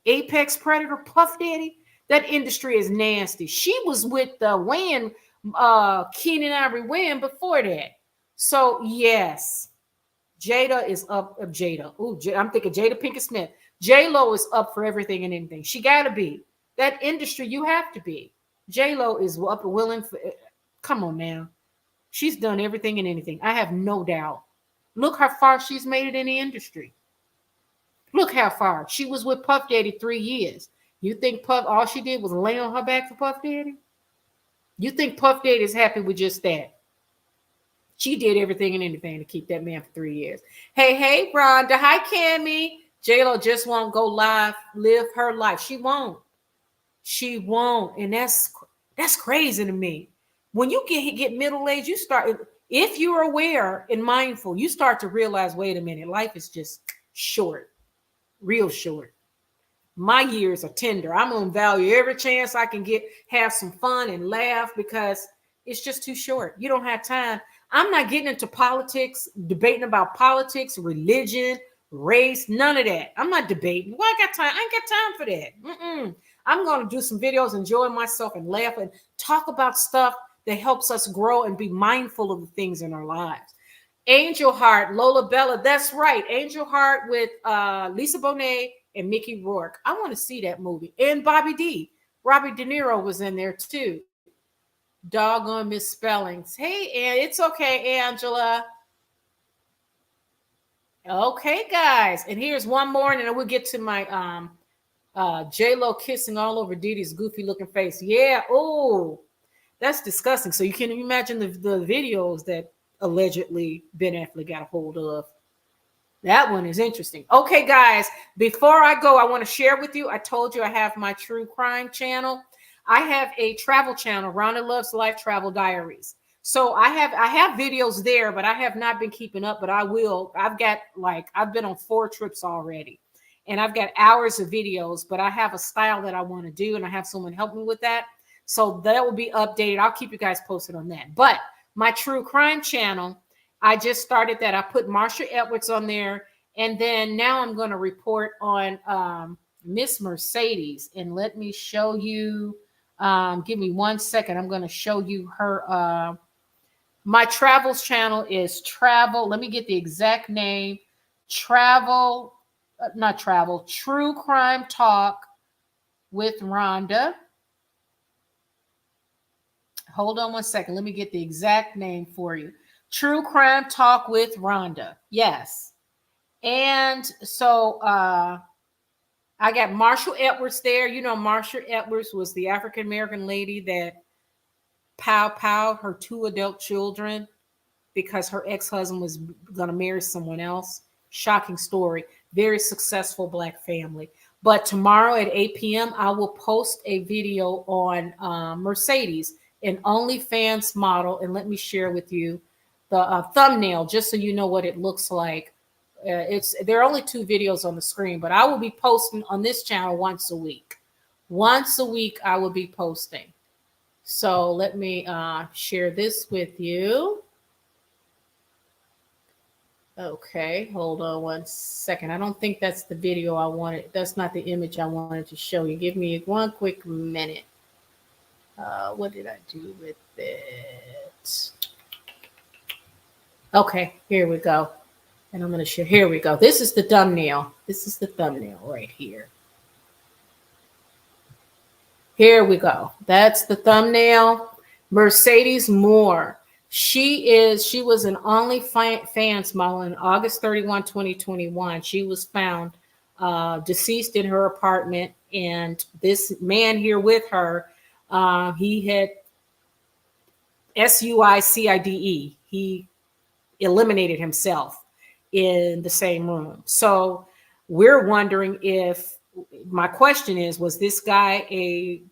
Apex Predator Puff Daddy? That industry is nasty. She was with Keenan Ivory Wayans before that. So, yes. Jada is up. Jada. Ooh, I'm thinking Jada Pinkett Smith. JLo is up for everything and anything. She got to be. That industry, you have to be. JLo is up and willing. Come on now. She's done everything and anything. I have no doubt. Look how far she's made it in the industry. Look how far. She was with Puff Daddy 3 years. You think Puff, all she did was lay on her back for Puff Daddy? You think Puff Daddy is happy with just that? She did everything and anything to keep that man for 3 years. Hey, Rhonda. Hi, Cammy. JLo just won't go live, live her life. She won't. She won't. And that's crazy to me. When you get middle-aged, you start, if you're aware and mindful, you start to realize, wait a minute, life is just short, real short. My years are tender. I'm going to value every chance I can get, have some fun and laugh because it's just too short. You don't have time. I'm not getting into politics, debating about politics, religion, race, none of that. I'm not debating. Well, I got time. I ain't got time for that. I'm going to do some videos, enjoy myself and laugh and talk about stuff that helps us grow and be mindful of the things in our lives. Angel Heart, Lola Bella. That's right. Angel Heart with Lisa Bonet and Mickey Rourke. I want to see that movie. And Bobby D. Robert De Niro was in there too. Doggone misspellings. Hey, and it's okay, Angela. Okay, guys, and here's one more, and then we'll get to my JLo kissing all over Diddy's goofy looking face. Yeah, oh, that's disgusting. So you can imagine the videos that allegedly Ben Affleck got a hold of. That one is interesting. Okay, guys, before I go, I want to share with you. I told you I have my true crime channel. I have a travel channel, Rhonda Loves Life Travel Diaries. So I have videos there, but I have not been keeping up, but I will. I've been on 4 trips already. And I've got hours of videos, but I have a style that I want to do, and I have someone help me with that. So that will be updated. I'll keep you guys posted on that. But my true crime channel, I just started that. I put Marsha Edwards on there. And then now I'm going to report on Miss Mercedes. And let me show you. Give me 1 second. I'm going to show you her. My travels channel is Travel. Let me get the exact name. True Crime Talk with Rhonda. Hold on 1 second. Let me get the exact name for you. True Crime Talk with Rhonda. Yes. And so I got Marshall Edwards there. You know, Marshall Edwards was the African American lady that powed her 2 adult children because her ex-husband was going to marry someone else. Shocking story. Very successful Black family. But tomorrow at 8 p.m., I will post a video on Mercedes, an OnlyFans model. And let me share with you the thumbnail, just so you know what it looks like. There are only 2 videos on the screen, but I will be posting on this channel once a week. Once a week, I will be posting. So let me share this with you. Okay, hold on 1 second. I don't think that's the video I wanted. That's not the image I wanted to show you. Give me 1 quick minute. What did I do with it? Okay, here we go. And I'm going to share. Here we go. This is the thumbnail. This is the thumbnail right here. Here we go. That's the thumbnail. Mercedes Moor. She was an OnlyFans model in August 31, 2021. She was found deceased in her apartment. And this man here with her, he had suicide. He eliminated himself in the same room. So we're wondering if, my question is, was this guy a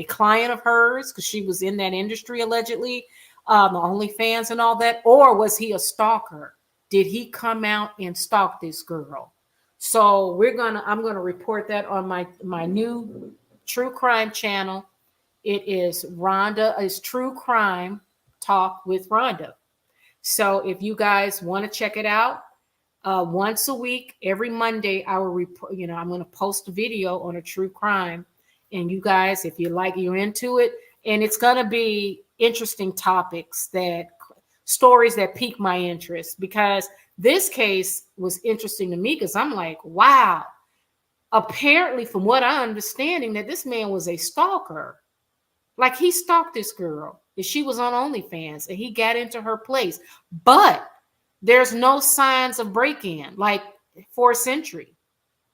client of hers because she was in that industry allegedly, the OnlyFans and all that, or was he a stalker? Did he come out and stalk this girl? So I'm gonna report that on my new true crime channel. It is True Crime Talk with Rhonda. So if you guys want to check it out, once a week, every Monday, I will I'm going to post a video on a true crime. And you guys, if you're into it, and it's going to be interesting stories that pique my interest, because this case was interesting to me because I'm like, wow, apparently from what I'm understanding that this man was a stalker. Like he stalked this girl and she was on OnlyFans and he got into her place, but there's no signs of break-in, like forced entry.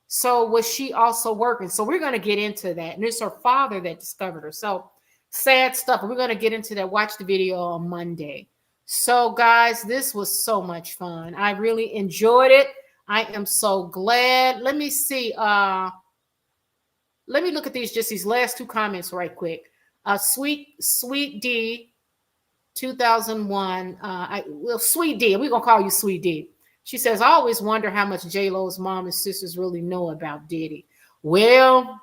So was she also working? So we're going to get into that. And it's her father that discovered her. So sad stuff. We're going to get into that. Watch the video on Monday. So guys, this was so much fun. I really enjoyed it. I am so glad. Let me see. Let me look at these last 2 comments right quick. Sweet D 2001. Sweet D, we're gonna call you Sweet D. She says, I always wonder how much JLo's mom and sisters really know about Diddy. Well,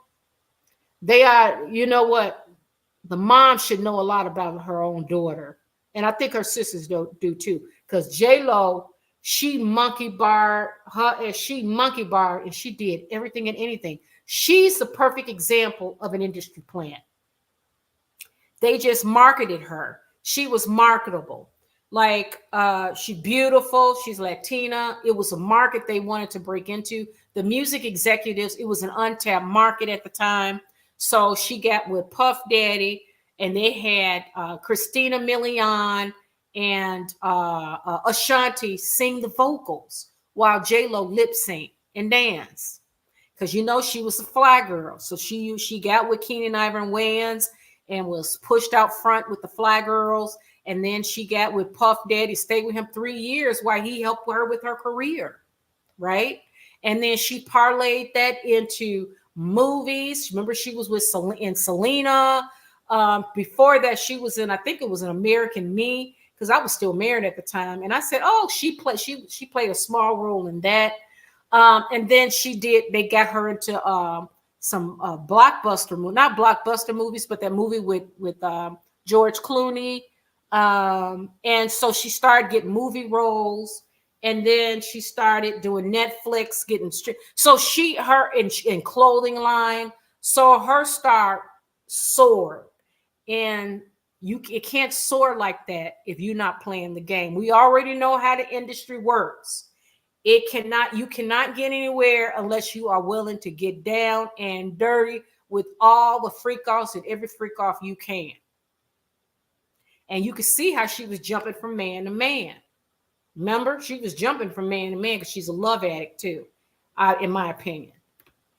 they are, you know what? The mom should know a lot about her own daughter. And I think her sisters do too. Because JLo, she monkey barred and she did everything and anything. She's the perfect example of an industry plant. They just marketed her. She was marketable. Like she's beautiful. She's Latina. It was a market they wanted to break into. The music executives, it was an untapped market at the time. So she got with Puff Daddy, and they had Christina Milian and Ashanti sing the vocals while JLo lip sync and dance. Because you know she was a fly girl. So she got with Keenan Ivory Wayans and was pushed out front with the fly girls. And then she got with Puff Daddy, stayed with him 3 years while he helped her with her career, right? And then she parlayed that into movies. Remember, she was with Selena. Before that, she was in, I think it was an American Me, because I was still married at the time. And I said, oh, she played a small role in that. And then they got her into some blockbuster, not blockbuster movies, but that movie with George Clooney. And so she started getting movie roles, and then she started doing Netflix, so her in clothing line. So her star soared, and it can't soar like that if you're not playing the game. We already know how the industry works. You cannot get anywhere unless you are willing to get down and dirty with all the freak-offs and every freak-off you can. And you can see how she was jumping from man to man. Remember, she was jumping from man to man because she's a love addict too, in my opinion.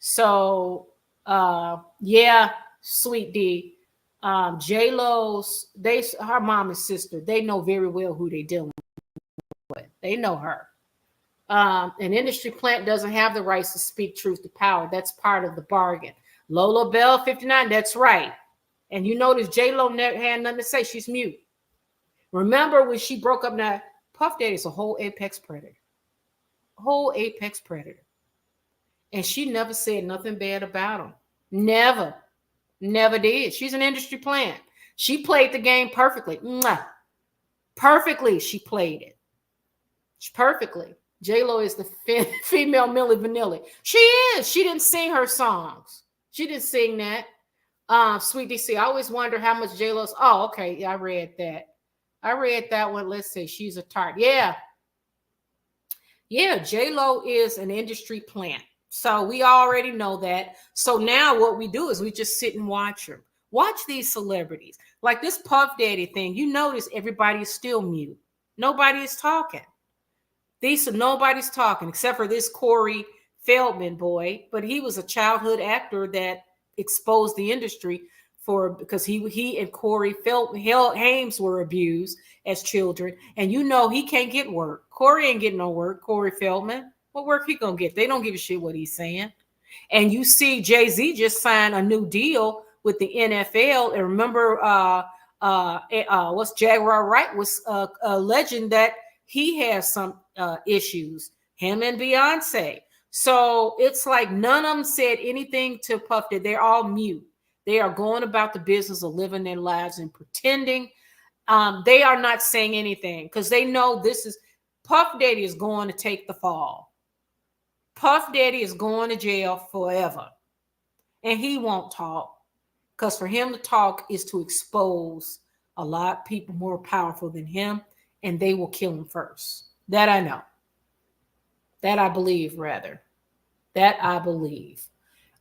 So, yeah, Sweet D, JLo's, her mom and sister, they know very well who they're dealing with. They know her. An industry plant doesn't have the rights to speak truth to power. That's part of the bargain. Lola Bell 59, that's right. And you notice JLo never had nothing to say. She's mute. Remember when she broke up, now Puff Daddy's a whole apex predator. Whole apex predator. And she never said nothing bad about him. Never. Never did. She's an industry plant. She played the game perfectly. Mwah. Perfectly, she played it. Perfectly. JLo is the female Milli Vanilli. She is. She didn't sing her songs. She didn't sing that. Sweet DC, I always wonder how much JLo's. Oh, okay. Yeah, I read that. I read that one. Let's see. She's a tart. Yeah. Yeah, JLo is an industry plant. So we already know that. So now what we do is we just sit and watch her. Watch these celebrities. Like this Puff Daddy thing. You notice everybody is still mute. Nobody is talking. Nobody's talking except for this Corey Feldman boy. But he was a childhood actor that exposed the industry because he and Corey Hames were abused as children. And you know he can't get work. Corey ain't getting no work. Corey Feldman. What work he gonna get? They don't give a shit what he's saying. And you see Jay-Z just signed a new deal with the NFL. And remember what's Jaguar Wright was alleging that he has some issues, him and Beyonce. So it's like none of them said anything to Puff Daddy. They're all mute. They are going about the business of living their lives and pretending. They are not saying anything because they know Puff Daddy is going to take the fall. Puff Daddy is going to jail forever. And he won't talk because for him to talk is to expose a lot of people more powerful than him, and they will kill him first. That I know. That I believe, rather. That I believe.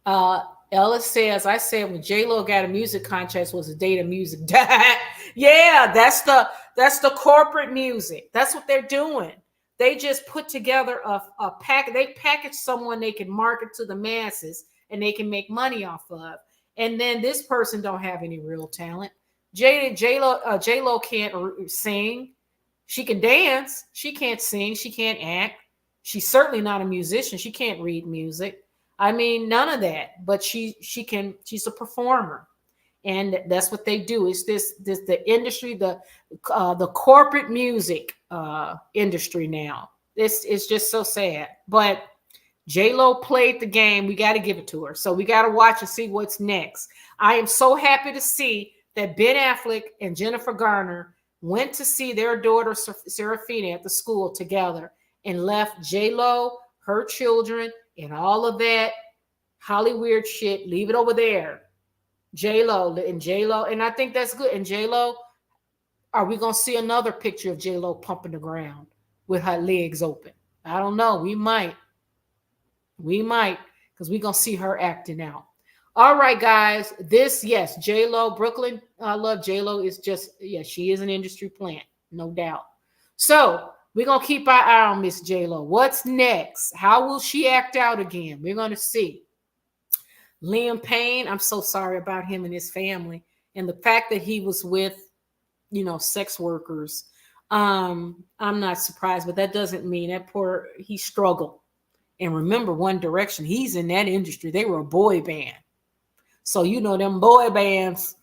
Ellis says, I said when JLo got a music contract was the day the music died. Yeah, that's the corporate music. That's what they're doing. They just put together a pack. They package someone they can market to the masses and they can make money off of. And then this person don't have any real talent. JLo can't sing. She can dance. She can't sing. She can't act. She's certainly not a musician. She can't read music. I mean, none of that. But she's a performer. And that's what they do. It's the industry, the corporate music industry now. It's just so sad. But JLo played the game. We got to give it to her. So we got to watch and see what's next. I am so happy to see that Ben Affleck and Jennifer Garner went to see their daughter Serafina at the school together and left JLo, her children, and all of that Hollywood shit. Leave it over there. JLo, and I think that's good. And JLo, are we gonna see another picture of JLo pumping the ground with her legs open? I don't know. We might, because we're gonna see her acting out. All right, guys. JLo, Brooklyn. I love JLo. Is just, she is an industry plant, no doubt. So We're going to keep our eye on Miss JLo. What's next? How will she act out again? We're going to see. Liam Payne, I'm so sorry about him and his family. And the fact that he was with, sex workers. I'm not surprised, but that doesn't mean he struggled. And remember, One Direction, he's in that industry. They were a boy band. So, them boy bands,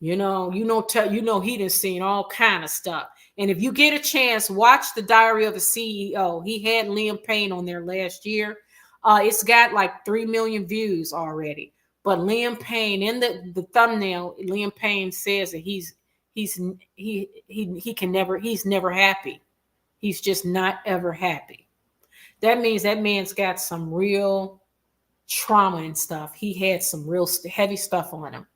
he done seen all kind of stuff. And if you get a chance, watch The Diary of a CEO. He had Liam Payne on there last year. It's got like 3 million views already. But Liam Payne, in the thumbnail, Liam Payne says that he's never happy. He's just not ever happy. That means that man's got some real trauma and stuff. He had some real heavy stuff on him.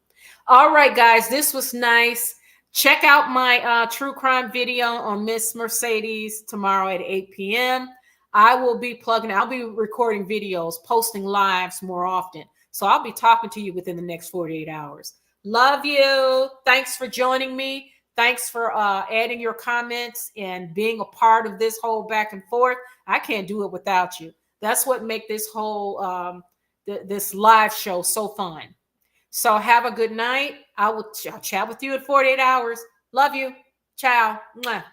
All right, guys, this was nice. Check out my true crime video on Miss Mercedes tomorrow at 8 p.m. I'll be recording videos, posting lives more often. So I'll be talking to you within the next 48 hours. Love you. Thanks for joining me. Thanks for adding your comments and being a part of this whole back and forth. I can't do it without you. That's what makes this whole this live show so fun. So have a good night. I'll chat with you in 48 hours. Love you. Ciao. Mwah.